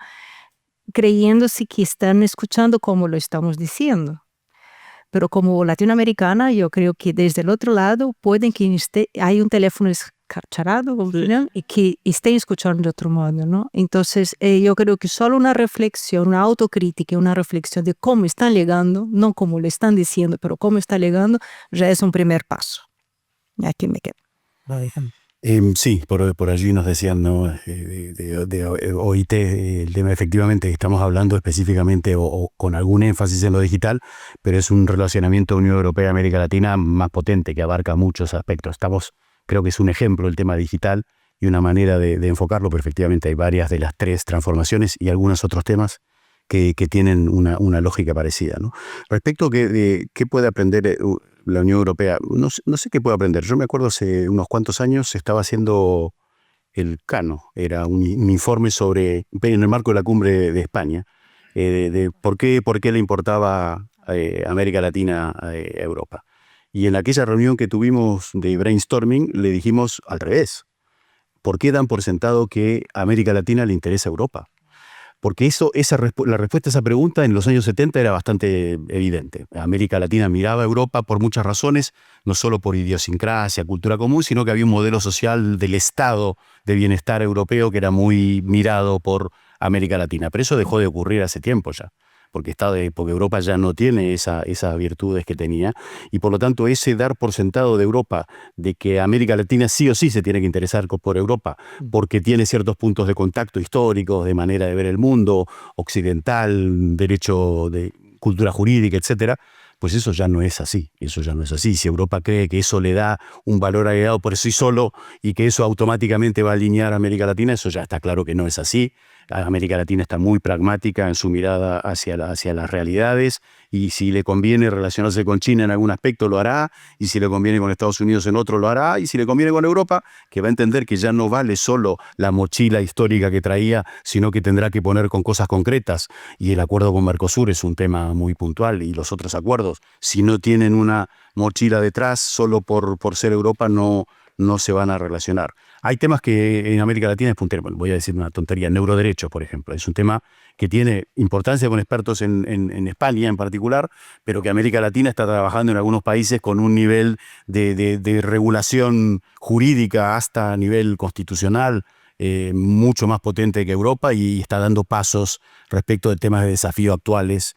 creyéndose que están escuchando como lo estamos diciendo. Pero como latinoamericana, yo creo que desde el otro lado pueden que hay un teléfono escarcharado, ¿no? Y que estén escuchando de otro modo, ¿no? Entonces, yo creo que solo una reflexión, una autocrítica, una reflexión de cómo están llegando, no como lo están diciendo, pero cómo está llegando, ya es un primer paso. Aquí me quedo. Sí, por allí nos decían, ¿no? de OIT, el tema efectivamente estamos hablando específicamente o con algún énfasis en lo digital, pero es un relacionamiento Unión Europea-América Latina más potente que abarca muchos aspectos. Creo que es un ejemplo el tema digital y una manera de enfocarlo, pero efectivamente hay varias de las tres transformaciones y algunos otros temas que tienen una lógica parecida, ¿no? Respecto a qué puede aprender la Unión Europea, no sé qué puede aprender. Yo me acuerdo hace unos cuantos años se estaba haciendo el CANO, era un informe sobre, en el marco de la cumbre de España, de por qué le importaba América Latina a Europa. Y en aquella reunión que tuvimos de brainstorming le dijimos al revés. ¿Por qué dan por sentado que a América Latina le interesa a Europa? Porque la respuesta a esa pregunta en los años 70 era bastante evidente. América Latina miraba a Europa por muchas razones, no solo por idiosincrasia, cultura común, sino que había un modelo social del Estado de bienestar europeo que era muy mirado por América Latina. Pero eso dejó de ocurrir hace tiempo ya, porque Europa ya no tiene esas virtudes que tenía, y por lo tanto ese dar por sentado de Europa, de que América Latina sí o sí se tiene que interesar por Europa, porque tiene ciertos puntos de contacto históricos, de manera de ver el mundo, occidental, derecho de cultura jurídica, etcétera, pues eso ya no es así, Si Europa cree que eso le da un valor agregado por sí solo y que eso automáticamente va a alinear a América Latina, eso ya está claro que no es así. América Latina está muy pragmática en su mirada hacia las realidades, y si le conviene relacionarse con China en algún aspecto lo hará, y si le conviene con Estados Unidos en otro lo hará, y si le conviene con Europa, que va a entender que ya no vale solo la mochila histórica que traía, sino que tendrá que poner con cosas concretas. Y el acuerdo con Mercosur es un tema muy puntual, y los otros acuerdos, si no tienen una mochila detrás solo por ser Europa, no se van a relacionar. Hay temas que en América Latina es puntero. Bueno, voy a decir una tontería. Neuroderecho, por ejemplo, es un tema que tiene importancia con expertos en España en particular, pero que América Latina está trabajando en algunos países con un nivel de regulación jurídica hasta a nivel constitucional mucho más potente que Europa, y está dando pasos respecto de temas de desafío actuales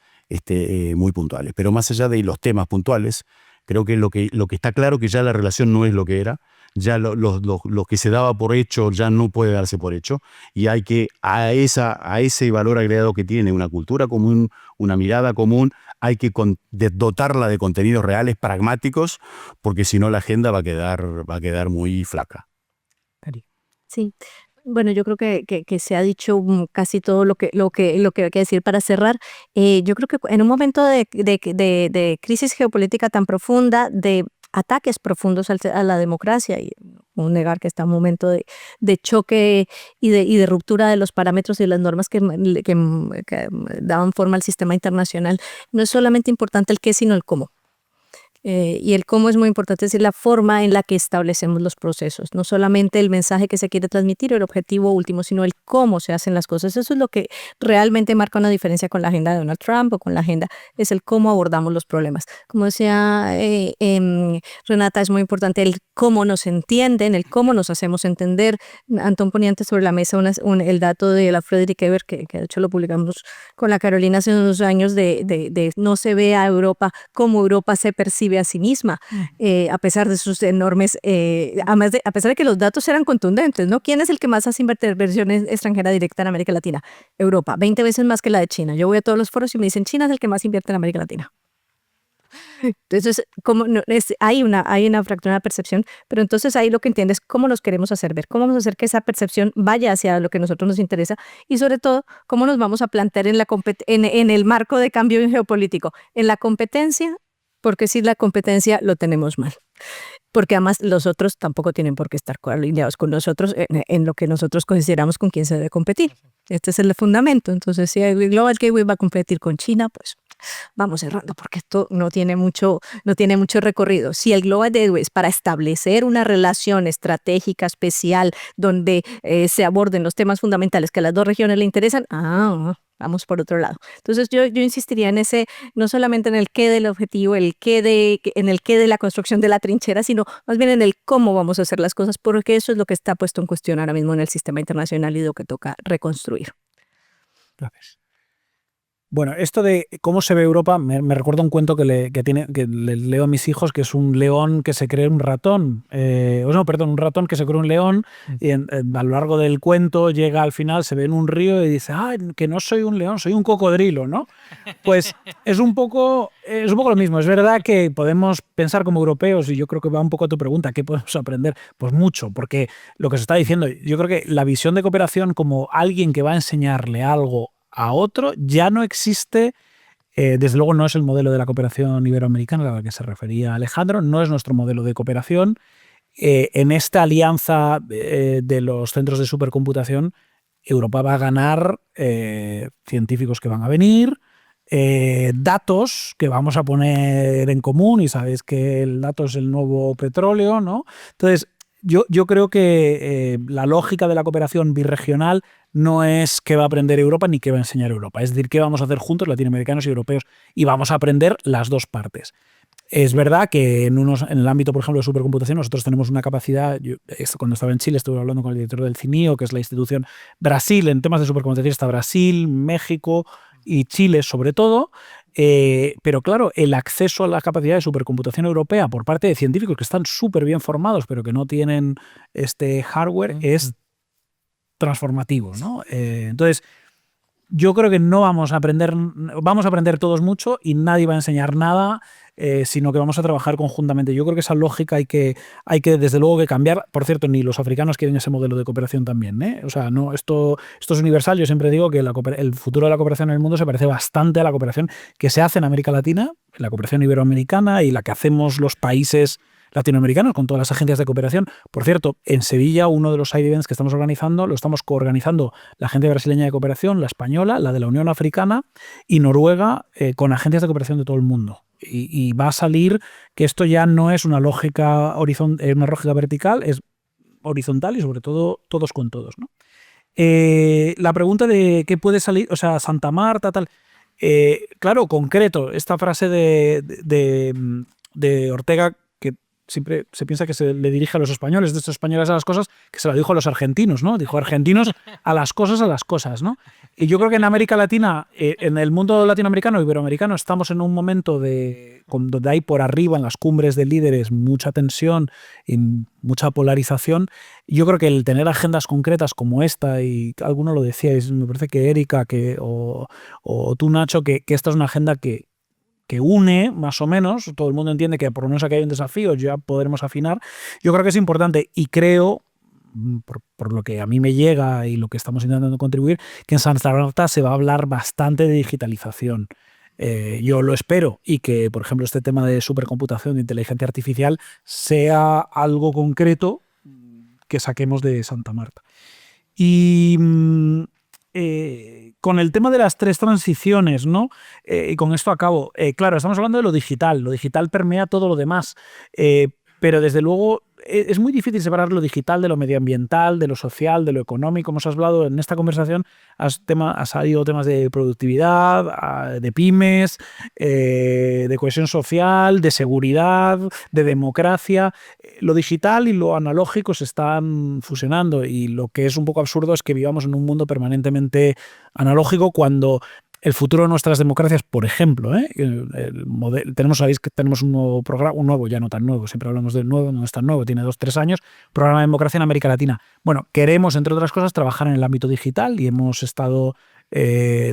muy puntuales. Pero más allá de los temas puntuales, creo que lo que está claro que ya la relación no es lo que era. Ya lo que se daba por hecho ya no puede darse por hecho, y hay que a ese valor agregado que tiene una cultura común, una mirada común, hay que dotarla de contenidos reales, pragmáticos, porque si no la agenda va a quedar muy flaca. Sí, Bueno, yo creo que se ha dicho casi todo lo que hay que decir para cerrar. Yo creo que en un momento de crisis geopolítica tan profunda, de ataques profundos a la democracia, y no negar que está en un momento de choque y de ruptura de los parámetros y las normas que daban forma al sistema internacional, no es solamente importante el qué, sino el cómo. Y el cómo es muy importante, es decir, la forma en la que establecemos los procesos, no solamente el mensaje que se quiere transmitir o el objetivo último, sino el cómo se hacen las cosas. Eso es lo que realmente marca una diferencia con la agenda de Donald Trump o con la agenda, es el cómo abordamos los problemas. Como decía Renata, es muy importante el cómo nos entienden, el cómo nos hacemos entender. Antón ponía antes sobre la mesa el dato de la Frederick Ebert, que de hecho lo publicamos con la Carolina hace unos años, de no se ve a Europa como Europa se percibe a sí misma, a pesar de sus enormes, a pesar de que los datos eran contundentes, ¿no? ¿Quién es el que más hace inversión extranjera directa en América Latina? Europa, 20 veces más que la de China. Yo voy a todos los foros y me dicen, China es el que más invierte en América Latina. Entonces, hay una fractura de la percepción, pero entonces ahí lo que entiendes es cómo nos queremos hacer ver, cómo vamos a hacer que esa percepción vaya hacia lo que a nosotros nos interesa y sobre todo, cómo nos vamos a plantear en el marco de cambio geopolítico, en la competencia, porque si la competencia lo tenemos mal. Porque además los otros tampoco tienen por qué estar alineados con nosotros en lo que nosotros consideramos con quién se debe competir. Este es el fundamento. Entonces, si el Global Gateway va a competir con China, pues vamos cerrando, porque esto no tiene mucho recorrido. Si el Global Gateway es para establecer una relación estratégica especial donde se aborden los temas fundamentales que a las dos regiones le interesan, vamos por otro lado. Entonces yo insistiría en ese, no solamente en el qué del objetivo, en el qué de la construcción de la trinchera, sino más bien en el cómo vamos a hacer las cosas, porque eso es lo que está puesto en cuestión ahora mismo en el sistema internacional y lo que toca reconstruir. Gracias. Bueno, esto de cómo se ve Europa me recuerda un cuento que le leo a mis hijos, que es un león que se cree un ratón. Un ratón que se cree un león y a lo largo del cuento llega al final, se ve en un río y dice, que no soy un león, soy un cocodrilo, ¿no? Pues es un poco lo mismo. Es verdad que podemos pensar como europeos, y yo creo que va un poco a tu pregunta, ¿qué podemos aprender? Pues mucho, porque lo que se está diciendo, yo creo que la visión de cooperación como alguien que va a enseñarle algo a otro ya no existe. Desde luego no es el modelo de la cooperación iberoamericana a la que se refería Alejandro, no es nuestro modelo de cooperación. En esta alianza de los centros de supercomputación, Europa va a ganar científicos que van a venir, datos que vamos a poner en común, y sabéis que el dato es el nuevo petróleo, ¿no? Entonces, yo creo que la lógica de la cooperación birregional no es qué va a aprender Europa ni qué va a enseñar Europa. Es decir, qué vamos a hacer juntos latinoamericanos y europeos, y vamos a aprender las dos partes. Es verdad que en el ámbito, por ejemplo, de supercomputación, nosotros tenemos una capacidad. Cuando estaba en Chile estuve hablando con el director del CINIO, que es la institución Brasil. En temas de supercomputación está Brasil, México y Chile sobre todo. Pero claro, el acceso a la capacidad de supercomputación europea por parte de científicos que están súper bien formados pero que no tienen este hardware es transformativo, ¿no? Entonces, yo creo que no vamos a aprender todos mucho y nadie va a enseñar nada, sino que vamos a trabajar conjuntamente. Yo creo que esa lógica hay que desde luego que cambiar. Por cierto, ni los africanos quieren ese modelo de cooperación también, ¿eh? O sea, no, esto es universal. Yo siempre digo que el futuro de la cooperación en el mundo se parece bastante a la cooperación que se hace en América Latina, la cooperación iberoamericana y la que hacemos los países latinoamericanos con todas las agencias de cooperación. Por cierto, en Sevilla, uno de los side events que estamos organizando, lo estamos coorganizando la Agencia Brasileña de Cooperación, la española, la de la Unión Africana y Noruega, con agencias de cooperación de todo el mundo. Y va a salir que esto ya no es una lógica vertical, es horizontal y sobre todo todos con todos, ¿no? La pregunta de qué puede salir, o sea, Santa Marta, tal. Claro, concreto, esta frase de Ortega, que siempre se piensa que se le dirige a los españoles, de estos españoles a las cosas, que se la dijo a los argentinos, ¿no? Dijo argentinos a las cosas, ¿no? Y yo creo que en América Latina, en el mundo latinoamericano, iberoamericano, estamos en un momento donde hay por arriba, en las cumbres de líderes, mucha tensión y mucha polarización. Yo creo que el tener agendas concretas como esta, y alguno lo decíais, me parece que Erika o tú, Nacho, que esta es una agenda que une, más o menos, todo el mundo entiende que por lo menos aquí hay un desafío, ya podremos afinar. Yo creo que es importante y creo, por lo que a mí me llega y lo que estamos intentando contribuir, que en Santa Marta se va a hablar bastante de digitalización. Yo lo espero y que, por ejemplo, este tema de supercomputación, de inteligencia artificial, sea algo concreto que saquemos de Santa Marta. Y con el tema de las 3 transiciones, ¿no? Y con esto acabo. Claro, estamos hablando de lo digital. Lo digital permea todo lo demás. Pero desde luego es muy difícil separar lo digital de lo medioambiental, de lo social, de lo económico. Hemos hablado en esta conversación, has salido temas de productividad, de pymes, de cohesión social, de seguridad, de democracia. Lo digital y lo analógico se están fusionando y lo que es un poco absurdo es que vivamos en un mundo permanentemente analógico cuando el futuro de nuestras democracias, por ejemplo, sabéis que tenemos un nuevo programa, ya no tan nuevo, siempre hablamos del nuevo, no es tan nuevo, tiene 2-3 años, programa de democracia en América Latina. Bueno, queremos, entre otras cosas, trabajar en el ámbito digital y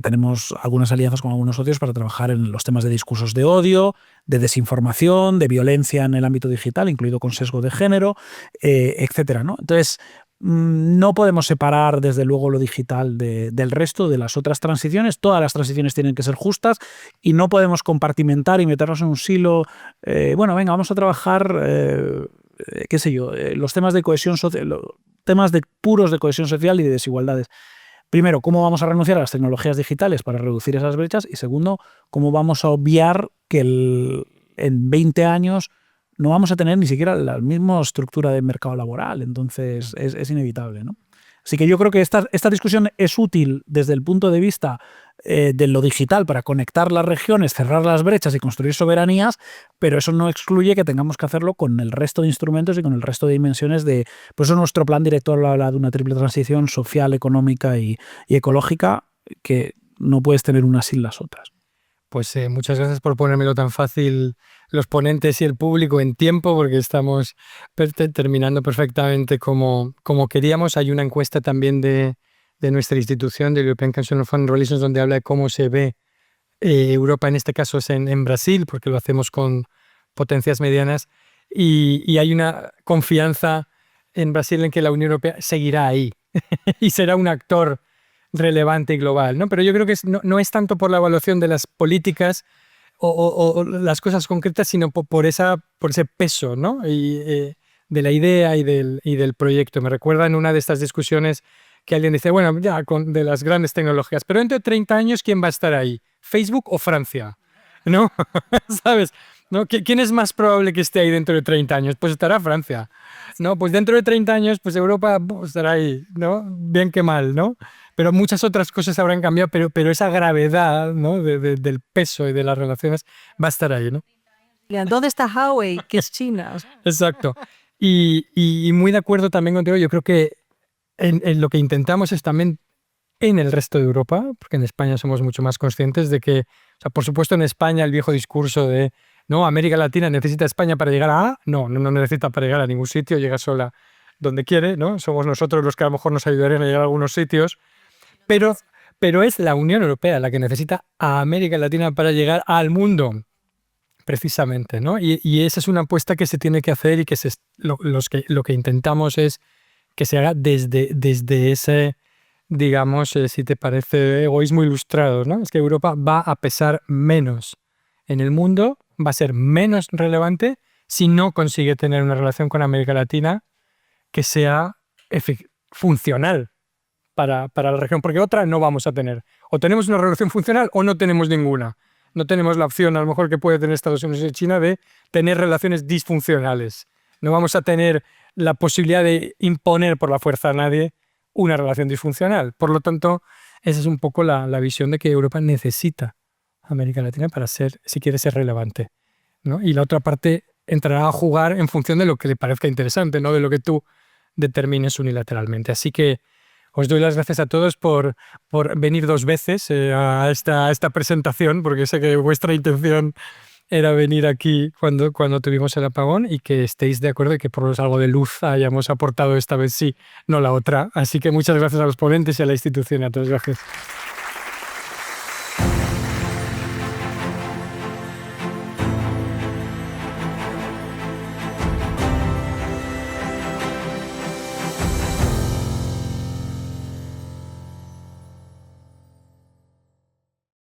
tenemos algunas alianzas con algunos socios para trabajar en los temas de discursos de odio, de desinformación, de violencia en el ámbito digital, incluido con sesgo de género, etcétera, ¿no? Entonces, no podemos separar desde luego lo digital del resto de las otras transiciones. Todas las transiciones tienen que ser justas y no podemos compartimentar y meternos en un silo. Vamos a trabajar, los temas de cohesión social, temas temas de cohesión social y de desigualdades. Primero, ¿cómo vamos a renunciar a las tecnologías digitales para reducir esas brechas? Y segundo, ¿cómo vamos a obviar que en 20 años no vamos a tener ni siquiera la misma estructura de mercado laboral? Entonces es inevitable, ¿no? Así que yo creo que esta discusión es útil desde el punto de vista de lo digital para conectar las regiones, cerrar las brechas y construir soberanías, pero eso no excluye que tengamos que hacerlo con el resto de instrumentos y con el resto de dimensiones por eso nuestro plan director habla de una triple transición social, económica y ecológica, que no puedes tener unas sin las otras. Pues muchas gracias por ponérmelo tan fácil los ponentes y el público en tiempo, porque estamos terminando perfectamente como queríamos. Hay una encuesta también de nuestra institución, del European Council on Foreign Relations, donde habla de cómo se ve Europa, en este caso es en Brasil, porque lo hacemos con potencias medianas, y hay una confianza en Brasil en que la Unión Europea seguirá ahí y será un actor relevante y global, ¿no? Pero yo creo que no es tanto por la evaluación de las políticas o las cosas concretas, sino por ese peso, ¿no? De la idea y del proyecto. Me recuerda en una de estas discusiones que alguien dice, bueno, ya de las grandes tecnologías, pero dentro de 30 años, ¿quién va a estar ahí? ¿Facebook o Francia? ¿No? ¿Sabes? ¿No? ¿Quién es más probable que esté ahí dentro de 30 años? Pues estará Francia. ¿No? Pues dentro de 30 años, pues Europa estará ahí, ¿no? Bien que mal, ¿no? Pero muchas otras cosas habrán cambiado, pero esa gravedad, ¿no? del peso y de las relaciones va a estar ahí, ¿no? ¿Dónde está Huawei? Que es China. Exacto. Y muy de acuerdo también contigo. Yo creo que en lo que intentamos es también en el resto de Europa, porque en España somos mucho más conscientes de que, o sea, por supuesto en España el viejo discurso de no, América Latina necesita España para llegar a... No necesita para llegar a ningún sitio, llega sola donde quiere, ¿no? Somos nosotros los que a lo mejor nos ayudarían a llegar a algunos sitios, pero es la Unión Europea la que necesita a América Latina para llegar al mundo, precisamente, ¿no? Y esa es una apuesta que se tiene que hacer y que lo que intentamos es que se haga desde ese, digamos, si te parece, egoísmo ilustrado, ¿no? Es que Europa va a pesar menos en el mundo, va a ser menos relevante si no consigue tener una relación con América Latina que sea funcional para la región, porque otra no vamos a tener. O tenemos una relación funcional o no tenemos ninguna. No tenemos la opción, a lo mejor, que puede tener Estados Unidos y China de tener relaciones disfuncionales. No vamos a tener la posibilidad de imponer por la fuerza a nadie una relación disfuncional. Por lo tanto, esa es un poco la visión de que Europa necesita a América Latina para si quiere ser relevante, ¿no? Y la otra parte entrará a jugar en función de lo que le parezca interesante, no de lo que tú determines unilateralmente. Así que os doy las gracias a todos por venir 2 veces a esta presentación, porque sé que vuestra intención era venir aquí cuando tuvimos el apagón, y que estéis de acuerdo y que por lo menos algo de luz hayamos aportado esta vez sí, no la otra. Así que muchas gracias a los ponentes y a la institución, y a todos. Gracias.